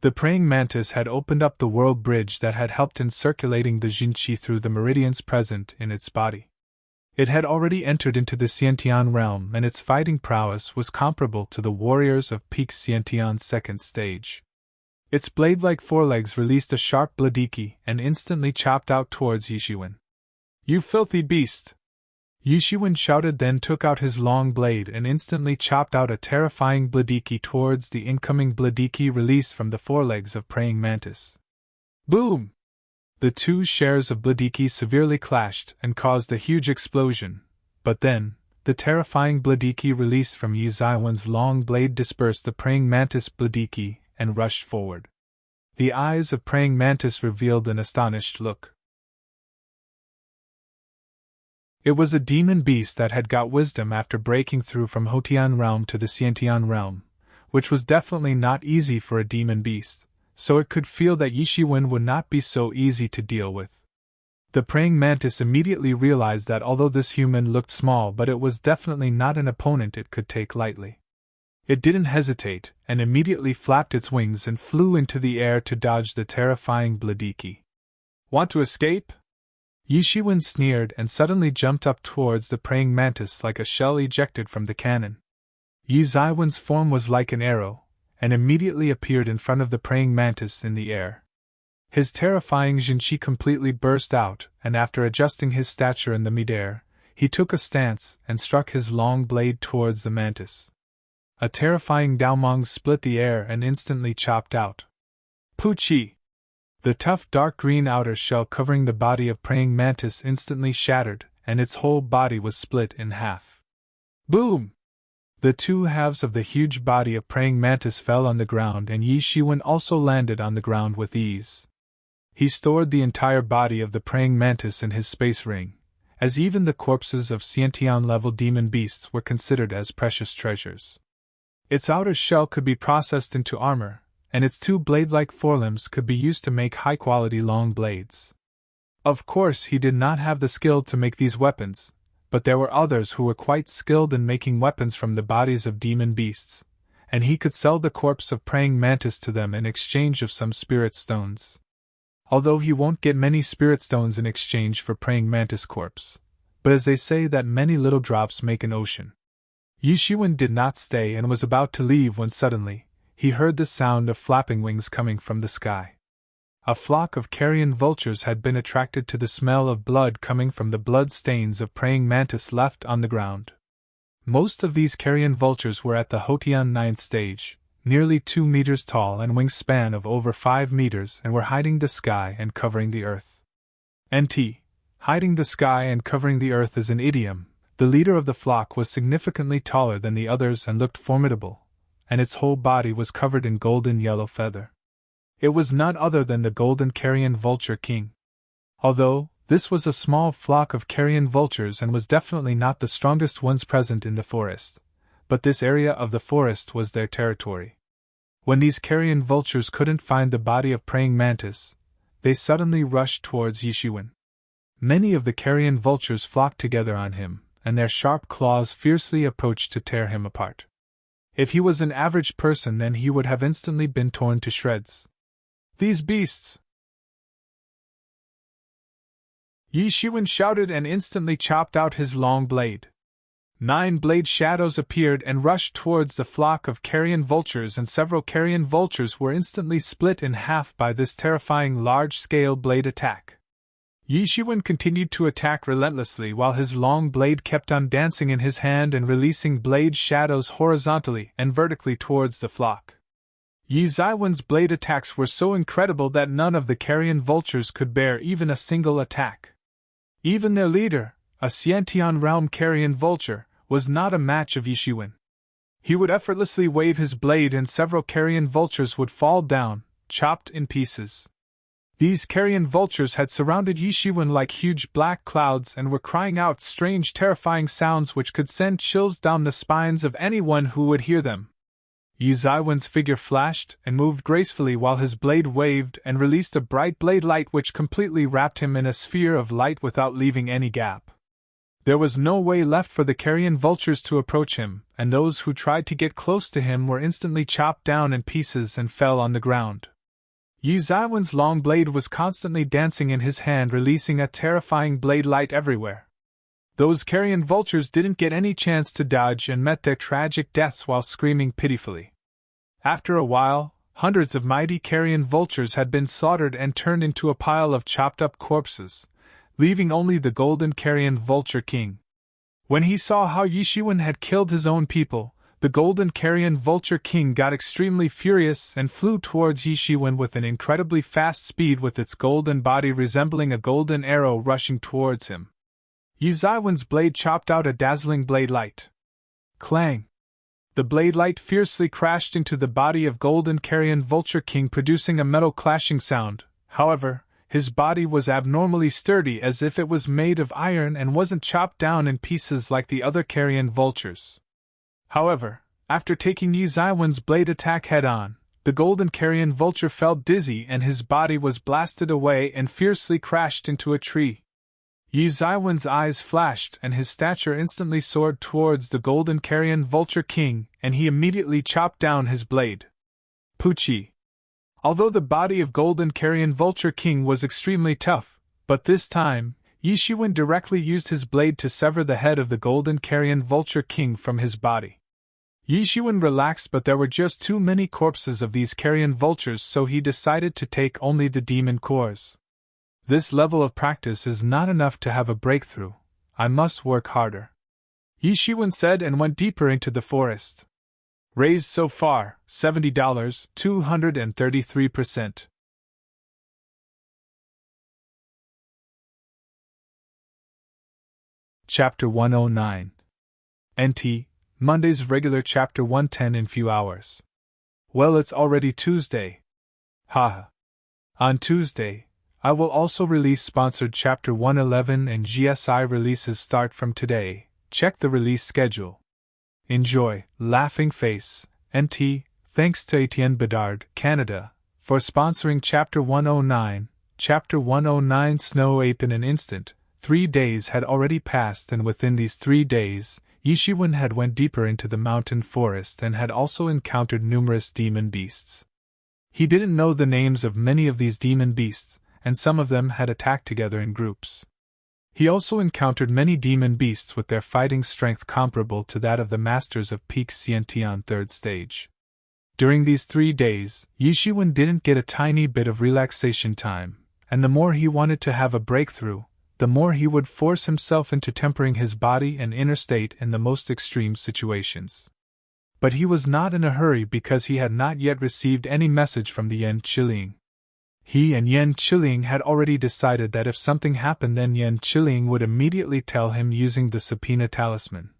The praying mantis had opened up the world bridge that had helped in circulating the Jinqi through the meridians present in its body. It had already entered into the Xiantian realm, and its fighting prowess was comparable to the warriors of peak Xiantian's second stage. Its blade-like forelegs released a sharp bladiki and instantly chopped out towards Yishiwen. "You filthy beast!" Yishiwen shouted, then took out his long blade and instantly chopped out a terrifying bladiki towards the incoming bladiki released from the forelegs of praying mantis. Boom! The two shares of bladiki severely clashed and caused a huge explosion, but then, the terrifying bladiki released from Yi Zaiwen's long blade dispersed the praying mantis bladiki and rushed forward. The eyes of praying mantis revealed an astonished look. It was a demon beast that had got wisdom after breaking through from Hotian realm to the Xiantian realm, which was definitely not easy for a demon beast, so it could feel that Yishiwen would not be so easy to deal with. The praying mantis immediately realized that although this human looked small, but it was definitely not an opponent it could take lightly. It didn't hesitate, and immediately flapped its wings and flew into the air to dodge the terrifying bladiki. "Want to escape?" Yishiwen sneered and suddenly jumped up towards the praying mantis like a shell ejected from the cannon. Yi Zaiwen's form was like an arrow, and immediately appeared in front of the praying mantis in the air. His terrifying Jinqi completely burst out, and after adjusting his stature in the midair, he took a stance and struck his long blade towards the mantis. A terrifying Daomong split the air and instantly chopped out. Puchi! The tough dark green outer shell covering the body of praying mantis instantly shattered, and its whole body was split in half. Boom! The two halves of the huge body of praying mantis fell on the ground, and Yishiwen also landed on the ground with ease. He stored the entire body of the praying mantis in his space ring, as even the corpses of Xiantian-level demon beasts were considered as precious treasures. Its outer shell could be processed into armor, and its two blade-like forelimbs could be used to make high-quality long blades. Of course, he did not have the skill to make these weapons, but there were others who were quite skilled in making weapons from the bodies of demon beasts, and he could sell the corpse of praying mantis to them in exchange of some spirit stones. Although he won't get many spirit stones in exchange for praying mantis corpse, but as they say that many little drops make an ocean. Yishiwen did not stay and was about to leave when suddenly, he heard the sound of flapping wings coming from the sky. A flock of carrion vultures had been attracted to the smell of blood coming from the blood stains of praying mantis left on the ground. Most of these carrion vultures were at the Hotian 9th stage, nearly 2 meters tall and wingspan of over 5 meters, and were hiding the sky and covering the earth. NT. Hiding the sky and covering the earth is an idiom. The leader of the flock was significantly taller than the others and looked formidable, and its whole body was covered in golden yellow feather. It was none other than the golden carrion vulture king. Although this was a small flock of carrion vultures and was definitely not the strongest ones present in the forest, but this area of the forest was their territory. When these carrion vultures couldn't find the body of praying mantis, they suddenly rushed towards Yishiwen. Many of the carrion vultures flocked together on him, and their sharp claws fiercely approached to tear him apart. If he was an average person, then he would have instantly been torn to shreds. These beasts! Yishiwen shouted and instantly chopped out his long blade. 9 blade shadows appeared and rushed towards the flock of carrion vultures, and several carrion vultures were instantly split in half by this terrifying large-scale blade attack. Yishiwen continued to attack relentlessly while his long blade kept on dancing in his hand and releasing blade shadows horizontally and vertically towards the flock. Yi Zaiwen's blade attacks were so incredible that none of the carrion vultures could bear even a single attack. Even their leader, a Xiantian realm carrion vulture, was not a match of Yishiwen. He would effortlessly wave his blade and several carrion vultures would fall down, chopped in pieces. These carrion vultures had surrounded Yishiwen like huge black clouds and were crying out strange, terrifying sounds which could send chills down the spines of anyone who would hear them. Yi Zaiwen's figure flashed and moved gracefully while his blade waved and released a bright blade light which completely wrapped him in a sphere of light without leaving any gap. There was no way left for the carrion vultures to approach him, and those who tried to get close to him were instantly chopped down in pieces and fell on the ground. Yi Zaiwen's long blade was constantly dancing in his hand, releasing a terrifying blade light everywhere. Those carrion vultures didn't get any chance to dodge and met their tragic deaths while screaming pitifully. After a while, hundreds of mighty carrion vultures had been slaughtered and turned into a pile of chopped-up corpses, leaving only the golden carrion vulture king. When he saw how Yi Shiwen had killed his own people, the golden carrion vulture king got extremely furious and flew towards Yi Shiwen with an incredibly fast speed, with its golden body resembling a golden arrow rushing towards him. Yi Zaiwen's blade chopped out a dazzling blade light. Clang! The blade light fiercely crashed into the body of golden carrion vulture king, producing a metal clashing sound. However, his body was abnormally sturdy, as if it was made of iron and wasn't chopped down in pieces like the other carrion vultures. However, after taking Yi Zaiwen's blade attack head-on, the golden carrion vulture felt dizzy and his body was blasted away and fiercely crashed into a tree. Yi Zaiwen's eyes flashed and his stature instantly soared towards the golden carrion vulture king, and he immediately chopped down his blade. Puchi. Although the body of golden carrion vulture king was extremely tough, but this time, Yi Shiwen directly used his blade to sever the head of the golden carrion vulture king from his body. Yi Shiwen relaxed, but there were just too many corpses of these carrion vultures, so he decided to take only the demon cores. This level of practice is not enough to have a breakthrough. I must work harder, Yi Shiwen said, and went deeper into the forest. Raised so far, $70, 233%. Chapter 109. NT, Monday's regular Chapter 110 in few hours. Well, it's already Tuesday. Haha. On Tuesday, I will also release sponsored Chapter 111, and GSI releases start from today. Check the release schedule. Enjoy, laughing face, NT. Thanks to Etienne Bedard, Canada, for sponsoring Chapter 109. Chapter 109 Snow Ape. In an instant, 3 days had already passed, and within these 3 days, Yi Shiwen had went deeper into the mountain forest and had also encountered numerous demon beasts. He didn't know the names of many of these demon beasts, and some of them had attacked together in groups. He also encountered many demon beasts with their fighting strength comparable to that of the masters of peak Xiantian 3rd stage. During these 3 days, Yi Shiwen didn't get a tiny bit of relaxation time, and the more he wanted to have a breakthrough, the more he would force himself into tempering his body and inner state in the most extreme situations. But he was not in a hurry because he had not yet received any message from the Yan Qiling. He and Yan Qiling had already decided that if something happened, then Yan Qiling would immediately tell him using the subpoena talisman,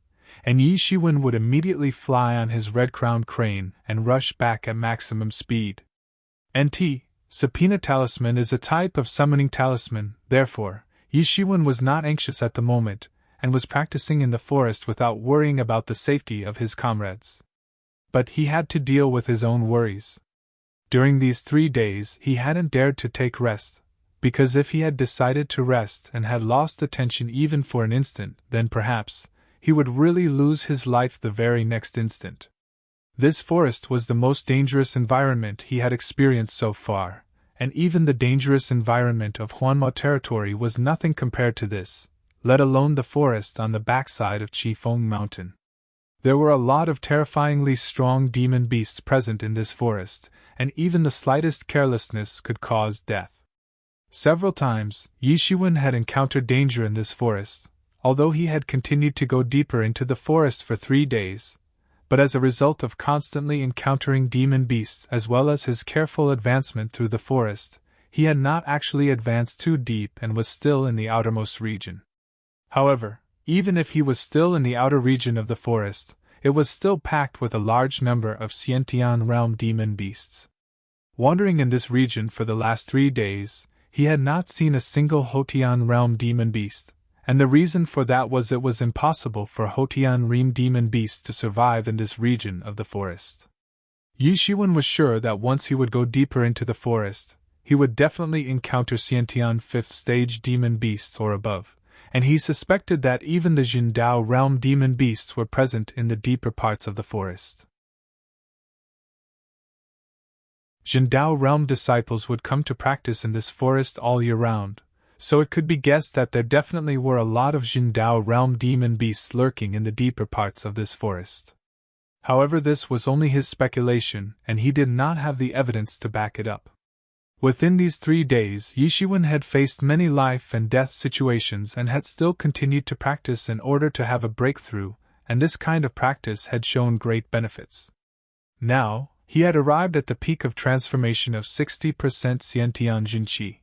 and Yi Shiwen would immediately fly on his red-crowned crane and rush back at maximum speed. NT, subpoena talisman is a type of summoning talisman, therefore, Yi Shiwen was not anxious at the moment, and was practicing in the forest without worrying about the safety of his comrades. But he had to deal with his own worries. During these 3 days he hadn't dared to take rest, because if he had decided to rest and had lost attention even for an instant, then perhaps he would really lose his life the very next instant. This forest was the most dangerous environment he had experienced so far, and even the dangerous environment of Huanma territory was nothing compared to this, let alone the forest on the backside of Qifeng Mountain. There were a lot of terrifyingly strong demon beasts present in this forest, and even the slightest carelessness could cause death. Several times, Yi Shiwen had encountered danger in this forest, although he had continued to go deeper into the forest for 3 days, but as a result of constantly encountering demon beasts as well as his careful advancement through the forest, he had not actually advanced too deep and was still in the outermost region. However, even if he was still in the outer region of the forest, it was still packed with a large number of Xiantian realm demon beasts. Wandering in this region for the last 3 days, he had not seen a single Hotian realm demon beast, and the reason for that was it was impossible for Hotian realm demon beasts to survive in this region of the forest. Yi Shiwen was sure that once he would go deeper into the forest, he would definitely encounter Xiantian 5th stage demon beasts or above, and he suspected that even the Jindao realm demon beasts were present in the deeper parts of the forest. Jindao realm disciples would come to practice in this forest all year round, so it could be guessed that there definitely were a lot of Jindao realm demon beasts lurking in the deeper parts of this forest. However, this was only his speculation, and he did not have the evidence to back it up. Within these 3 days, Yishiwen had faced many life and death situations and had still continued to practice in order to have a breakthrough, and this kind of practice had shown great benefits. Now, he had arrived at the peak of transformation of 60% Xiantian Jinqi.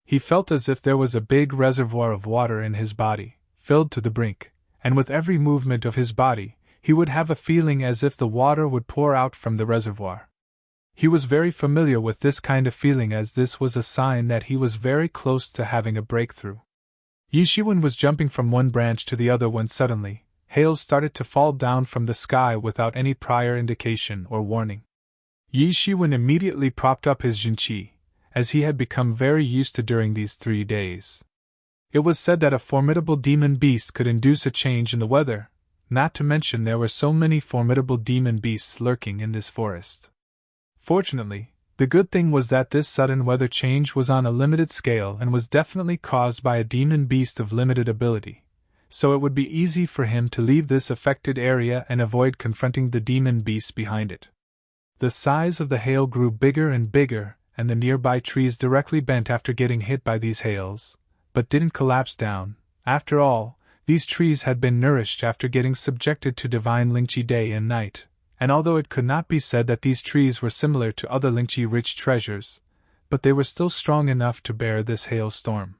He felt as if there was a big reservoir of water in his body, filled to the brink, and with every movement of his body, he would have a feeling as if the water would pour out from the reservoir. He was very familiar with this kind of feeling, as this was a sign that he was very close to having a breakthrough. Yishiwen was jumping from one branch to the other when suddenly, hails started to fall down from the sky without any prior indication or warning. Yishiwen immediately propped up his Jinqi, as he had become very used to during these 3 days. It was said that a formidable demon beast could induce a change in the weather, not to mention there were so many formidable demon beasts lurking in this forest. Fortunately, the good thing was that this sudden weather change was on a limited scale and was definitely caused by a demon beast of limited ability, so it would be easy for him to leave this affected area and avoid confronting the demon beast behind it. The size of the hail grew bigger and bigger, and the nearby trees directly bent after getting hit by these hails, but didn't collapse down. After all, these trees had been nourished after getting subjected to divine Lingqi day and night, and although it could not be said that these trees were similar to other Lingqi-rich treasures, but they were still strong enough to bear this hailstorm.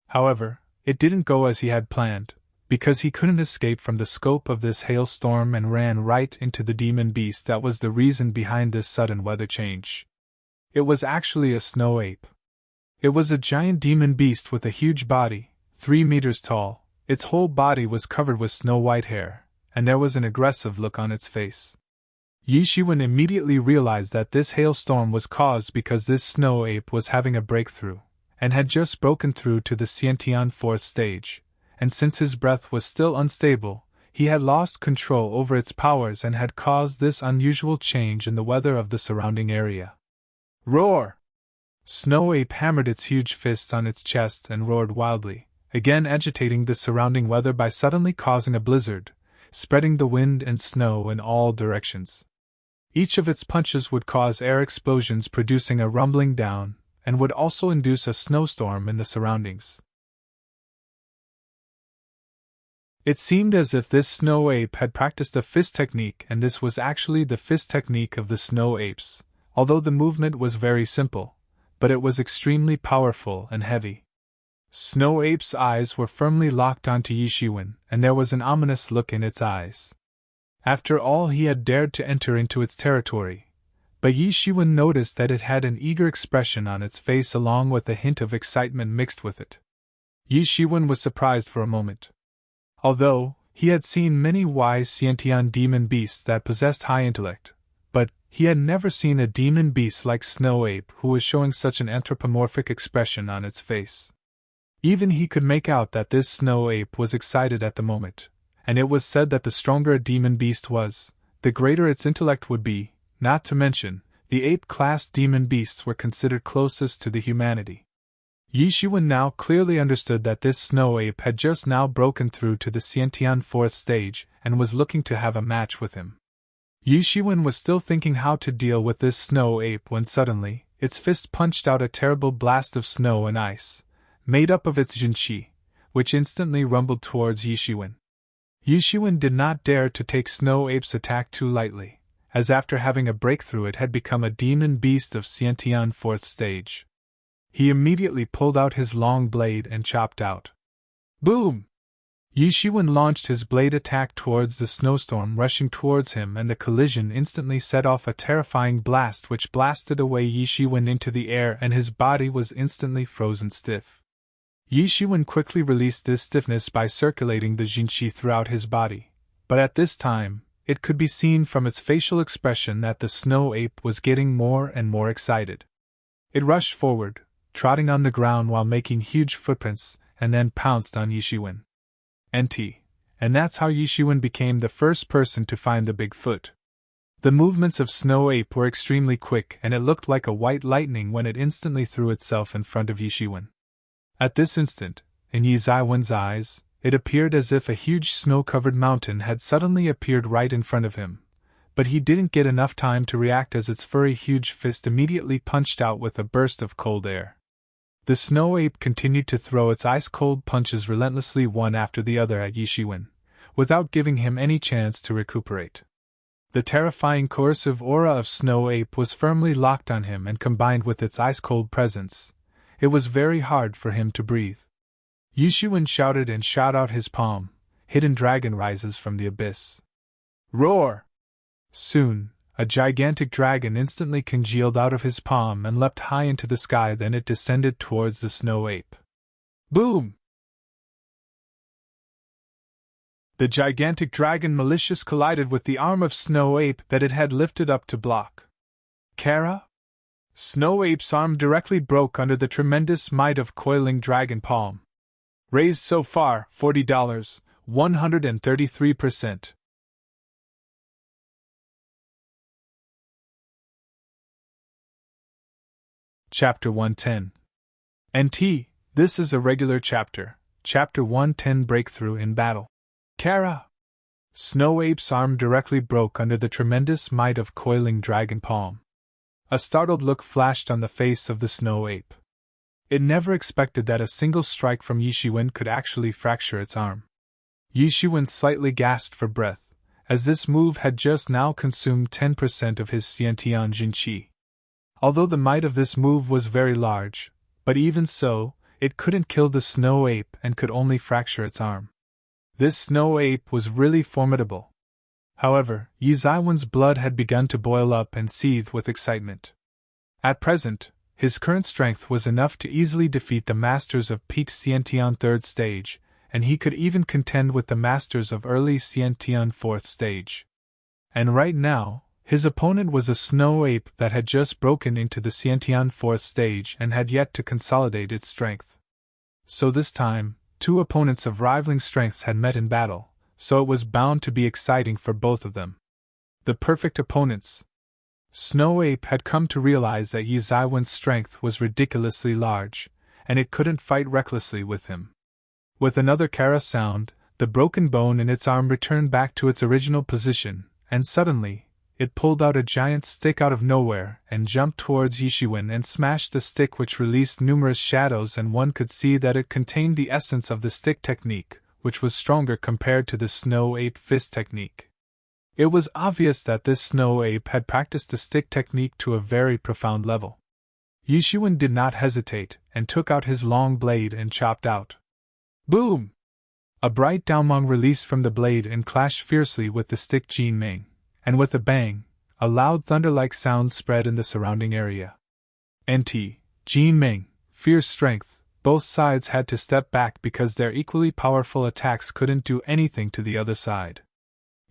However, it didn't go as he had planned, because he couldn't escape from the scope of this hailstorm and ran right into the demon beast that was the reason behind this sudden weather change. It was actually a snow ape. It was a giant demon beast with a huge body, 3 meters tall. Its whole body was covered with snow-white hair, and there was an aggressive look on its face. Yishiwen immediately realized that this hailstorm was caused because this snow ape was having a breakthrough, and had just broken through to the Xiantian 4th stage, and since his breath was still unstable, he had lost control over its powers and had caused this unusual change in the weather of the surrounding area. Roar! Snow Ape hammered its huge fists on its chest and roared wildly, again agitating the surrounding weather by suddenly causing a blizzard, spreading the wind and snow in all directions. Each of its punches would cause air explosions producing a rumbling down, and would also induce a snowstorm in the surroundings. It seemed as if this snow ape had practiced a fist technique, and this was actually the fist technique of the snow apes, although the movement was very simple, but it was extremely powerful and heavy. Snow Ape's eyes were firmly locked onto Yishiwen, and there was an ominous look in its eyes. After all, he had dared to enter into its territory, but Yishiwen noticed that it had an eager expression on its face along with a hint of excitement mixed with it. Yishiwen was surprised for a moment. Although he had seen many wise Xiantian demon beasts that possessed high intellect, but he had never seen a demon beast like Snow Ape who was showing such an anthropomorphic expression on its face. Even he could make out that this Snow Ape was excited at the moment, and it was said that the stronger a demon beast was, the greater its intellect would be, not to mention, the ape-class demon beasts were considered closest to the humanity. Yishiwen now clearly understood that this Snow Ape had just now broken through to the Xiantian 4th stage and was looking to have a match with him. Yishiwen was still thinking how to deal with this Snow Ape when suddenly, its fist punched out a terrible blast of snow and ice, made up of its Jinqi, which instantly rumbled towards Yishiwen. Yishiwen did not dare to take Snow Ape's attack too lightly, as after having a breakthrough it had become a demon beast of Xiantian 4th stage. He immediately pulled out his long blade and chopped out. Boom! Yishiwen launched his blade attack towards the snowstorm rushing towards him, and the collision instantly set off a terrifying blast which blasted away Yishiwen into the air, and his body was instantly frozen stiff. Yishiwen quickly released this stiffness by circulating the Jinqi throughout his body, but at this time, it could be seen from its facial expression that the Snow Ape was getting more and more excited. It rushed forward, trotting on the ground while making huge footprints, and then pounced on Yishiwen. And that's how Yishiwen became the first person to find the Bigfoot. The movements of Snow Ape were extremely quick, and it looked like a white lightning when it instantly threw itself in front of Yishiwen. At this instant, in Yiziwen's eyes, it appeared as if a huge snow-covered mountain had suddenly appeared right in front of him, but he didn't get enough time to react as its furry huge fist immediately punched out with a burst of cold air. The Snow Ape continued to throw its ice-cold punches relentlessly one after the other at Yishiwen, without giving him any chance to recuperate. The terrifying coercive aura of Snow Ape was firmly locked on him, and combined with its ice-cold presence, it was very hard for him to breathe. Yishiwen shouted and shot out his palm. Hidden dragon rises from the abyss. Roar! Soon, a gigantic dragon instantly congealed out of his palm and leapt high into the sky, then it descended towards the Snow Ape. Boom! The gigantic dragon maliciously collided with the arm of Snow Ape that it had lifted up to block. Kara? Snow Ape's arm directly broke under the tremendous might of coiling dragon palm. Raised so far, $40, 133%. Chapter 110. NT, this is a regular chapter. Chapter 110, Breakthrough in Battle. Kara! Snow Ape's arm directly broke under the tremendous might of coiling dragon palm. A startled look flashed on the face of the Snow Ape. It never expected that a single strike from Yishiwen could actually fracture its arm. Yishiwen slightly gasped for breath, as this move had just now consumed 10% of his Xiantian Jinqi. Although the might of this move was very large, but even so, it couldn't kill the Snow Ape and could only fracture its arm. This Snow Ape was really formidable. However, Yiziwen's blood had begun to boil up and seethe with excitement. At present, his current strength was enough to easily defeat the masters of peak Xiantian 3rd stage, and he could even contend with the masters of early Xiantian 4th stage. And right now, his opponent was a Snow Ape that had just broken into the Xiantian 4th stage and had yet to consolidate its strength. So this time, two opponents of rivaling strengths had met in battle, so it was bound to be exciting for both of them. The perfect opponents. Snow Ape had come to realize that Yiziwen's strength was ridiculously large, and it couldn't fight recklessly with him. With another Kara sound, the broken bone in its arm returned back to its original position, and suddenly, it pulled out a giant stick out of nowhere and jumped towards Yishiwen and smashed the stick, which released numerous shadows, and one could see that it contained the essence of the stick technique, which was stronger compared to the Snow Ape fist technique. It was obvious that this Snow Ape had practiced the stick technique to a very profound level. Yishiwen did not hesitate, and took out his long blade and chopped out. Boom! A bright Daomong released from the blade and clashed fiercely with the stick Jin Ming, and with a bang, a loud thunder-like sound spread in the surrounding area. NT, Jin Ming, fierce strength, both sides had to step back because their equally powerful attacks couldn't do anything to the other side.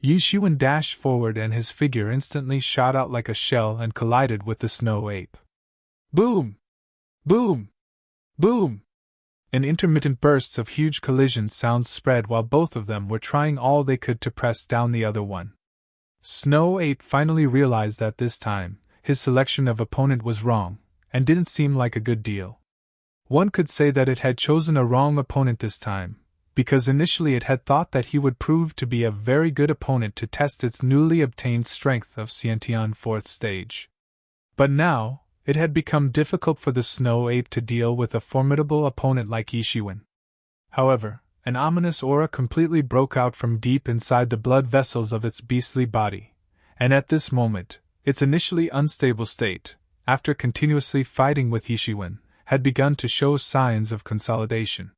Yishiwen dashed forward and his figure instantly shot out like a shell and collided with the Snow Ape. Boom! Boom! Boom! In intermittent bursts of huge collision sounds spread while both of them were trying all they could to press down the other one. Snow Ape finally realized that this time, his selection of opponent was wrong, and didn't seem like a good deal. One could say that it had chosen a wrong opponent this time, because initially it had thought that he would prove to be a very good opponent to test its newly obtained strength of Xiantian 4th stage. But now, it had become difficult for the Snow Ape to deal with a formidable opponent like Yishiwen. However, an ominous aura completely broke out from deep inside the blood vessels of its beastly body, and at this moment, its initially unstable state, after continuously fighting with Yishiwen, had begun to show signs of consolidation.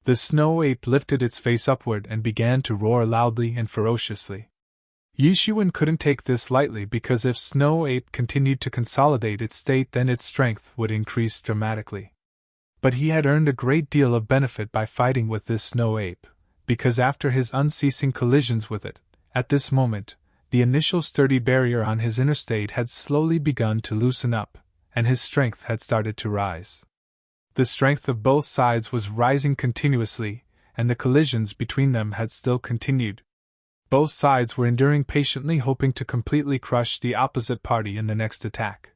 The Snow Ape lifted its face upward and began to roar loudly and ferociously. Yishiwen couldn't take this lightly because if Snow Ape continued to consolidate its state, then its strength would increase dramatically. But he had earned a great deal of benefit by fighting with this Snow Ape, because after his unceasing collisions with it, at this moment, the initial sturdy barrier on his inner state had slowly begun to loosen up, and his strength had started to rise. The strength of both sides was rising continuously, and the collisions between them had still continued. Both sides were enduring patiently, hoping to completely crush the opposite party in the next attack.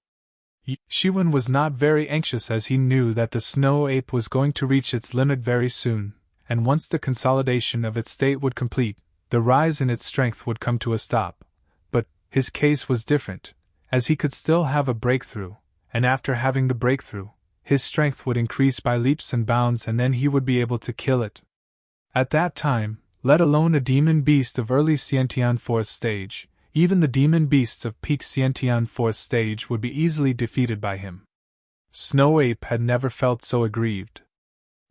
Shiwen was not very anxious, as he knew that the snow ape was going to reach its limit very soon, and once the consolidation of its state would complete, the rise in its strength would come to a stop. But his case was different, as he could still have a breakthrough, and after having the breakthrough, his strength would increase by leaps and bounds, and then he would be able to kill it. At that time, let alone a demon beast of early Xiantian 4th stage, even the demon beasts of peak Xiantian 4th stage would be easily defeated by him. Snow Ape had never felt so aggrieved.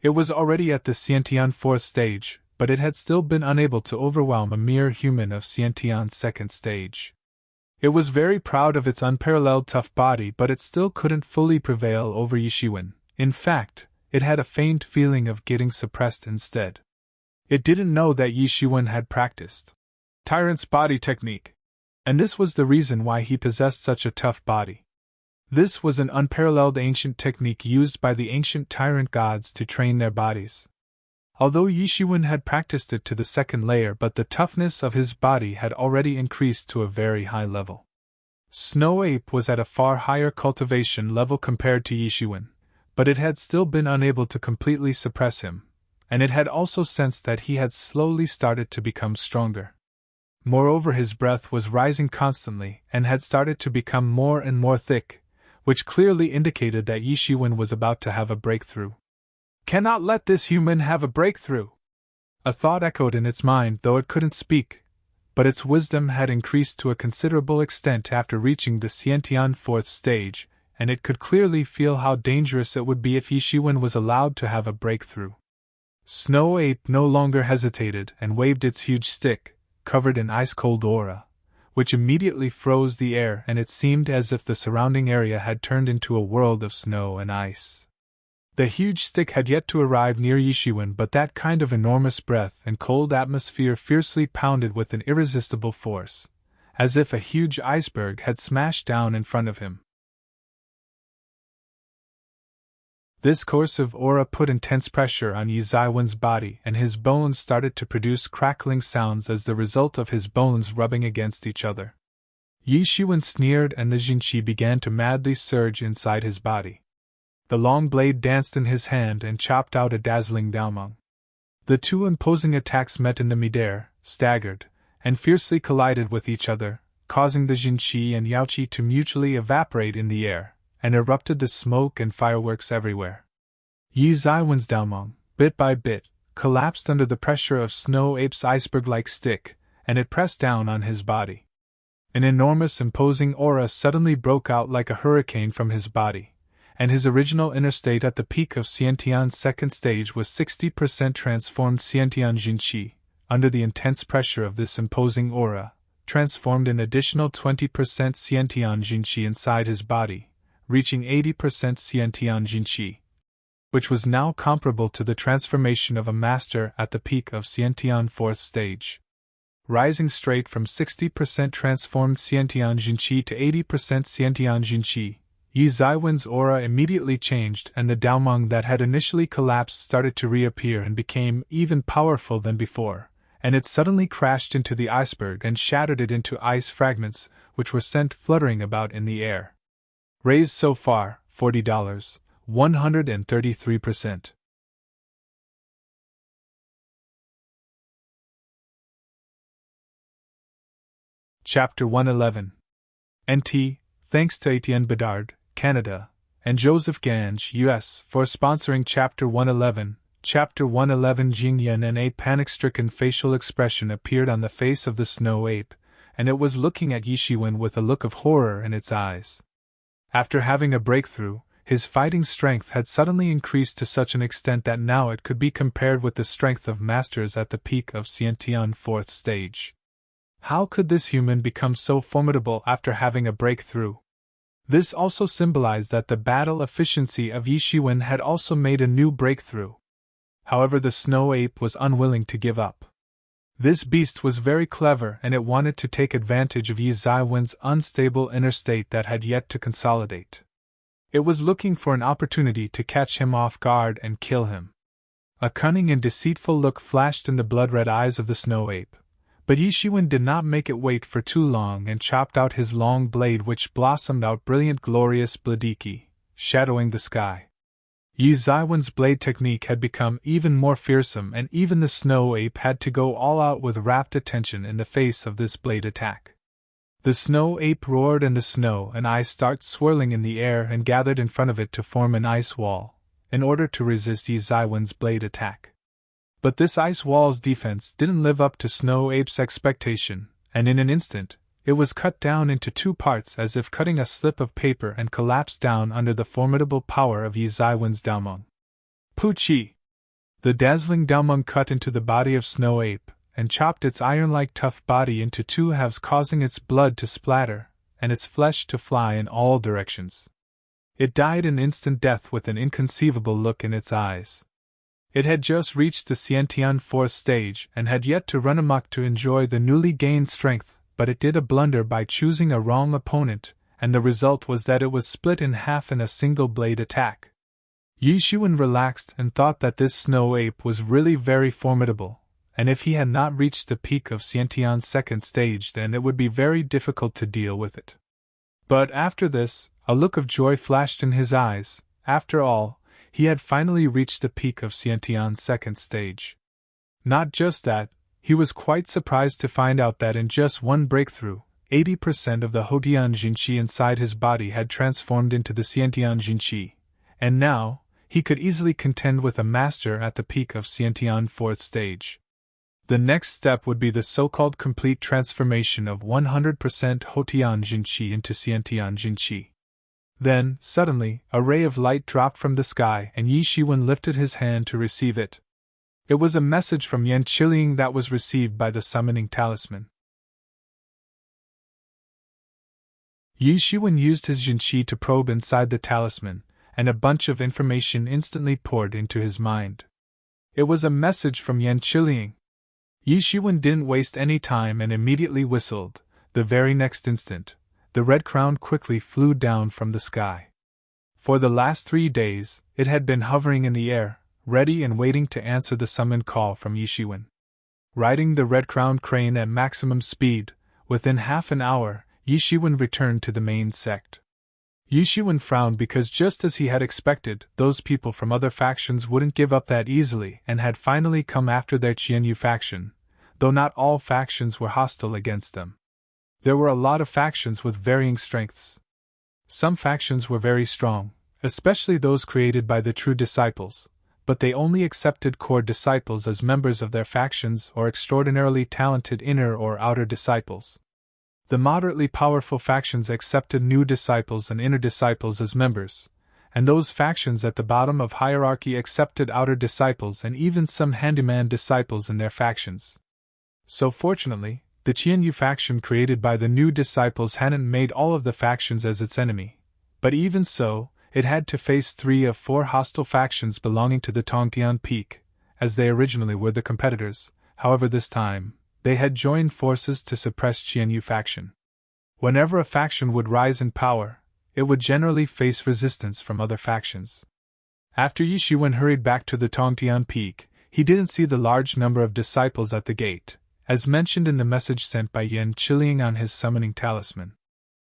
It was already at the Xiantian 4th stage, but it had still been unable to overwhelm a mere human of Xiantian 2nd stage. It was very proud of its unparalleled tough body, but it still couldn't fully prevail over Yishiwen. In fact, it had a faint feeling of getting suppressed instead. It didn't know that Yishiwen had practiced Tyrant's body technique, and this was the reason why he possessed such a tough body. This was an unparalleled ancient technique used by the ancient tyrant gods to train their bodies. Although Yishiwen had practiced it to the second layer, but the toughness of his body had already increased to a very high level. Snow Ape was at a far higher cultivation level compared to Yishiwen, but it had still been unable to completely suppress him, and it had also sensed that he had slowly started to become stronger. Moreover, his breath was rising constantly and had started to become more and more thick, which clearly indicated that Yishiwen was about to have a breakthrough. Cannot let this human have a breakthrough! A thought echoed in its mind, though it couldn't speak, but its wisdom had increased to a considerable extent after reaching the Xiantian 4th stage, and it could clearly feel how dangerous it would be if Yishiwen was allowed to have a breakthrough. Snow Ape no longer hesitated and waved its huge stick, covered in ice-cold aura, which immediately froze the air, and it seemed as if the surrounding area had turned into a world of snow and ice. The huge stick had yet to arrive near Yishiwen, but that kind of enormous breath and cold atmosphere fiercely pounded with an irresistible force, as if a huge iceberg had smashed down in front of him. This corrosive aura put intense pressure on Yizaiwen's body, and his bones started to produce crackling sounds as the result of his bones rubbing against each other. Yishiwen sneered, and the Jinqi began to madly surge inside his body. The long blade danced in his hand and chopped out a dazzling Daomeng. The two imposing attacks met in the midair, staggered, and fiercely collided with each other, causing the Jinqi and Yaoqi to mutually evaporate in the air, and erupted the smoke and fireworks everywhere. Yizaiwen's Daomeng, bit by bit, collapsed under the pressure of Snow Ape's iceberg-like stick, and it pressed down on his body. An enormous imposing aura suddenly broke out like a hurricane from his body, and his original inner state at the peak of Xiantian's 2nd stage was 60% transformed Xiantian Jinqi. Under the intense pressure of this imposing aura, transformed an additional 20% Xiantian Jinqi inside his body, reaching 80% Xiantian Jinqi, which was now comparable to the transformation of a master at the peak of Xiantian 4th stage. Rising straight from 60% transformed Xiantian Jinqi to 80% Xiantian Jinqi, Yizaiwen's aura immediately changed, and the Daomeng that had initially collapsed started to reappear and became even powerful than before, and it suddenly crashed into the iceberg and shattered it into ice fragments, which were sent fluttering about in the air. Raised so far, $40, 133%. Chapter 111. NT, thanks to Etienne Bedard, Canada, and Joseph Gange, U.S., for sponsoring Chapter 111. Chapter 111. Jingyan, and a panic-stricken facial expression appeared on the face of the Snow Ape, and it was looking at Yishiwen with a look of horror in its eyes. After having a breakthrough, his fighting strength had suddenly increased to such an extent that now it could be compared with the strength of masters at the peak of Xiantian 4th stage. How could this human become so formidable after having a breakthrough? This also symbolized that the battle efficiency of Yishiwen had also made a new breakthrough. However, the Snow Ape was unwilling to give up. This beast was very clever, and it wanted to take advantage of Yizaiwen's unstable inner state that had yet to consolidate. It was looking for an opportunity to catch him off guard and kill him. A cunning and deceitful look flashed in the blood-red eyes of the snow ape, but Yishiwen did not make it wait for too long and chopped out his long blade, which blossomed out brilliant glorious bladiki, shadowing the sky. Yi Zaiwen's blade technique had become even more fearsome, and even the snow ape had to go all out with rapt attention in the face of this blade attack. The snow ape roared, and the snow and ice started swirling in the air and gathered in front of it to form an ice wall, in order to resist Yi Zaiwen's blade attack. But this ice wall's defense didn't live up to Snow Ape's expectation, and in an instant, it was cut down into two parts as if cutting a slip of paper, and collapsed down under the formidable power of Yi Zaiwen's Daomeng. Puchi! The dazzling Daomeng cut into the body of Snow Ape, and chopped its iron-like tough body into two halves, causing its blood to splatter, and its flesh to fly in all directions. It died an instant death with an inconceivable look in its eyes. It had just reached the Xiantian fourth stage, and had yet to run amok to enjoy the newly gained strength, but it did a blunder by choosing a wrong opponent, and the result was that it was split in half in a single blade attack. Yishiwen relaxed and thought that this snow ape was really very formidable, and if he had not reached the peak of Xiantian's second stage, then it would be very difficult to deal with it. But after this, a look of joy flashed in his eyes. After all, he had finally reached the peak of Xiantian's second stage. Not just that, he was quite surprised to find out that in just one breakthrough, 80% of the Houtian Jinqi inside his body had transformed into the Xiantian Jinqi, and now, he could easily contend with a master at the peak of Xiantian fourth stage. The next step would be the so-called complete transformation of 100% Houtian Jinqi into Xiantian Jinqi. Then, suddenly, a ray of light dropped from the sky, and Yishiwen lifted his hand to receive it. It was a message from Yan Qiliang that was received by the summoning talisman. Yishiwen used his Jinqi to probe inside the talisman, and a bunch of information instantly poured into his mind. It was a message from Yan Qiliang. Yishiwen didn't waste any time and immediately whistled. The very next instant, the red crown quickly flew down from the sky. For the last 3 days, it had been hovering in the air, ready and waiting to answer the summoned call from Yishiwen. Riding the red-crowned crane at maximum speed, within half an hour, Yishiwen returned to the main sect. Yishiwen frowned because, just as he had expected, those people from other factions wouldn't give up that easily and had finally come after their Qianyu faction, though not all factions were hostile against them. There were a lot of factions with varying strengths. Some factions were very strong, especially those created by the true disciples, but they only accepted core disciples as members of their factions or extraordinarily talented inner or outer disciples. The moderately powerful factions accepted new disciples and inner disciples as members, and those factions at the bottom of hierarchy accepted outer disciples and even some handyman disciples in their factions. So fortunately, the Qianyu faction created by the new disciples hadn't made all of the factions as its enemy, but even so, it had to face 3 of 4 hostile factions belonging to the Tongtian Peak, as they originally were the competitors. However, this time, they had joined forces to suppress Qianyu faction. Whenever a faction would rise in power, it would generally face resistance from other factions. After Yishiwen hurried back to the Tongtian Peak, he didn't see the large number of disciples at the gate, as mentioned in the message sent by Yan Qiliang on his summoning talisman.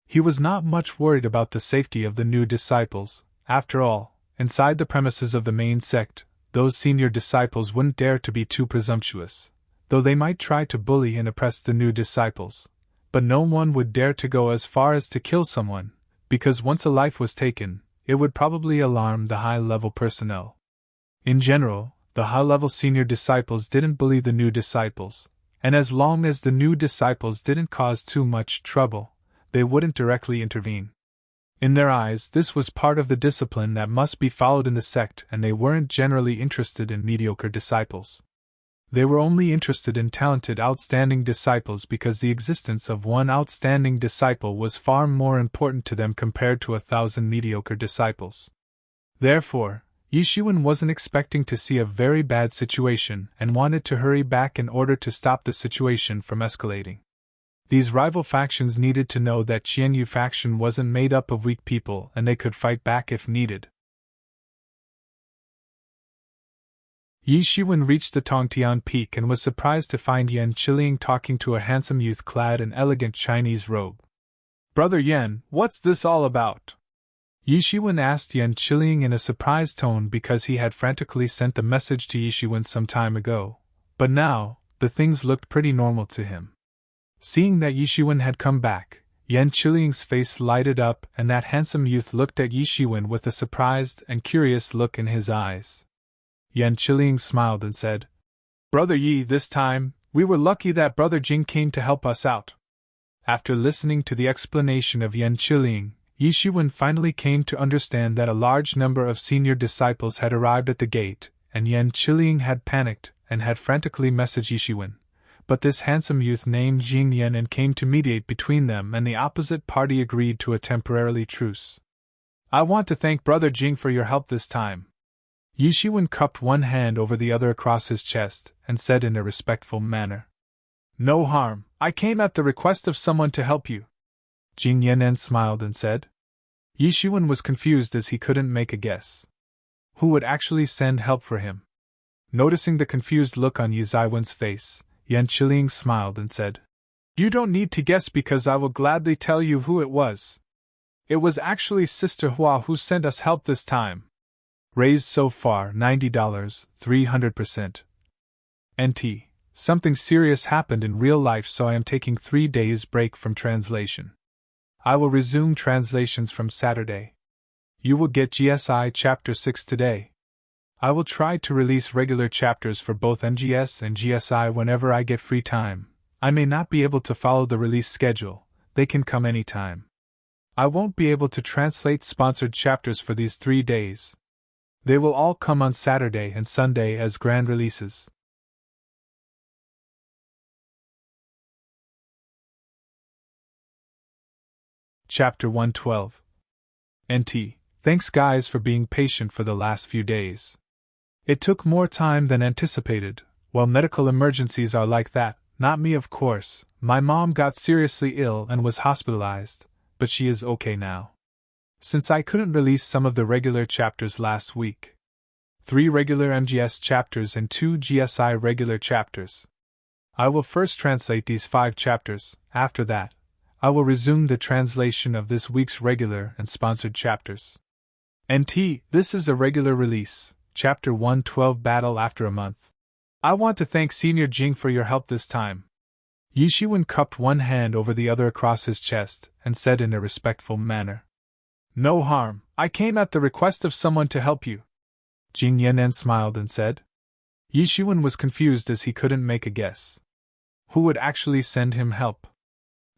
He was not much worried about the safety of the new disciples. After all, inside the premises of the main sect, those senior disciples wouldn't dare to be too presumptuous, though they might try to bully and oppress the new disciples. But no one would dare to go as far as to kill someone, because once a life was taken, it would probably alarm the high-level personnel. In general, the high-level senior disciples didn't bully the new disciples, and as long as the new disciples didn't cause too much trouble, they wouldn't directly intervene. In their eyes, this was part of the discipline that must be followed in the sect, and they weren't generally interested in mediocre disciples. They were only interested in talented, outstanding disciples because the existence of one outstanding disciple was far more important to them compared to 1,000 mediocre disciples. Therefore, Yishiwen wasn't expecting to see a very bad situation and wanted to hurry back in order to stop the situation from escalating. These rival factions needed to know that Qianyu faction wasn't made up of weak people and they could fight back if needed. Yi Shiwen reached the Tongtian Peak and was surprised to find Yan Qiliang talking to a handsome youth clad in elegant Chinese robe. "Brother Yan, what's this all about?" Yi Shiwen asked Yan Qiliang in a surprised tone because he had frantically sent the message to Yi Shiwen some time ago, but now, the things looked pretty normal to him. Seeing that Yi Shiwen had come back, Yan Qiliang's face lighted up and that handsome youth looked at Yi Shiwen with a surprised and curious look in his eyes. Yan Qiliang smiled and said, "Brother Yi, this time, we were lucky that Brother Jing came to help us out." After listening to the explanation of Yan Qiliang, Yi Shiwen finally came to understand that a large number of senior disciples had arrived at the gate, and Yan Qiliang had panicked and had frantically messaged Yi Shiwen. But this handsome youth named Jing Yan and came to mediate between them, and the opposite party agreed to a temporary truce. "I want to thank Brother Jing for your help this time." Yi Shiwen cupped one hand over the other across his chest and said in a respectful manner, "No harm, I came at the request of someone to help you." Jing Yanen smiled and said. Yi Shiwen was confused as he couldn't make a guess. Who would actually send help for him? Noticing the confused look on Yi Zaiwen's face, Yan Qiliang smiled and said, "You don't need to guess because I will gladly tell you who it was. It was actually Sister Hua who sent us help this time." Raised so far $90, 300%. NT. Something serious happened in real life, so I am taking 3 days break from translation. I will resume translations from Saturday. You will get GSI Chapter 6 today. I will try to release regular chapters for both MGS and GSI whenever I get free time. I may not be able to follow the release schedule, they can come anytime. I won't be able to translate sponsored chapters for these 3 days. They will all come on Saturday and Sunday as grand releases. Chapter 112. NT. Thanks guys for being patient for the last few days. It took more time than anticipated. Well, medical emergencies are like that, not me of course. My mom got seriously ill and was hospitalized, but she is okay now. Since I couldn't release some of the regular chapters last week. 3 regular MGS chapters and 2 GSI regular chapters. I will first translate these 5 chapters. After that, I will resume the translation of this week's regular and sponsored chapters. NT, this is a regular release, Chapter 112 Battle After a Month. I want to thank Senior Jing for your help this time. Yi Shiwen cupped one hand over the other across his chest and said in a respectful manner, "No harm, I came at the request of someone to help you." Jing Yanen smiled and said. Yi Shiwen was confused as he couldn't make a guess. Who would actually send him help?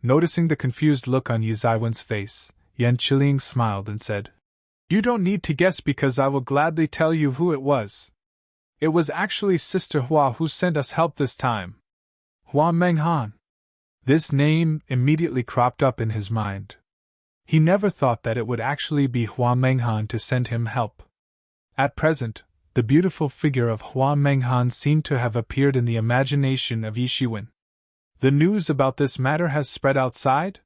Noticing the confused look on Yi Zaiwen's face, Yan Qiliang smiled and said, "You don't need to guess because I will gladly tell you who it was. It was actually Sister Hua who sent us help this time." Hua Menghan. This name immediately cropped up in his mind. He never thought that it would actually be Hua Menghan to send him help. At present, the beautiful figure of Hua Menghan seemed to have appeared in the imagination of Yi Shiwen. The news about this matter has spread outside?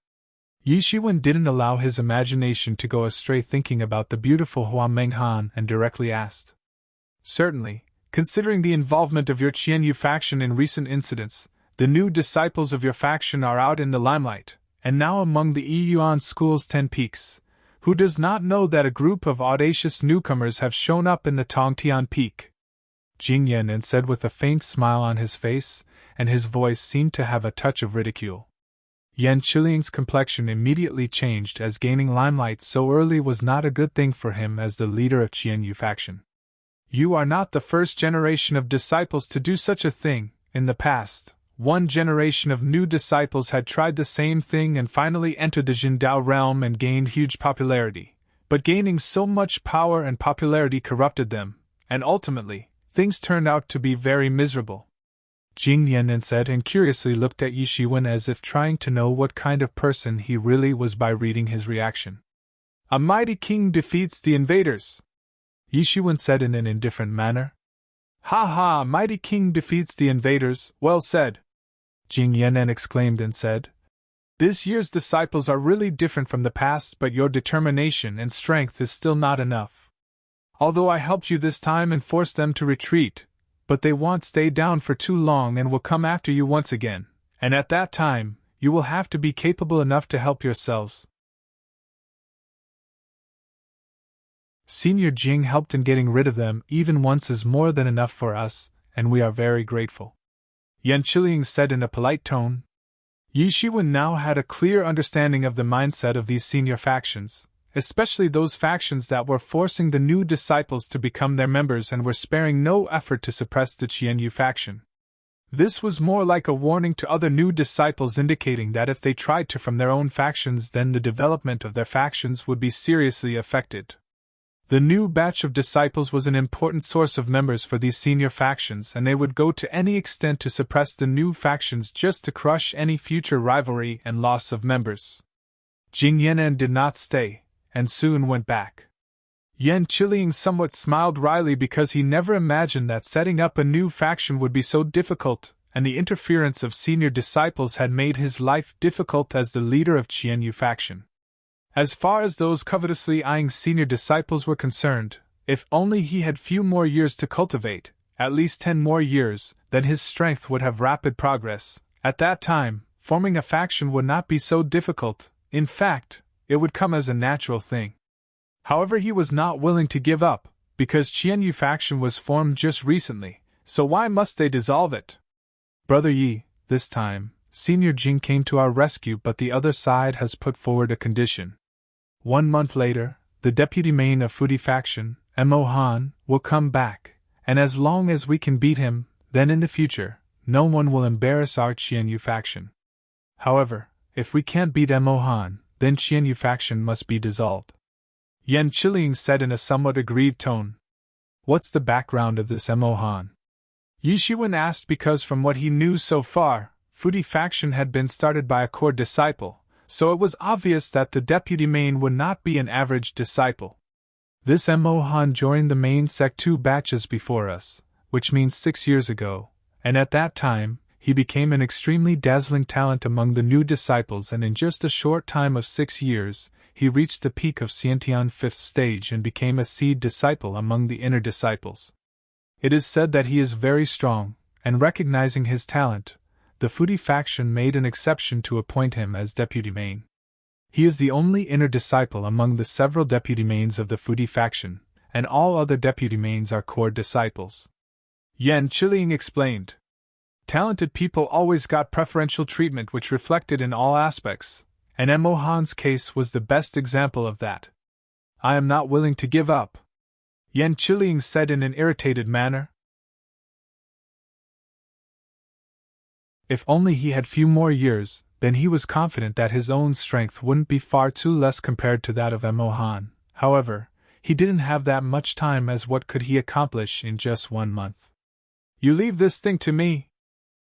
Yi Shiwen didn't allow his imagination to go astray thinking about the beautiful Hua Menghan and directly asked. "Certainly, considering the involvement of your Qianyu faction in recent incidents, the new disciples of your faction are out in the limelight, and now among the Yiyuan School's 10 peaks. Who does not know that a group of audacious newcomers have shown up in the Tongtian Peak?" Jing Yanen said with a faint smile on his face, and his voice seemed to have a touch of ridicule. Yan Qiliang's complexion immediately changed as gaining limelight so early was not a good thing for him as the leader of Qianyu faction. "You are not the first generation of disciples to do such a thing. In the past, one generation of new disciples had tried the same thing and finally entered the Jindao realm and gained huge popularity. But gaining so much power and popularity corrupted them, and ultimately, things turned out to be very miserable." Jing Yanen said and curiously looked at Yi Shiwen as if trying to know what kind of person he really was by reading his reaction. "A mighty king defeats the invaders," Yi Shiwen said in an indifferent manner. "Ha ha, mighty king defeats the invaders, well said," Jing Yanen exclaimed and said, This year's disciples are really different from the past, but your determination and strength is still not enough. Although I helped you this time and forced them to retreat, but they won't stay down for too long and will come after you once again, and at that time, you will have to be capable enough to help yourselves. Senior Jing helped in getting rid of them even once is more than enough for us, and we are very grateful. Yan Qiliang said in a polite tone. Yi Shiwen now had a clear understanding of the mindset of these senior factions, especially those factions that were forcing the new disciples to become their members and were sparing no effort to suppress the Qianyu faction. This was more like a warning to other new disciples, indicating that if they tried to from their own factions, then the development of their factions would be seriously affected. The new batch of disciples was an important source of members for these senior factions, and they would go to any extent to suppress the new factions just to crush any future rivalry and loss of members. Jing Yan'an did not stay, and soon went back. Yan Qiliang somewhat smiled wryly because he never imagined that setting up a new faction would be so difficult, and the interference of senior disciples had made his life difficult as the leader of Qianyu faction. As far as those covetously eyeing senior disciples were concerned, if only he had few more years to cultivate, at least 10 more years, then his strength would have rapid progress. At that time, forming a faction would not be so difficult. In fact, it would come as a natural thing. However, he was not willing to give up, because Qianyu faction was formed just recently, so why must they dissolve it? Brother Yi, this time, Senior Jing came to our rescue, but the other side has put forward a condition. 1 month later, the deputy main of Fudi faction, Mo Han, will come back, and as long as we can beat him, then in the future, no one will embarrass our Qianyu faction. However, if we can't beat Mo Han, then Qianyu faction must be dissolved. Yan Qiliang said in a somewhat aggrieved tone. What's the background of this Mo Han? Yi Shiwen asked because from what he knew so far, Fudi faction had been started by a core disciple, so it was obvious that the deputy main would not be an average disciple. This Mo Han joined the main sect 2 batches before us, which means 6 years ago, and at that time, he became an extremely dazzling talent among the new disciples, and in just a short time of 6 years, he reached the peak of Xiantian 5th stage and became a seed disciple among the inner disciples. It is said that he is very strong, and recognizing his talent, the Fudi faction made an exception to appoint him as deputy main. He is the only inner disciple among the several deputy mains of the Fudi faction, and all other deputy mains are core disciples. Yan Qiliang explained. Talented people always got preferential treatment, which reflected in all aspects, and Mo Han's case was the best example of that. I am not willing to give up, Yan Qiliang said in an irritated manner. If only he had few more years, then he was confident that his own strength wouldn't be far too less compared to that of Mo Han. However, he didn't have that much time, as what could he accomplish in just 1 month? You leave this thing to me.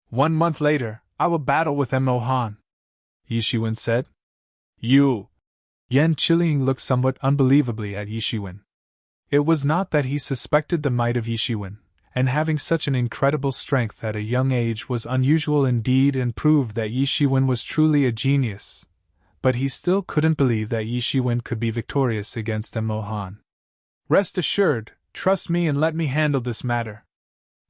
1 month later, I will battle with Mo Han, Yi Shiwen said. You! Yan Qiliang looked somewhat unbelievably at Yi Shiwen. It was not that he suspected the might of Yi Shiwen, and having such an incredible strength at a young age was unusual indeed and proved that Yi Shiwen was truly a genius, but he still couldn't believe that Yi Shiwen could be victorious against Mo Han. Rest assured, trust me and let me handle this matter,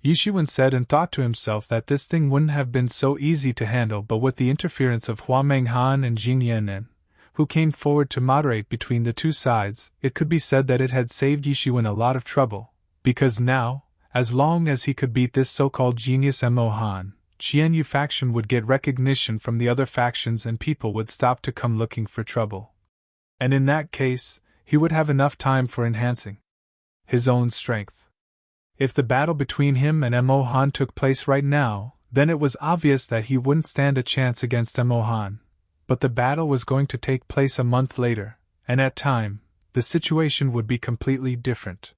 Yi Shiwen said, and thought to himself that this thing wouldn't have been so easy to handle, but with the interference of Hua Menghan and Jing Yan'an, who came forward to moderate between the two sides, it could be said that it had saved Yi Shiwen a lot of trouble, because now, as long as he could beat this so-called genius Mo Han, Qianyu faction would get recognition from the other factions and people would stop to come looking for trouble. And in that case, he would have enough time for enhancing his own strength. If the battle between him and Mo Han took place right now, then it was obvious that he wouldn't stand a chance against Mo Han. But the battle was going to take place a month later, and at time, the situation would be completely different.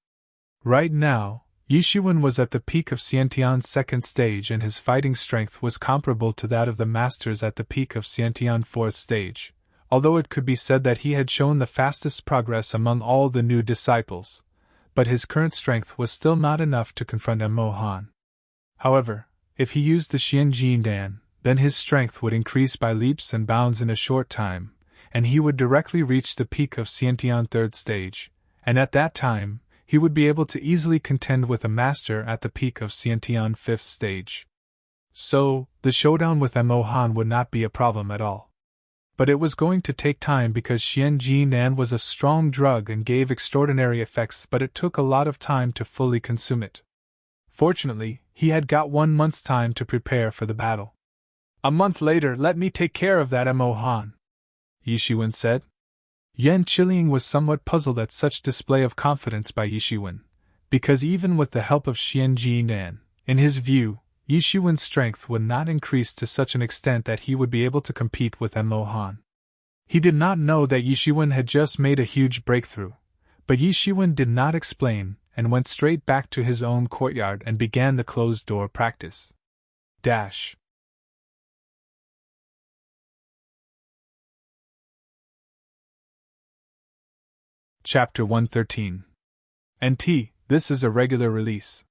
Right now, Yi Shiwen was at the peak of Xiantian's 2nd stage, and his fighting strength was comparable to that of the masters at the peak of Xiantian 4th stage, although it could be said that he had shown the fastest progress among all the new disciples, but his current strength was still not enough to confront Mo Han. However, if he used the Xian Jin Dan, then his strength would increase by leaps and bounds in a short time, and he would directly reach the peak of Xiantian 3rd stage, and at that time, he would be able to easily contend with a master at the peak of Xiantian 5th stage. So, the showdown with Mo Han would not be a problem at all. But it was going to take time because Xian Ji Nan was a strong drug and gave extraordinary effects, but it took a lot of time to fully consume it. Fortunately, he had got 1 month's time to prepare for the battle. "A month later, let me take care of that Mo Han," Yishiwen said. Yan Qiliang was somewhat puzzled at such display of confidence by Yishiwen, because even with the help of Xian Ji Nan, in his view, Yishiwen's strength would not increase to such an extent that he would be able to compete with Mo Han. He did not know that Yishiwen had just made a huge breakthrough, but Yishiwen did not explain and went straight back to his own courtyard and began the closed-door practice. Chapter 113. NT, this is a regular release.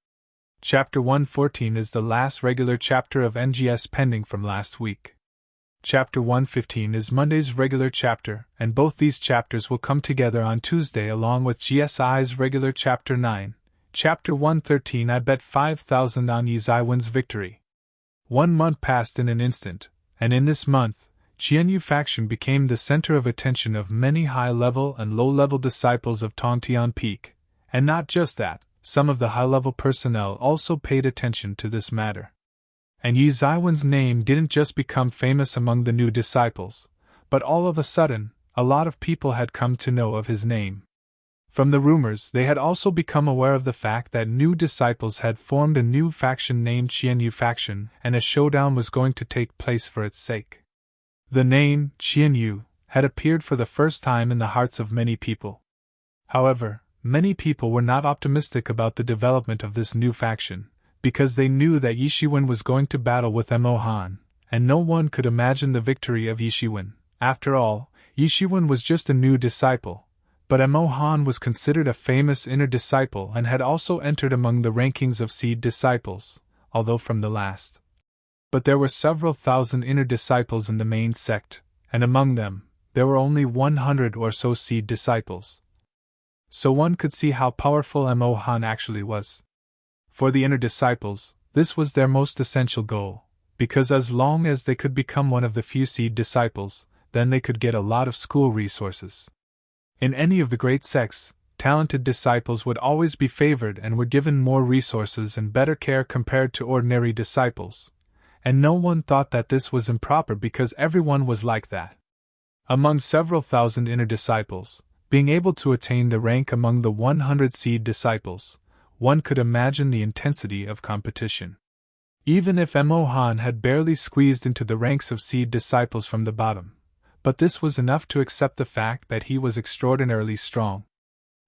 Chapter 114 is the last regular chapter of NGS pending from last week. Chapter 115 is Monday's regular chapter, and both these chapters will come together on Tuesday along with GSI's regular Chapter 9. Chapter 113 I bet 5,000 on Yi Zaiwen's victory. 1 month passed in an instant, and in this month, Qianyu faction became the center of attention of many high-level and low-level disciples of Tongtian Peak, and not just that, some of the high-level personnel also paid attention to this matter. And Yi Zaiwen's name didn't just become famous among the new disciples, but all of a sudden, a lot of people had come to know of his name. From the rumors, they had also become aware of the fact that new disciples had formed a new faction named Qianyu faction, and a showdown was going to take place for its sake. The name, Qianyu, had appeared for the first time in the hearts of many people. However, many people were not optimistic about the development of this new faction, because they knew that Yishiwen was going to battle with Mo Han, and no one could imagine the victory of Yishiwen. After all, Yishiwen was just a new disciple, but Mo Han was considered a famous inner disciple and had also entered among the rankings of seed disciples, although from the last. But there were several thousand inner disciples in the main sect, and among them, there were only 100 or so seed disciples. So one could see how powerful Mo Han actually was. For the inner disciples, this was their most essential goal, because as long as they could become one of the few seed disciples, then they could get a lot of school resources. In any of the great sects, talented disciples would always be favored and were given more resources and better care compared to ordinary disciples, and no one thought that this was improper because everyone was like that. Among several thousand inner disciples, being able to attain the rank among the 100 seed disciples, one could imagine the intensity of competition. Even if Mo Han had barely squeezed into the ranks of seed disciples from the bottom, but this was enough to accept the fact that he was extraordinarily strong.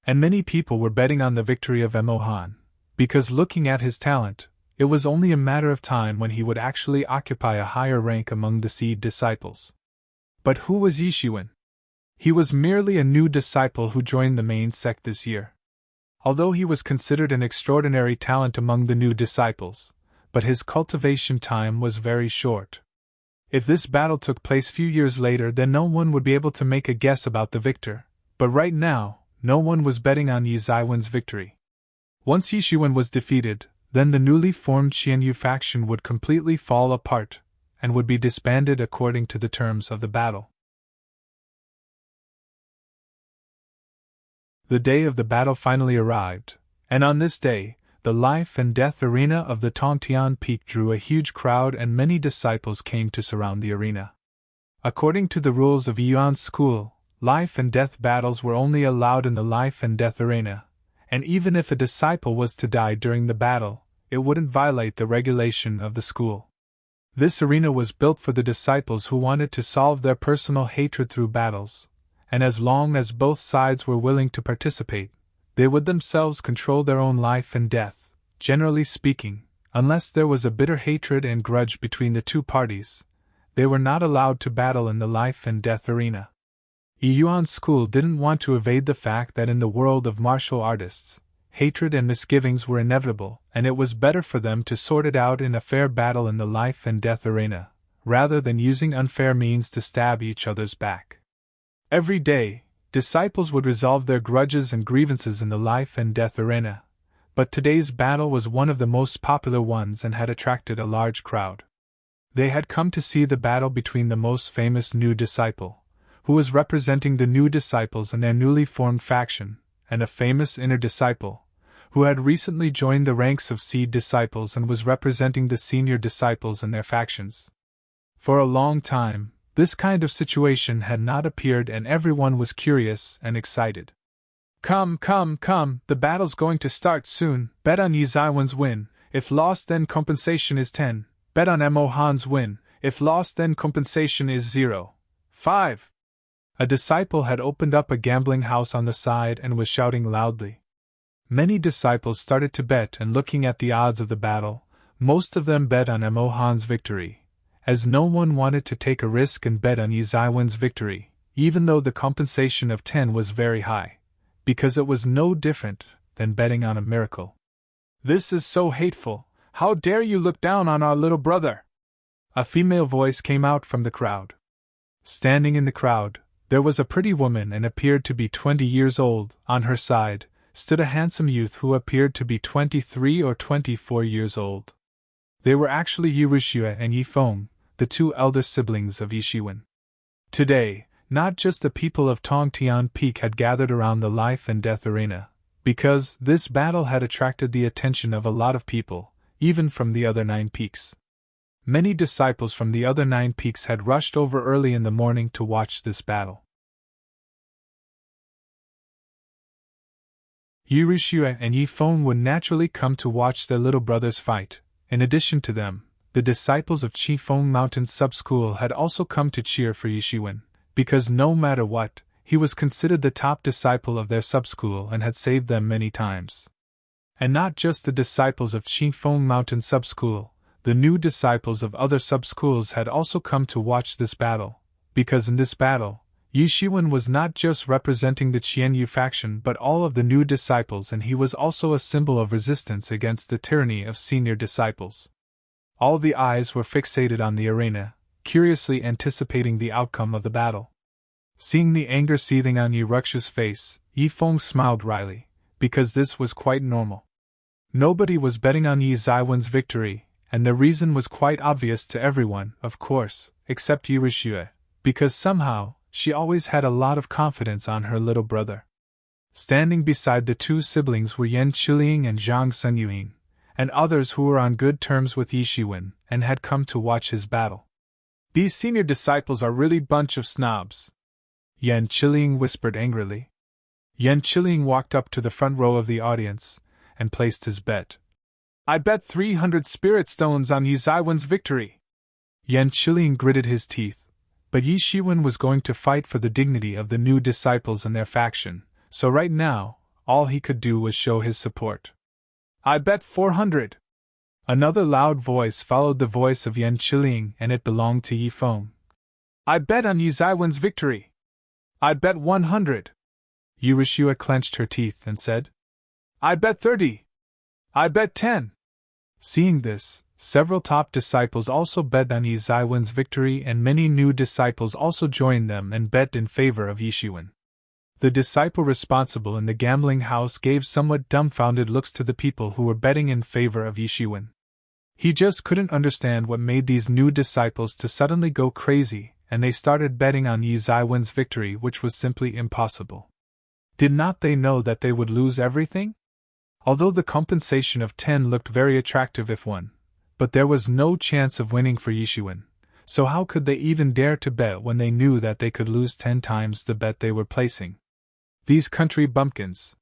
And many people were betting on the victory of Mo Han, because looking at his talent, it was only a matter of time when he would actually occupy a higher rank among the seed disciples. But who was Yishiwen? He was merely a new disciple who joined the main sect this year. Although he was considered an extraordinary talent among the new disciples, but his cultivation time was very short. If this battle took place few years later, then no one would be able to make a guess about the victor, but right now, no one was betting on Yi Zaiwen's victory. Once Yishiwen was defeated, then the newly formed Qianyu faction would completely fall apart, and would be disbanded according to the terms of the battle. The day of the battle finally arrived, and on this day, the life and death arena of the Tongtian Peak drew a huge crowd and many disciples came to surround the arena. According to the rules of Yuan's school, life and death battles were only allowed in the life and death arena, and even if a disciple was to die during the battle, it wouldn't violate the regulation of the school. This arena was built for the disciples who wanted to solve their personal hatred through battles, and as long as both sides were willing to participate, they would themselves control their own life and death. Generally speaking, unless there was a bitter hatred and grudge between the two parties, they were not allowed to battle in the life and death arena. Yuan's school didn't want to evade the fact that in the world of martial artists, hatred and misgivings were inevitable, and it was better for them to sort it out in a fair battle in the life and death arena, rather than using unfair means to stab each other's back. Every day, disciples would resolve their grudges and grievances in the life and death arena, but today's battle was one of the most popular ones and had attracted a large crowd. They had come to see the battle between the most famous new disciple, who was representing the new disciples in their newly formed faction, and a famous inner disciple, who had recently joined the ranks of seed disciples and was representing the senior disciples in their factions. For a long time, this kind of situation had not appeared and everyone was curious and excited. Come, the battle's going to start soon. Bet on Yi Zaiwen's win. If lost, then compensation is 10. Bet on Mo Han's win. If lost, then compensation is 0. 5. A disciple had opened up a gambling house on the side and was shouting loudly. Many disciples started to bet, and looking at the odds of the battle, most of them bet on Mo Han's victory, as no one wanted to take a risk and bet on Yi Zaiwen's victory, even though the compensation of 10 was very high, because it was no different than betting on a miracle. This is so hateful. How dare you look down on our little brother? A female voice came out from the crowd. Standing in the crowd, there was a pretty woman and appeared to be 20 years old. On her side stood a handsome youth who appeared to be 23 or 24 years old. They were actually Yi Ruxue and Yi Feng, the two elder siblings of Yi Shiwen. Today, not just the people of Tongtian Peak had gathered around the life and death arena, because this battle had attracted the attention of a lot of people, even from the other 9 peaks. Many disciples from the other 9 peaks had rushed over early in the morning to watch this battle. Yi Ruxue and Yi Feng would naturally come to watch their little brothers fight. In addition to them, the disciples of Qifeng Mountain Sub-School had also come to cheer for Yi Shiwen, because no matter what, he was considered the top disciple of their sub-school and had saved them many times. And not just the disciples of Qifeng Mountain Sub-School, the new disciples of other sub-schools had also come to watch this battle, because in this battle, Yi Shiwen was not just representing the Qianyu faction but all of the new disciples, and he was also a symbol of resistance against the tyranny of senior disciples. All the eyes were fixated on the arena, curiously anticipating the outcome of the battle. Seeing the anger seething on Yi Ruxue's face, Yi Feng smiled wryly, because this was quite normal. Nobody was betting on Yi Zaiwen's victory, and the reason was quite obvious to everyone, of course, except Yi Ruxue, because somehow, she always had a lot of confidence on her little brother. Standing beside the two siblings were Yan Qiling and Zhang Senyuan, and others who were on good terms with Yi Shiwen and had come to watch his battle. These senior disciples are really bunch of snobs, Yan Qiling whispered angrily. Yan Qiling walked up to the front row of the audience and placed his bet. I bet 300 spirit stones on Yi Zaiwen's victory. Yan Qiling gritted his teeth. But Yi Shiwen was going to fight for the dignity of the new disciples and their faction, so right now, all he could do was show his support. I bet 400. Another loud voice followed the voice of Yan Qiling, and it belonged to Yi Feng. I bet on Yi Zaiwen's victory. I bet 100. Yi Ruxue clenched her teeth and said, I bet 30. I bet 10. Seeing this, several top disciples also bet on Yi Zaiwen's victory, and many new disciples also joined them and bet in favor of Yi Shiwen. The disciple responsible in the gambling house gave somewhat dumbfounded looks to the people who were betting in favor of Yi Shiwen. He just couldn't understand what made these new disciples to suddenly go crazy, and they started betting on Yi Zaiwen's victory, which was simply impossible. Did not they know that they would lose everything? Although the compensation of 10 looked very attractive if won, but there was no chance of winning for Yi Shiwen, so how could they even dare to bet when they knew that they could lose 10 times the bet they were placing? These country bumpkins.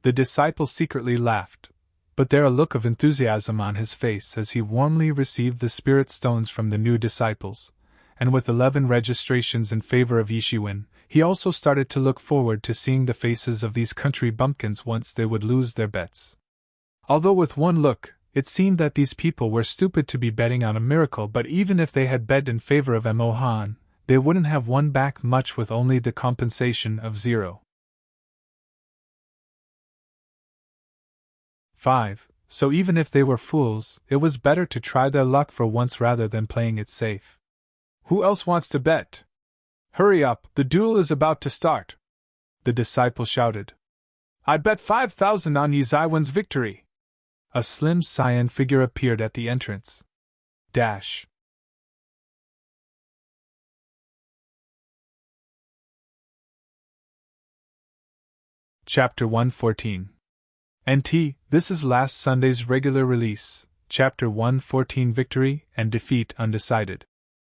The disciple secretly laughed, but there a look of enthusiasm on his face as he warmly received the spirit stones from the new disciples, and with 11 registrations in favor of Yi Shiwen, he also started to look forward to seeing the faces of these country bumpkins once they would lose their bets. Although with one look, it seemed that these people were stupid to be betting on a miracle, but even if they had bet in favor of Mo Han, they wouldn't have won back much with only the compensation of 0. 5. So even if they were fools, it was better to try their luck for once rather than playing it safe. Who else wants to bet? Hurry up, the duel is about to start. The disciple shouted. I bet 5,000 on Yi Zaiwen's victory. A slim cyan figure appeared at the entrance. Dash. Chapter 114. NT, this is last Sunday's regular release, Chapter 114 Victory and Defeat Undecided.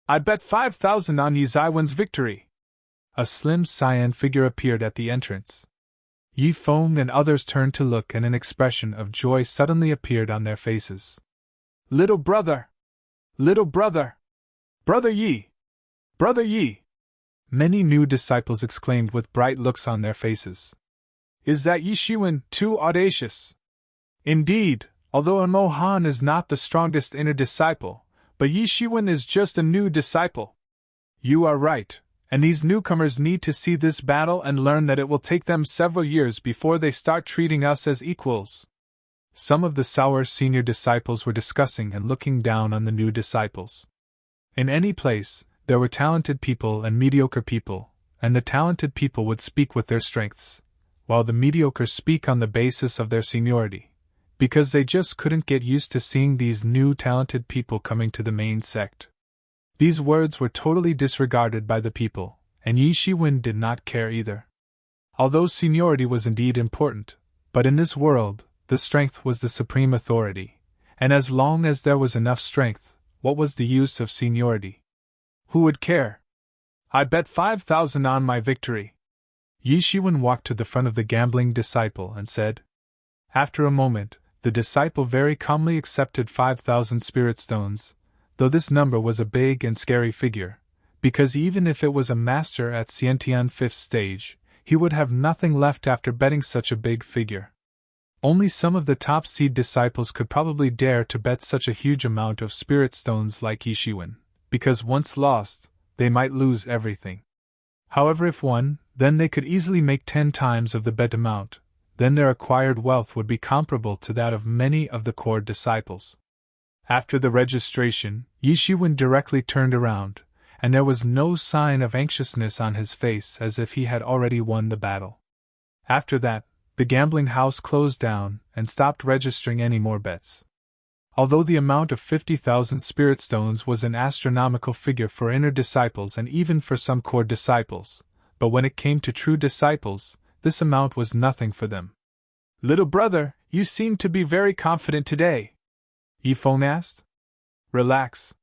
I bet 5,000 on Yi Zaiwen's victory. A slim cyan figure appeared at the entrance. Yi Feng and others turned to look, and an expression of joy suddenly appeared on their faces. Little brother! Little brother! Brother Yi! Brother Yi! Many new disciples exclaimed with bright looks on their faces. Is that Yi Shiwen too audacious? Indeed, although Mo Han is not the strongest inner disciple, but Yi Shiwen is just a new disciple. You are right, and these newcomers need to see this battle and learn that it will take them several years before they start treating us as equals. Some of the sour senior disciples were discussing and looking down on the new disciples. In any place, there were talented people and mediocre people, and the talented people would speak with their strengths, while the mediocre speak on the basis of their seniority, because they just couldn't get used to seeing these new talented people coming to the main sect. These words were totally disregarded by the people, and Yi Shiwen did not care either. Although seniority was indeed important, but in this world, the strength was the supreme authority, and as long as there was enough strength, what was the use of seniority? Who would care? I bet 5,000 on my victory. Yi Shiwen walked to the front of the gambling disciple and said. After a moment, the disciple very calmly accepted 5,000 spirit stones, though this number was a big and scary figure, because even if it was a master at Xiantian 5th stage, he would have nothing left after betting such a big figure. Only some of the top seed disciples could probably dare to bet such a huge amount of spirit stones like Yi Shiwen, because once lost, they might lose everything. However, if won, then they could easily make 10 times of the bet amount, then their acquired wealth would be comparable to that of many of the core disciples. After the registration, Yi Shiwen directly turned around, and there was no sign of anxiousness on his face, as if he had already won the battle. After that, the gambling house closed down and stopped registering any more bets. Although the amount of 50,000 spirit stones was an astronomical figure for inner disciples and even for some core disciples, but when it came to true disciples, this amount was nothing for them. Little brother, you seem to be very confident today. Yi Feng asked. Relax.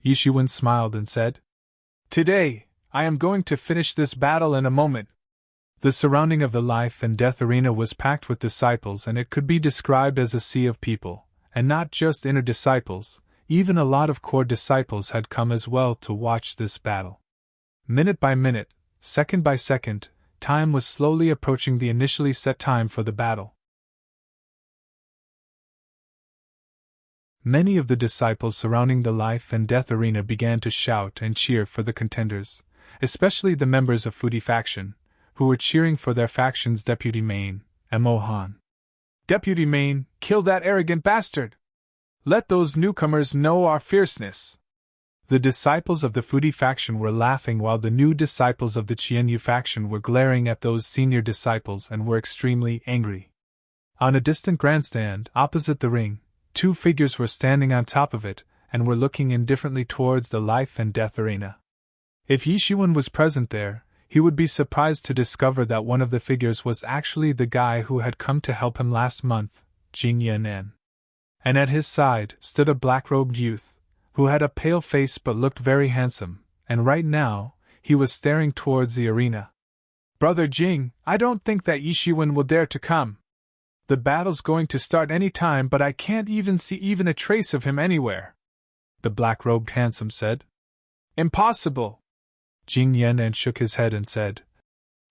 Yi Shiwen smiled and said. Today, I am going to finish this battle in a moment. The surrounding of the life and death arena was packed with disciples, and it could be described as a sea of people, and not just inner disciples, even a lot of core disciples had come as well to watch this battle. Minute by minute, second by second, time was slowly approaching the initially set time for the battle. Many of the disciples surrounding the life and death arena began to shout and cheer for the contenders, especially the members of Foodie faction, who were cheering for their faction's deputy main, Mo Han. Deputy main, kill that arrogant bastard! Let those newcomers know our fierceness! The disciples of the Foodie faction were laughing, while the new disciples of the Qianyu faction were glaring at those senior disciples and were extremely angry. On a distant grandstand opposite the ring, 2 figures were standing on top of it and were looking indifferently towards the life and death arena. If Yi Shiwen was present there, he would be surprised to discover that one of the figures was actually the guy who had come to help him last month, Jing Yan'an. And at his side stood a black-robed youth, who had a pale face but looked very handsome, and right now, he was staring towards the arena. Brother Jing, I don't think that Yi Shiwen will dare to come. The battle's going to start any time, but I can't even see even a trace of him anywhere, the black-robed handsome said. Impossible! Jing Yan'an shook his head and said.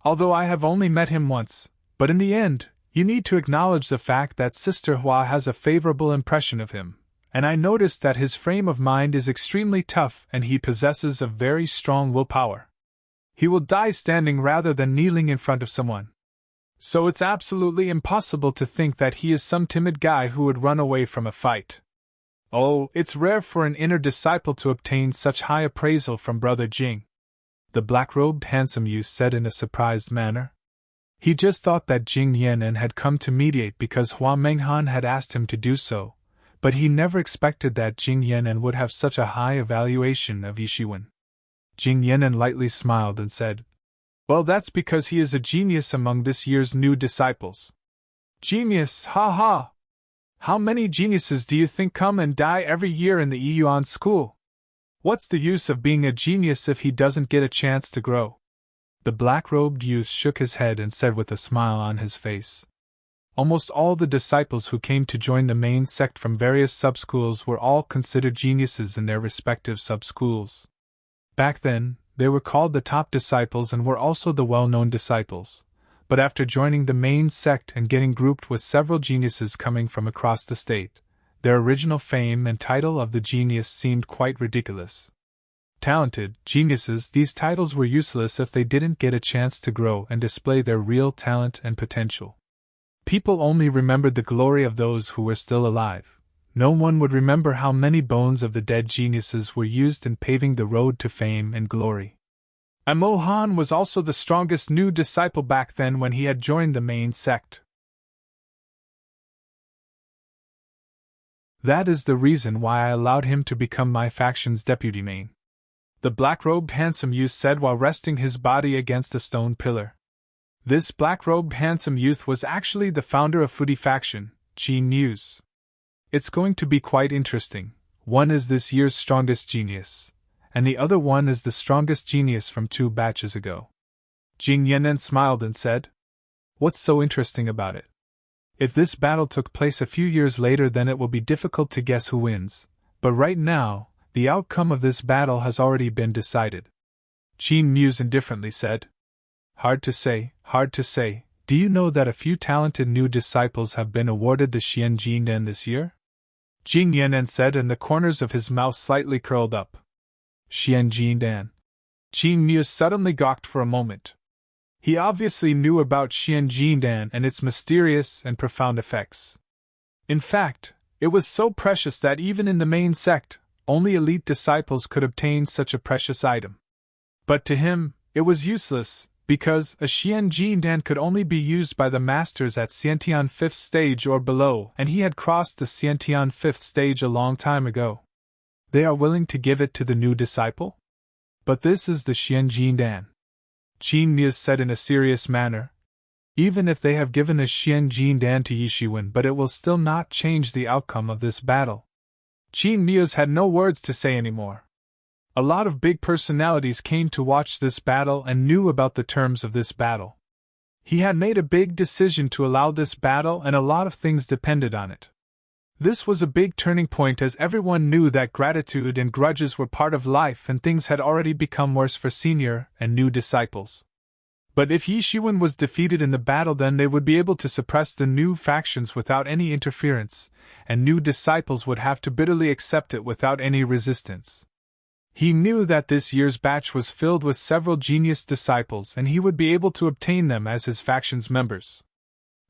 Although I have only met him once, but in the end, you need to acknowledge the fact that Sister Hua has a favorable impression of him, and I noticed that his frame of mind is extremely tough and he possesses a very strong willpower. He will die standing rather than kneeling in front of someone. So it's absolutely impossible to think that he is some timid guy who would run away from a fight. Oh, it's rare for an inner disciple to obtain such high appraisal from Brother Jing, the black-robed handsome youth said in a surprised manner. He just thought that Jing Yan'an had come to mediate because Hua Menghan had asked him to do so, but he never expected that Jing Yan'an would have such a high evaluation of Yishiwen. Jing Yan'an lightly smiled and said, "Well, that's because he is a genius among this year's new disciples." "Genius, ha ha! How many geniuses do you think come and die every year in the Yuan school? What's the use of being a genius if he doesn't get a chance to grow?" The black-robed youth shook his head and said with a smile on his face, "Almost all the disciples who came to join the main sect from various sub-schools were all considered geniuses in their respective sub-schools. Back then, they were called the top disciples and were also the well-known disciples. But after joining the main sect and getting grouped with several geniuses coming from across the state, their original fame and title of the genius seemed quite ridiculous. Talented geniuses, these titles were useless if they didn't get a chance to grow and display their real talent and potential. People only remembered the glory of those who were still alive. No one would remember how many bones of the dead geniuses were used in paving the road to fame and glory. Mohan was also the strongest new disciple back then when he had joined the main sect. That is the reason why I allowed him to become my faction's deputy main," the black-robed handsome youth said while resting his body against a stone pillar. This black-robed handsome youth was actually the founder of Fudi faction, Qin News. It's going to be quite interesting. One is this year's strongest genius, and the other one is the strongest genius from 2 batches ago. Jing Yan'an smiled and said, "What's so interesting about it? If this battle took place a few years later, then it will be difficult to guess who wins, but right now, the outcome of this battle has already been decided." Qin Muse indifferently said, Hard to say, hard to say. Do you know that a few talented new disciples have been awarded the Xian Jindan this year?" Jing Yan'an said, and the corners of his mouth slightly curled up. Xian Jindan. Qin Muse suddenly gawked for a moment. He obviously knew about Xian Jindan and its mysterious and profound effects. In fact, it was so precious that even in the main sect, only elite disciples could obtain such a precious item. But to him, it was useless, because a Xian Jindan could only be used by the masters at Xiantian 5th stage or below, and he had crossed the Xiantian 5th stage a long time ago. They are willing to give it to the new disciple? But this is the Xian Jindan, Qin Muse said in a serious manner. Even if they have given a Xian Jindan to Yishiwen, but it will still not change the outcome of this battle. Qin Muse had no words to say anymore. A lot of big personalities came to watch this battle and knew about the terms of this battle. He had made a big decision to allow this battle, and a lot of things depended on it. This was a big turning point, as everyone knew that gratitude and grudges were part of life, and things had already become worse for senior and new disciples. But if Yishiwen was defeated in the battle, then they would be able to suppress the new factions without any interference, and new disciples would have to bitterly accept it without any resistance. He knew that this year's batch was filled with several genius disciples, and he would be able to obtain them as his faction's members.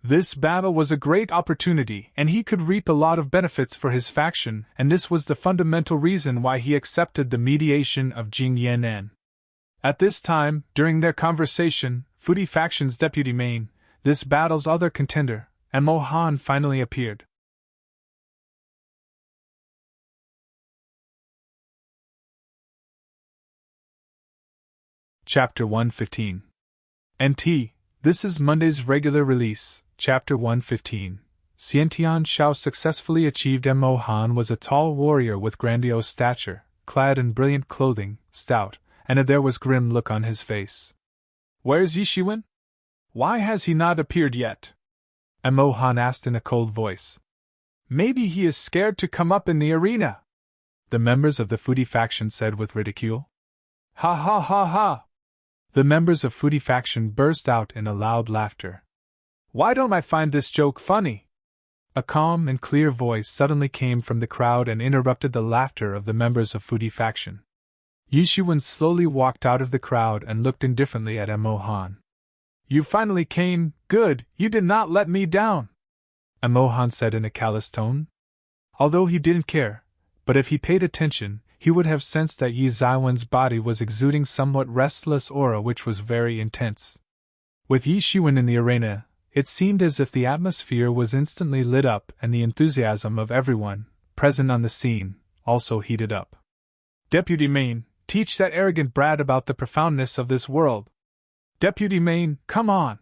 This battle was a great opportunity, and he could reap a lot of benefits for his faction, and this was the fundamental reason why he accepted the mediation of Jing Yan'an. At this time, during their conversation, Fudi faction's deputy main, this battle's other contender, and Mohan finally appeared. Chapter 115. NT, this is Monday's regular release. Chapter 115. Xiantian Shao successfully achieved. Mohan was a tall warrior with grandiose stature, clad in brilliant clothing, stout, and there was grim look on his face. "Where's Yishiwen? Why has he not appeared yet?" Mohan asked in a cold voice. "Maybe he is scared to come up in the arena," the members of the Fudi faction said with ridicule. "Ha ha ha ha!" The members of Fudi faction burst out in a loud laughter. "Why don't I find this joke funny?" A calm and clear voice suddenly came from the crowd and interrupted the laughter of the members of Fudi faction. Yishiwen slowly walked out of the crowd and looked indifferently at Mohan. "You finally came, good, you did not let me down," Mohan said in a callous tone. Although he didn't care, but if he paid attention, he would have sensed that Yi Zaiwen's body was exuding somewhat restless aura which was very intense. With Yi Shiwen in the arena, it seemed as if the atmosphere was instantly lit up and the enthusiasm of everyone present on the scene also heated up. "Deputy Main, teach that arrogant brat about the profoundness of this world! Deputy Main, come on!"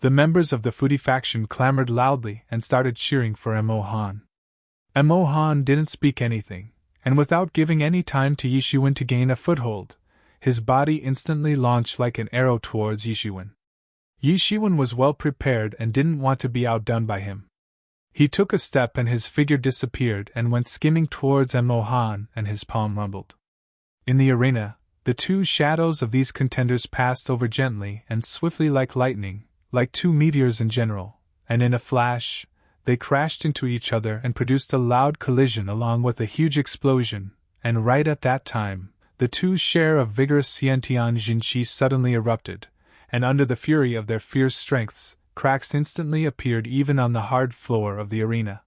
The members of the Foodie faction clamored loudly and started cheering for Mo Han. Mo Han didn't speak anything, and without giving any time to Yi Shiwen to gain a foothold, his body instantly launched like an arrow towards Yi Shiwen. Yi Shiwen was well prepared and didn't want to be outdone by him. He took a step and his figure disappeared and went skimming towards Mo Han, and his palm rumbled. In the arena, the two shadows of these contenders passed over gently and swiftly like lightning, like two meteors in general, and in a flash, they crashed into each other and produced a loud collision along with a huge explosion, and right at that time, the two share of vigorous Xiantian Jinqi suddenly erupted, and under the fury of their fierce strengths, cracks instantly appeared even on the hard floor of the arena.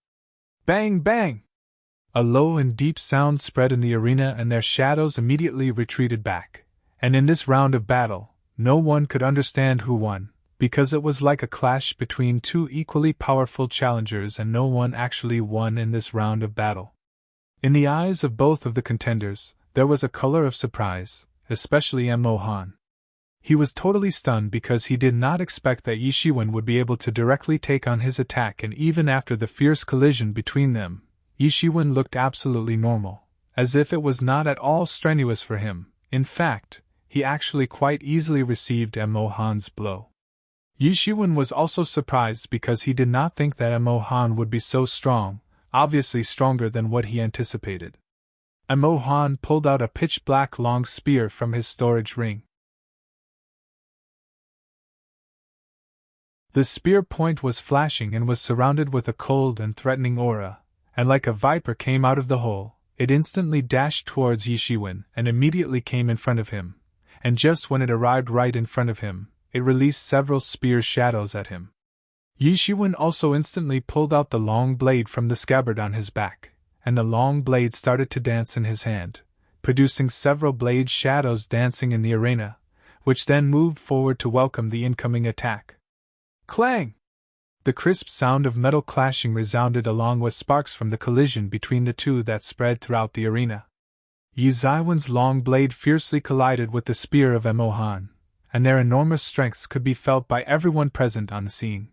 Bang, bang! A low and deep sound spread in the arena and their shadows immediately retreated back, and in this round of battle, no one could understand who won, because it was like a clash between two equally powerful challengers and no one actually won in this round of battle. In the eyes of both of the contenders, there was a color of surprise, especially Mo Han. He was totally stunned because he did not expect that Yi Shiwen would be able to directly take on his attack, and even after the fierce collision between them, Yi Shiwen looked absolutely normal, as if it was not at all strenuous for him. In fact, he actually quite easily received Mo Han's blow. Yi Shiwen was also surprised because he did not think that Mo Han would be so strong, obviously stronger than what he anticipated. Mo Han pulled out a pitch-black long spear from his storage ring. The spear point was flashing and was surrounded with a cold and threatening aura, and like a viper came out of the hole, it instantly dashed towards Yi Shiwen and immediately came in front of him, and just when it arrived right in front of him, it released several spear shadows at him. Yi Shiwen also instantly pulled out the long blade from the scabbard on his back, and the long blade started to dance in his hand, producing several blade shadows dancing in the arena, which then moved forward to welcome the incoming attack. Clang! The crisp sound of metal clashing resounded along with sparks from the collision between the two that spread throughout the arena. Yi Zaiwen's long blade fiercely collided with the spear of Mo Han, and their enormous strengths could be felt by everyone present on the scene.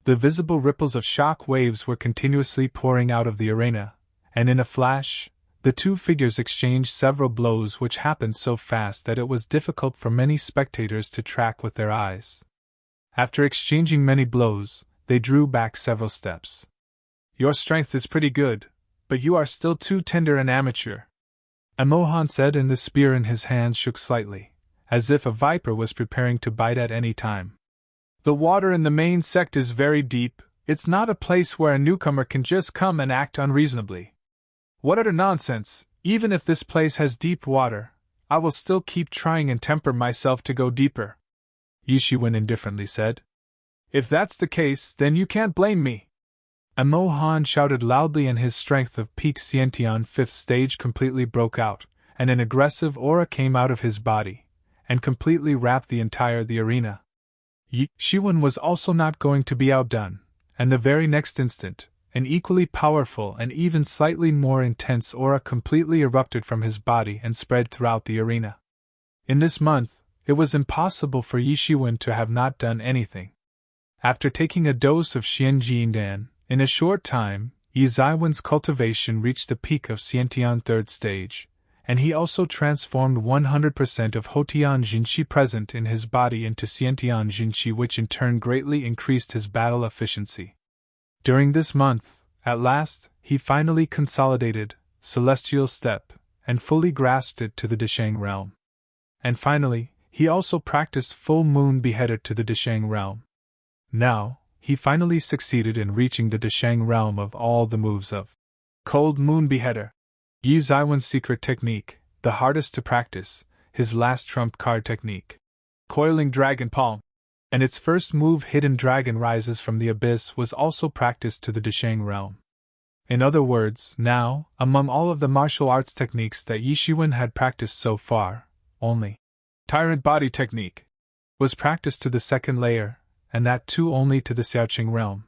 The visible ripples of shock waves were continuously pouring out of the arena, and in a flash, the two figures exchanged several blows which happened so fast that it was difficult for many spectators to track with their eyes. After exchanging many blows, they drew back several steps. "Your strength is pretty good, but you are still too tender and amateur," Mo Han said, and the spear in his hands shook slightly, as if a viper was preparing to bite at any time. "The water in the main sect is very deep. It's not a place where a newcomer can just come and act unreasonably." "What utter nonsense! Even if this place has deep water, I will still keep trying and temper myself to go deeper," Yi Shiwen indifferently said. "If that's the case, then you can't blame me." Mo Han shouted loudly, and his strength of peak Xiantian 5th stage completely broke out, and an aggressive aura came out of his body, and completely wrapped the entire arena. Yi Shiwen was also not going to be outdone, and the very next instant, an equally powerful and even slightly more intense aura completely erupted from his body and spread throughout the arena. In this month, it was impossible for Yi Shiwen to have not done anything. After taking a dose of Xianjidan, in a short time, Yi Zaiwen's cultivation reached the peak of Xiantian 3rd stage, and he also transformed 100% of Hotian Jinqi present in his body into Xiantian Jinqi, which in turn greatly increased his battle efficiency. During this month, at last, he finally consolidated Celestial Step and fully grasped it to the Deshang realm. And finally, he also practiced Full Moon Beheader to the Deshang realm. Now, he finally succeeded in reaching the Deshang realm of all the moves of Cold Moon Beheader. Yi Zaiwen's secret technique, the hardest to practice, his last trump card technique. Coiling Dragon Palm. And its first move, Hidden Dragon Rises from the Abyss, was also practiced to the Deshang realm. In other words, now, among all of the martial arts techniques that Yi Shiwen had practiced so far, only Tyrant Body Technique was practiced to the second layer, and that too only to the Xiaoqing realm.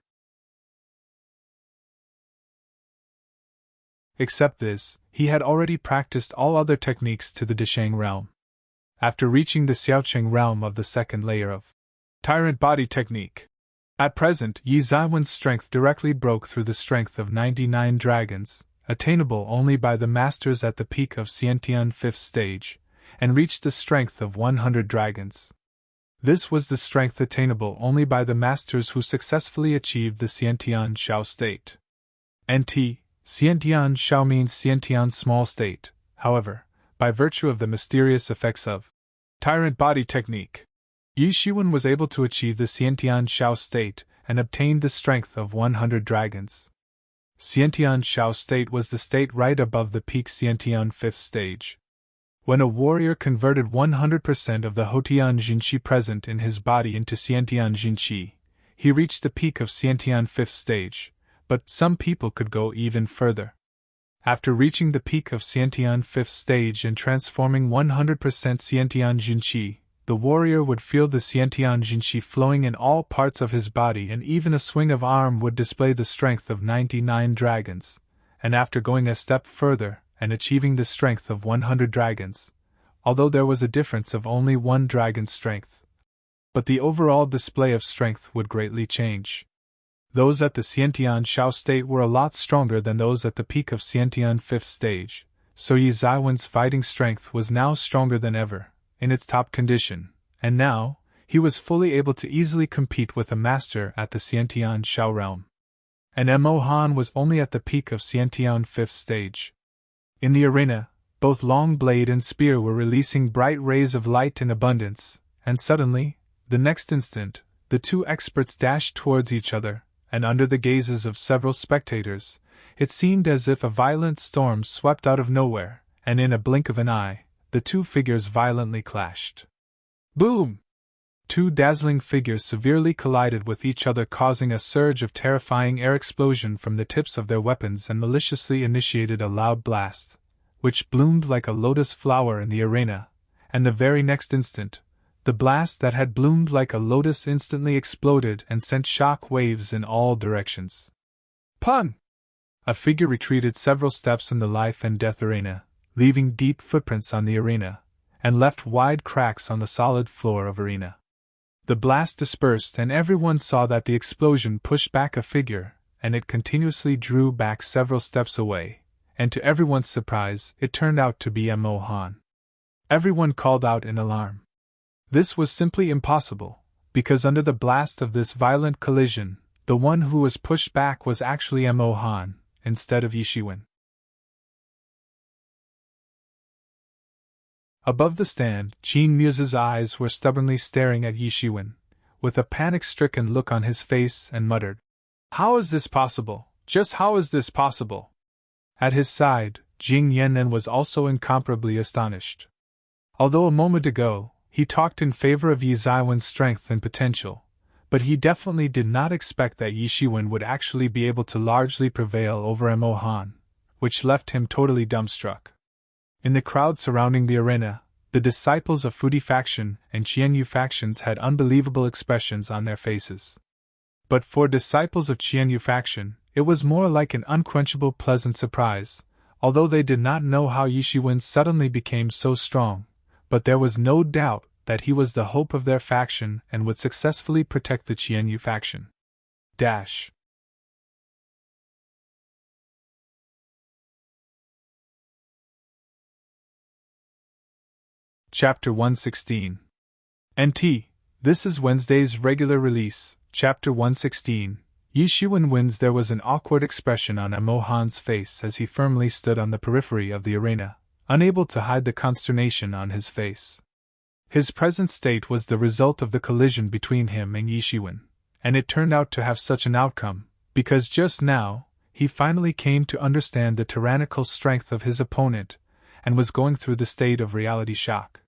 Except this, he had already practiced all other techniques to the Deshang realm. After reaching the Xiaoqing realm of the second layer of Tyrant Body Technique, at present Yi Zaiwen's strength directly broke through the strength of 99 dragons, attainable only by the masters at the peak of Xiantian 5th stage, and reached the strength of 100 dragons. This was the strength attainable only by the masters who successfully achieved the Xiantian Shao state. NT Xiantian Shao means Xiantian small state, however, by virtue of the mysterious effects of Tyrant Body Technique, Yi Shiwen was able to achieve the Xiantian Shao state and obtained the strength of 100 dragons. Xiantian Shao state was the state right above the peak Xiantian 5th stage. When a warrior converted 100% of the Houtian Jinqi present in his body into Xiantian Jinqi, he reached the peak of Xiantian 5th stage, but some people could go even further. After reaching the peak of Xiantian 5th stage and transforming 100% Xiantian Jinqi, the warrior would feel the Xiantian Jinqi flowing in all parts of his body, and even a swing of arm would display the strength of 99 dragons, and after going a step further and achieving the strength of 100 dragons, although there was a difference of only 1 dragon's strength, but the overall display of strength would greatly change. Those at the Xiantian Shao state were a lot stronger than those at the peak of Xiantian 5th stage, so Yi Zaiwen's fighting strength was now stronger than ever, in its top condition, and now, he was fully able to easily compete with a master at the Xiantian Shao realm. And Mo Han was only at the peak of Xiantian 5th stage. In the arena, both Long Blade and Spear were releasing bright rays of light in abundance, and suddenly, the next instant, the two experts dashed towards each other, and under the gazes of several spectators, it seemed as if a violent storm swept out of nowhere, and in a blink of an eye, the two figures violently clashed. Boom! Two dazzling figures severely collided with each other, causing a surge of terrifying air explosion from the tips of their weapons, and maliciously initiated a loud blast, which bloomed like a lotus flower in the arena, and the very next instant, the blast that had bloomed like a lotus instantly exploded and sent shock waves in all directions. Pun! A figure retreated several steps in the life and death arena, leaving deep footprints on the arena, and left wide cracks on the solid floor of arena. The blast dispersed, and everyone saw that the explosion pushed back a figure, and it continuously drew back several steps away, and to everyone's surprise, it turned out to be Mo Han. Everyone called out in alarm. This was simply impossible, because under the blast of this violent collision, the one who was pushed back was actually Mo Han, instead of Yi Shiwen. Above the stand, Qin Muse's eyes were stubbornly staring at Yi Shiwen, with a panic-stricken look on his face, and muttered, "How is this possible? Just how is this possible?" At his side, Jing Yanren was also incomparably astonished. Although a moment ago, he talked in favor of Yi Zaiwen's strength and potential, but he definitely did not expect that Yi Shiwen would actually be able to largely prevail over Mo Han, which left him totally dumbstruck. In the crowd surrounding the arena, the disciples of Fudi faction and Qianyu factions had unbelievable expressions on their faces. But for disciples of Qianyu faction, it was more like an unquenchable pleasant surprise, although they did not know how Yi Shiwen suddenly became so strong, but there was no doubt that he was the hope of their faction and would successfully protect the Qianyu faction. Chapter 116. NT. This is Wednesday's regular release, Chapter 116. Yi Shiwen wins. There was an awkward expression on Mo Han's face as he firmly stood on the periphery of the arena, unable to hide the consternation on his face. His present state was the result of the collision between him and Yi Shiwen, and it turned out to have such an outcome, because just now, he finally came to understand the tyrannical strength of his opponent, and was going through the state of reality shock.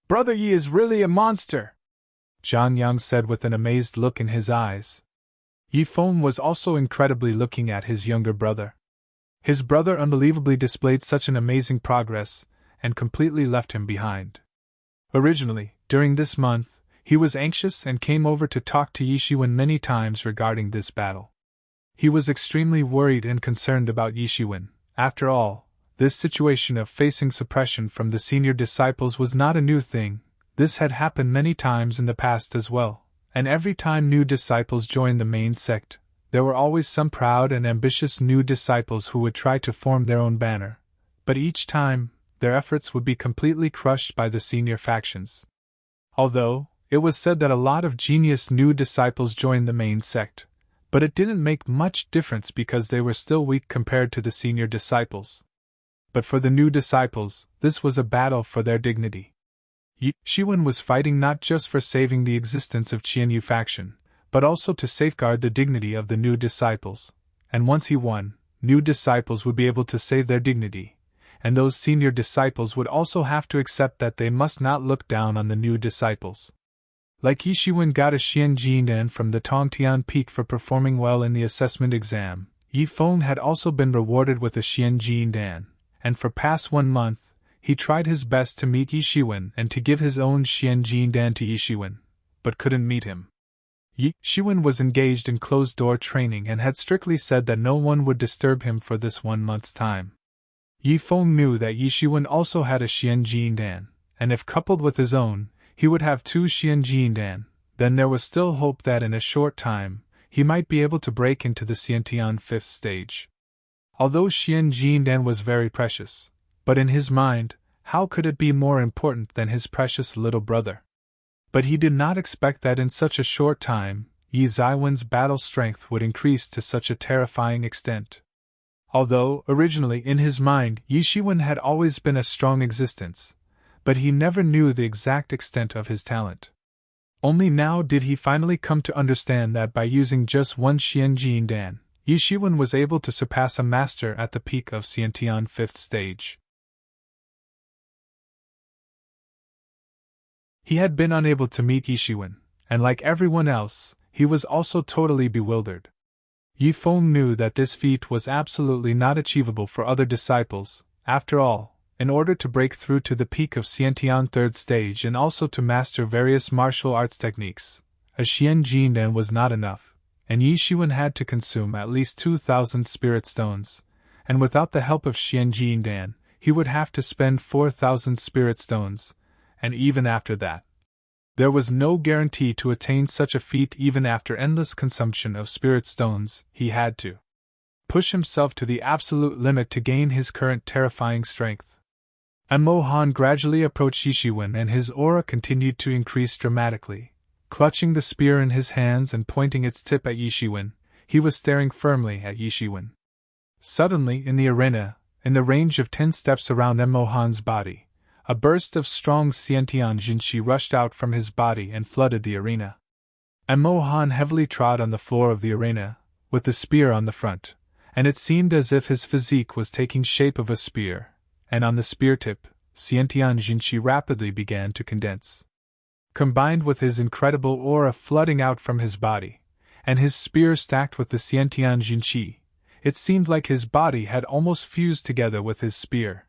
"Brother Yi is really a monster," Zhang Yang said with an amazed look in his eyes. Yi Feng was also incredibly looking at his younger brother. His brother unbelievably displayed such an amazing progress, and completely left him behind. Originally, during this month, he was anxious and came over to talk to Yishiwen many times regarding this battle. He was extremely worried and concerned about Yishiwen. After all, this situation of facing suppression from the senior disciples was not a new thing. This had happened many times in the past as well, and every time new disciples joined the main sect, there were always some proud and ambitious new disciples who would try to form their own banner, but each time, their efforts would be completely crushed by the senior factions. Although, it was said that a lot of genius new disciples joined the main sect, but it didn't make much difference because they were still weak compared to the senior disciples. But for the new disciples, this was a battle for their dignity. Yishiwen was fighting not just for saving the existence of Qianyu faction, but also to safeguard the dignity of the new disciples, and once he won, new disciples would be able to save their dignity, and those senior disciples would also have to accept that they must not look down on the new disciples. Like Yishiwen got a Xianjidan from the Tongtian Peak for performing well in the assessment exam, Yifeng had also been rewarded with a Xianjidan, and for past 1 month, he tried his best to meet Yishiwen and to give his own Xianjidan to Yishiwen, but couldn't meet him. Yishiwen was engaged in closed-door training and had strictly said that no one would disturb him for this 1 month's time. Yifeng knew that Yishiwen also had a Xianjidan, and if coupled with his own, he would have 2 Xianjidan. Then there was still hope that in a short time, he might be able to break into the Xiantian 5th stage. Although Xianjidan was very precious, but in his mind, how could it be more important than his precious little brother? But he did not expect that in such a short time, Yi Zaiwen's battle strength would increase to such a terrifying extent. Although, originally in his mind, Yishiwen had always been a strong existence, but he never knew the exact extent of his talent. Only now did he finally come to understand that by using just 1 Xianjidan, Yishiwen was able to surpass a master at the peak of Xiantian 5th stage. He had been unable to meet Yishiwen, and like everyone else, he was also totally bewildered. Yifeng knew that this feat was absolutely not achievable for other disciples. After all, in order to break through to the peak of Xiantian 3rd stage and also to master various martial arts techniques, a Xianjidan was not enough, and Yishiwen had to consume at least 2,000 spirit stones, and without the help of Xianjidan, he would have to spend 4,000 spirit stones, and even after that, there was no guarantee to attain such a feat. Even after endless consumption of spirit stones, he had to push himself to the absolute limit to gain his current terrifying strength. Mohan gradually approached Yishiwen and his aura continued to increase dramatically. Clutching the spear in his hands and pointing its tip at Yishiwen, he was staring firmly at Yishiwen. Suddenly, in the arena, in the range of 10 steps around Mohan's body, a burst of strong Xiantian Jinqi rushed out from his body and flooded the arena. Mohan heavily trod on the floor of the arena, with the spear on the front, and it seemed as if his physique was taking shape of a spear, and on the spear tip, Xiantian Jinqi rapidly began to condense. Combined with his incredible aura flooding out from his body, and his spear stacked with the Xiantian Jinqi, it seemed like his body had almost fused together with his spear.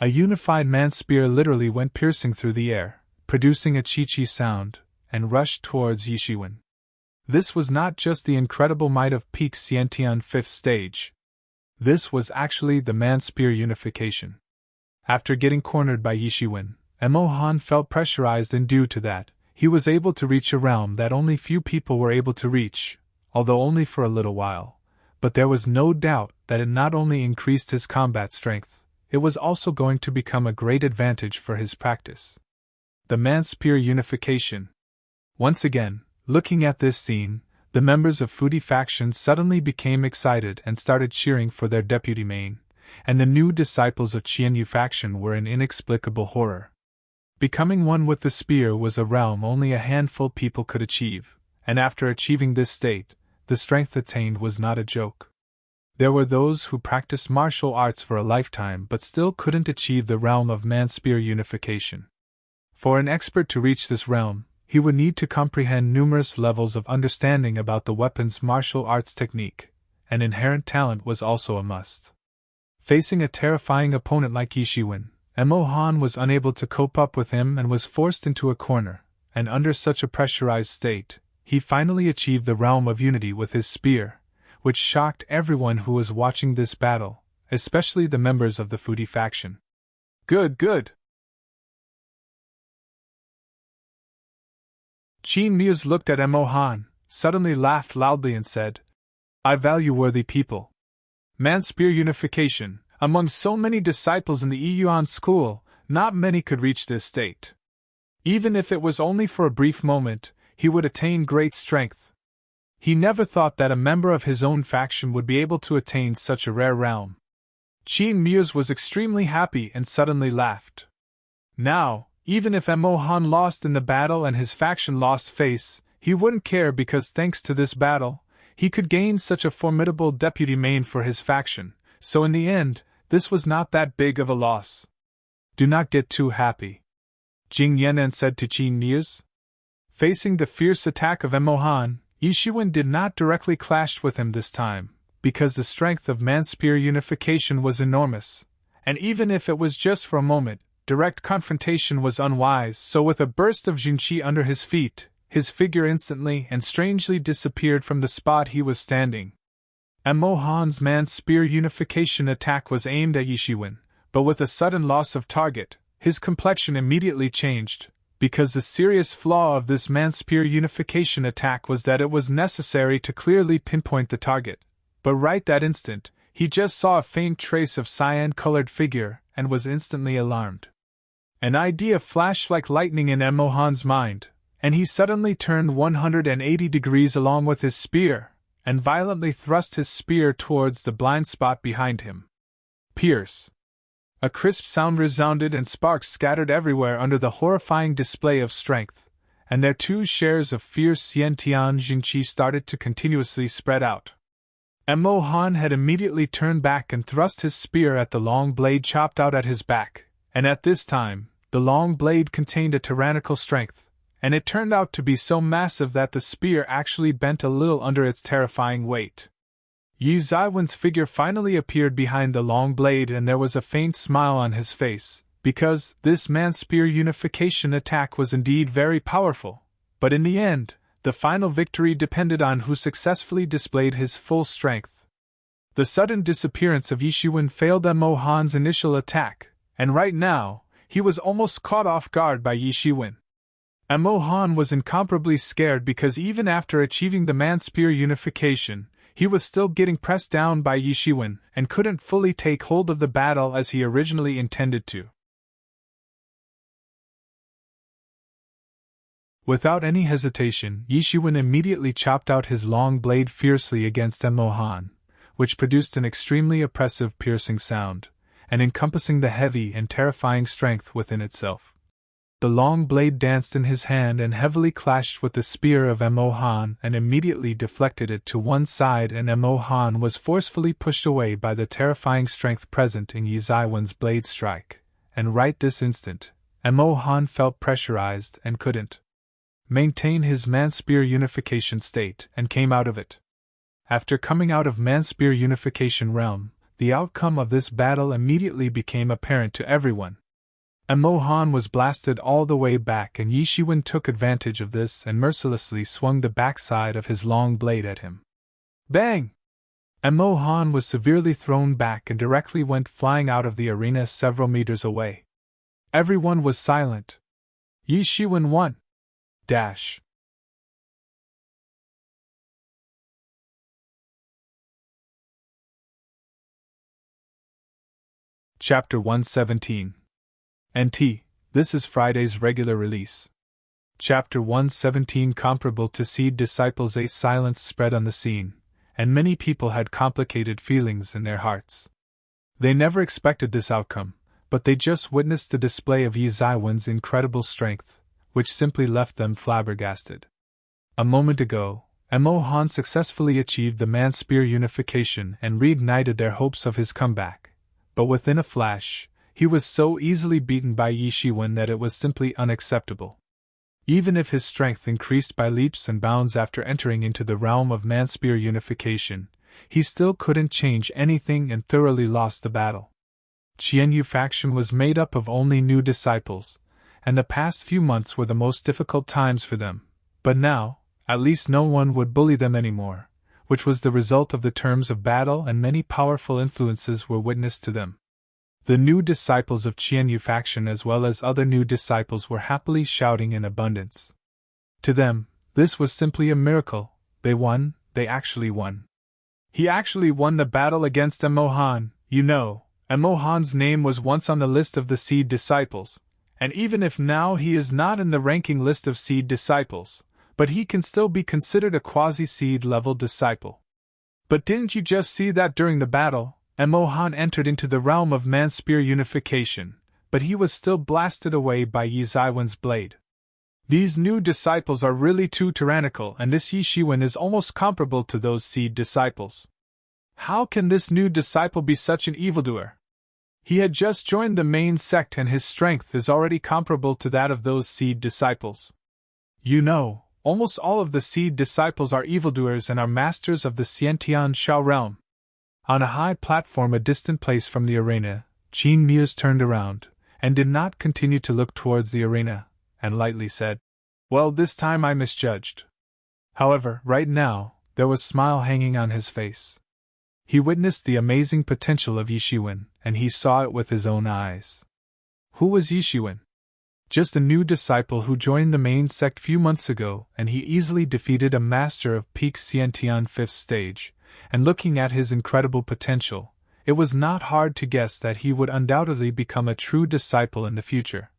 A unified man's spear literally went piercing through the air, producing a chi-chi sound, and rushed towards Yishiwen. This was not just the incredible might of peak Xiantian 5th stage. This was actually the man-spear unification. After getting cornered by Yishiwen, Mohan felt pressurized, and due to that, he was able to reach a realm that only few people were able to reach, although only for a little while. But there was no doubt that it not only increased his combat strength, it was also going to become a great advantage for his practice. The man-spear unification. Once again, looking at this scene, the members of Fudi faction suddenly became excited and started cheering for their deputy main, and the new disciples of Qianyu faction were in inexplicable horror. Becoming one with the spear was a realm only a handful people could achieve, and after achieving this state, the strength attained was not a joke. There were those who practiced martial arts for a lifetime but still couldn't achieve the realm of man-spear unification. For an expert to reach this realm, he would need to comprehend numerous levels of understanding about the weapon's martial arts technique, and inherent talent was also a must. Facing a terrifying opponent like Yishiwen, Mo Han was unable to cope up with him and was forced into a corner, and under such a pressurized state, he finally achieved the realm of unity with his spear, which shocked everyone who was watching this battle, especially the members of the Foodie faction. Good, good! Qin Muse looked at Mo Han, suddenly laughed loudly and said, I value worthy people. Man-spear unification. Among so many disciples in the Yuan school, not many could reach this state. Even if it was only for a brief moment, he would attain great strength. He never thought that a member of his own faction would be able to attain such a rare realm. Qin Muse was extremely happy and suddenly laughed. Now, even if Mo Han lost in the battle and his faction lost face, he wouldn't care because thanks to this battle, he could gain such a formidable deputy main for his faction. So in the end, this was not that big of a loss. Do not get too happy, Jing Yan'an said to Qin Muse. Facing the fierce attack of Mo Han, Yishiwen did not directly clash with him this time, because the strength of man-spear unification was enormous, and even if it was just for a moment, direct confrontation was unwise, so with a burst of Jinqi under his feet, his figure instantly and strangely disappeared from the spot he was standing. Mo Han's man-spear unification attack was aimed at Yishiwen, but with a sudden loss of target, his complexion immediately changed, because the serious flaw of this man-spear unification attack was that it was necessary to clearly pinpoint the target. But right that instant, he just saw a faint trace of cyan-colored figure and was instantly alarmed. An idea flashed like lightning in Mo Han's mind, and he suddenly turned 180 degrees along with his spear, and violently thrust his spear towards the blind spot behind him. Pierce! A crisp sound resounded and sparks scattered everywhere under the horrifying display of strength, and their 2 shares of fierce Xiantian Jingqi started to continuously spread out. Mo Han had immediately turned back and thrust his spear at the long blade chopped out at his back, and at this time, the long blade contained a tyrannical strength, and it turned out to be so massive that the spear actually bent a little under its terrifying weight. Yi Zaiwen's figure finally appeared behind the long blade and there was a faint smile on his face, because this man-spear unification attack was indeed very powerful, but in the end, the final victory depended on who successfully displayed his full strength. The sudden disappearance of Yishiwen failed Mo Han's initial attack, and right now, he was almost caught off guard by Yishiwen. Mo Han was incomparably scared because even after achieving the man-spear unification, he was still getting pressed down by Yishiwen and couldn't fully take hold of the battle as he originally intended to. Without any hesitation, Yishiwen immediately chopped out his long blade fiercely against Mo Han, which produced an extremely oppressive piercing sound, and encompassing the heavy and terrifying strength within itself. The long blade danced in his hand and heavily clashed with the spear of Mo Han and immediately deflected it to one side, and Mo Han was forcefully pushed away by the terrifying strength present in Yi Zaiwen's blade strike, and right this instant, Mo Han felt pressurized and couldn't maintain his man-spear unification state and came out of it. After coming out of man-spear unification realm, the outcome of this battle immediately became apparent to everyone. Mo Han was blasted all the way back and Yishiwen took advantage of this and mercilessly swung the backside of his long blade at him. Bang! Mo Han was severely thrown back and directly went flying out of the arena several meters away. Everyone was silent. Yishiwen won. Dash. Chapter 117. NT, this is Friday's regular release. Chapter 117. Comparable to Seed Disciples. A silence spread on the scene, and many people had complicated feelings in their hearts. They never expected this outcome, but they just witnessed the display of Yi Zaiwen's incredible strength, which simply left them flabbergasted. A moment ago, Mo Han successfully achieved the man-spear unification and reignited their hopes of his comeback, but within a flash, he was so easily beaten by Yishiwen that it was simply unacceptable. Even if his strength increased by leaps and bounds after entering into the realm of man-spear unification, he still couldn't change anything and thoroughly lost the battle. Qianyu faction was made up of only new disciples, and the past few months were the most difficult times for them, but now, at least no one would bully them anymore, which was the result of the terms of battle, and many powerful influences were witnessed to them. The new disciples of Qianyu faction as well as other new disciples were happily shouting in abundance. To them, this was simply a miracle. They won, they actually won. He actually won the battle against Emohan, you know. Emohan's name was once on the list of the seed disciples, and even if now he is not in the ranking list of seed disciples, but he can still be considered a quasi-seed level disciple. But didn't you just see that during the battle, Emohan entered into the realm of man-spear unification, but he was still blasted away by Yi Zaiwen's blade. These new disciples are really too tyrannical, and this Yi Shiwen is almost comparable to those seed disciples. How can this new disciple be such an evildoer? He had just joined the main sect and his strength is already comparable to that of those seed disciples. You know, almost all of the seed disciples are evildoers and are masters of the Xiantian Shao realm. On a high platform a distant place from the arena, Qin Mia's turned around, and did not continue to look towards the arena, and lightly said, "Well, this time I misjudged." However, right now, there was a smile hanging on his face. He witnessed the amazing potential of Yi Shiwen, and he saw it with his own eyes. Who was Yi Shiwen? Just a new disciple who joined the main sect few months ago, and he easily defeated a master of peak Xiantian 5th stage, and looking at his incredible potential, it was not hard to guess that he would undoubtedly become a true disciple in the future.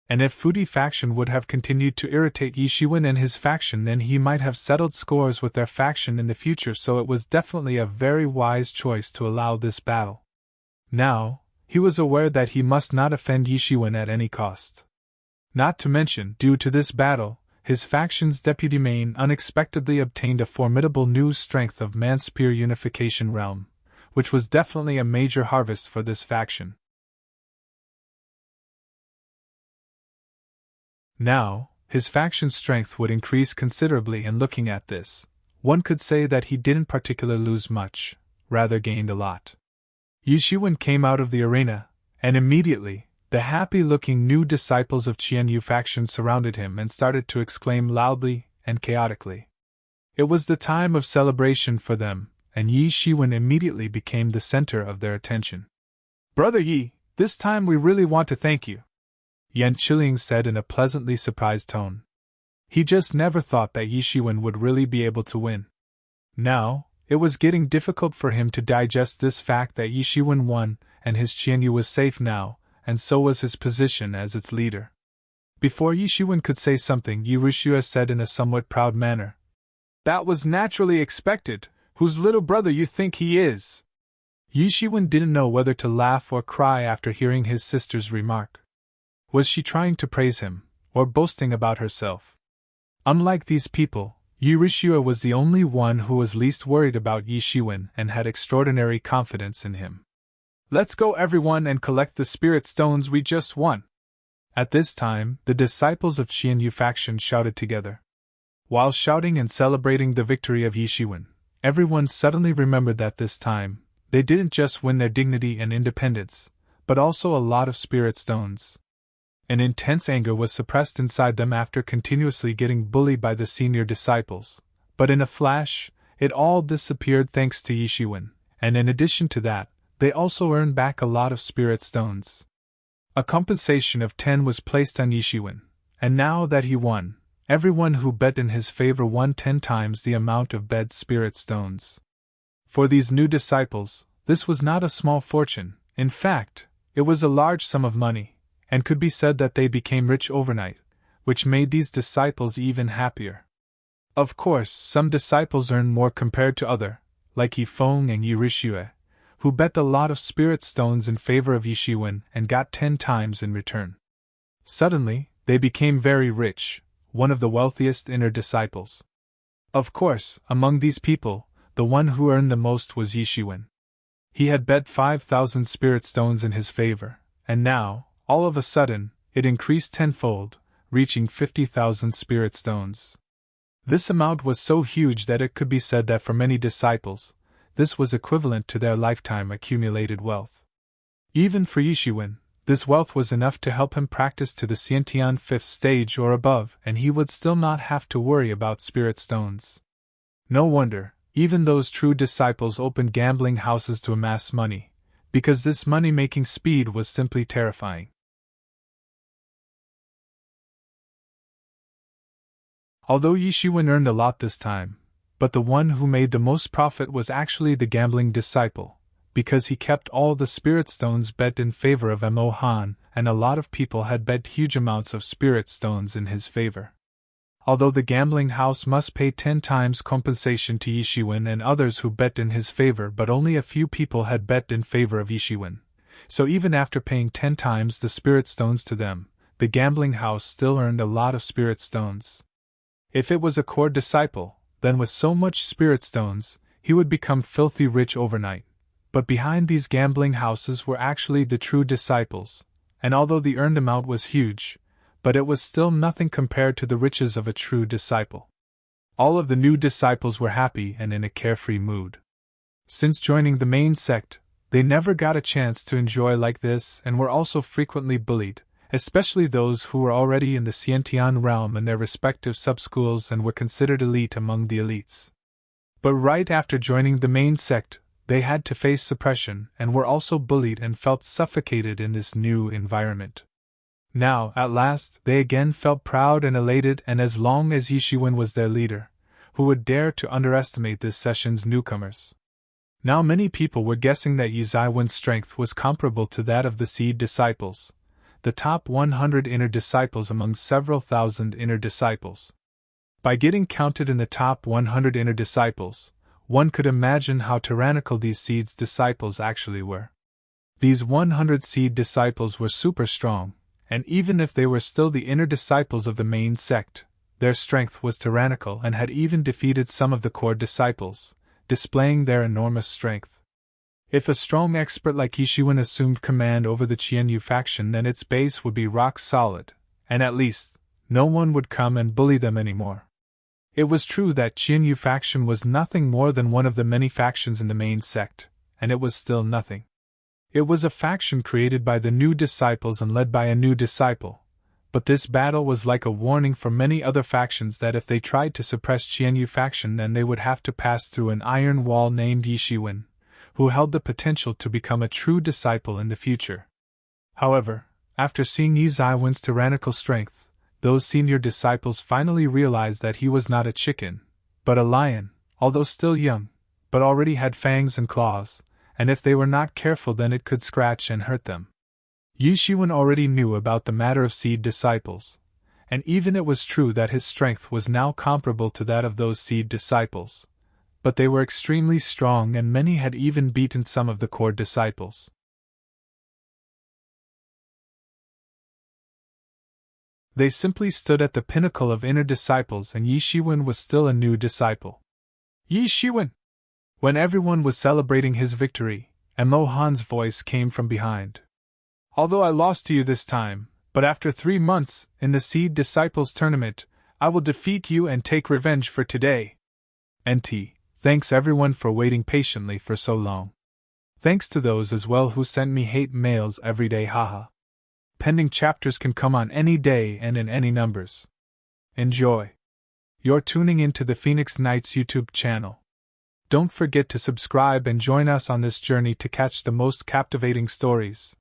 And if Fudi faction would have continued to irritate Yi Shiwen and his faction, then he might have settled scores with their faction in the future, so it was definitely a very wise choice to allow this battle. Now, he was aware that he must not offend Yi Shiwen at any cost. Not to mention, due to this battle, his faction's deputy main unexpectedly obtained a formidable new strength of man-spear unification realm, which was definitely a major harvest for this faction. Now, his faction's strength would increase considerably, and looking at this, one could say that he didn't particularly lose much, rather gained a lot. Yi Shiwen came out of the arena, and immediately, the happy-looking new disciples of Qianyu faction surrounded him and started to exclaim loudly and chaotically. It was the time of celebration for them, and Yi Shiwen immediately became the center of their attention. "Brother Yi, this time we really want to thank you," Yan Qiling said in a pleasantly surprised tone. He just never thought that Yi Shiwen would really be able to win. Now, it was getting difficult for him to digest this fact that Yi Shiwen won, and his Qianyu was safe now, and so was his position as its leader. Before Yi Shiwen could say something, Yi Rushua said in a somewhat proud manner, "That was naturally expected. Whose little brother you think he is?" Yi Shiwen didn't know whether to laugh or cry after hearing his sister's remark. Was she trying to praise him, or boasting about herself? Unlike these people, Yi Rushua was the only one who was least worried about Yi Shiwen and had extraordinary confidence in him. "Let's go everyone and collect the spirit stones we just won." At this time, the disciples of Qianyu faction shouted together. While shouting and celebrating the victory of Yi Shiwen, everyone suddenly remembered that this time, they didn't just win their dignity and independence, but also a lot of spirit stones. An intense anger was suppressed inside them after continuously getting bullied by the senior disciples, but in a flash, it all disappeared thanks to Yi Shiwen, and in addition to that, they also earned back a lot of spirit stones. A compensation of 10 was placed on Yi Shiwen, and now that he won, everyone who bet in his favor won 10 times the amount of bet spirit stones. For these new disciples, this was not a small fortune. In fact, it was a large sum of money, and could be said that they became rich overnight, which made these disciples even happier. Of course, some disciples earned more compared to other, like Yi Feng and Yi Rishue, who bet a lot of spirit stones in favor of Yi Shiwen and got 10 times in return. Suddenly, they became very rich, one of the wealthiest inner disciples. Of course, among these people, the one who earned the most was Yi Shiwen. He had bet 5,000 spirit stones in his favor, and now, all of a sudden, it increased tenfold, reaching 50,000 spirit stones. This amount was so huge that it could be said that for many disciples, this was equivalent to their lifetime accumulated wealth. Even for Yishiwen, this wealth was enough to help him practice to the Xiantian 5th stage or above, and he would still not have to worry about spirit stones. No wonder, even those true disciples opened gambling houses to amass money, because this money-making speed was simply terrifying. Although Yishiwen earned a lot this time, but the one who made the most profit was actually the gambling disciple, because he kept all the spirit stones bet in favor of Mo Han, and a lot of people had bet huge amounts of spirit stones in his favor. Although the gambling house must pay 10 times compensation to Yishiwen and others who bet in his favor, but only a few people had bet in favor of Yishiwen. So even after paying 10 times the spirit stones to them, the gambling house still earned a lot of spirit stones. If it was a core disciple, then with so much spirit stones, he would become filthy rich overnight. But behind these gambling houses were actually the true disciples, and although the earned amount was huge, but it was still nothing compared to the riches of a true disciple. All of the new disciples were happy and in a carefree mood. Since joining the main sect, they never got a chance to enjoy like this and were also frequently bullied, especially those who were already in the Xiantian realm in their respective sub-schools and were considered elite among the elites. But right after joining the main sect, they had to face suppression and were also bullied and felt suffocated in this new environment. Now, at last, they again felt proud and elated, and as long as Yishiwen was their leader, who would dare to underestimate this session's newcomers? Now many people were guessing that Yizaiwen's strength was comparable to that of the seed disciples, the top 100 inner disciples among several thousand inner disciples. By getting counted in the top 100 inner disciples, one could imagine how tyrannical these seeds disciples actually were. These 100 seed disciples were super strong, and even if they were still the inner disciples of the main sect, their strength was tyrannical and had even defeated some of the core disciples, displaying their enormous strength. If a strong expert like Yishiwen assumed command over the Qianyu faction, then its base would be rock solid, and at least, no one would come and bully them anymore. It was true that Qianyu faction was nothing more than one of the many factions in the main sect, and it was still nothing. It was a faction created by the new disciples and led by a new disciple, but this battle was like a warning for many other factions that if they tried to suppress Qianyu faction, then they would have to pass through an iron wall named Yishiwen, who held the potential to become a true disciple in the future. However, after seeing Yizaiwen's tyrannical strength, those senior disciples finally realized that he was not a chicken, but a lion, although still young, but already had fangs and claws, and if they were not careful then it could scratch and hurt them. Yishiwen already knew about the matter of seed disciples, and even it was true that his strength was now comparable to that of those seed disciples, but they were extremely strong and many had even beaten some of the core disciples. They simply stood at the pinnacle of inner disciples, and Yishiwen was still a new disciple. Yishiwen! When everyone was celebrating his victory, Mo Han's voice came from behind. Although I lost to you this time, but after 3 months, in the Seed Disciples tournament, I will defeat you and take revenge for today. NT, thanks everyone for waiting patiently for so long. Thanks to those as well who sent me hate mails every day, haha. Pending chapters can come on any day and in any numbers. Enjoy. You're tuning into the Phoenix Knights YouTube channel. Don't forget to subscribe and join us on this journey to catch the most captivating stories.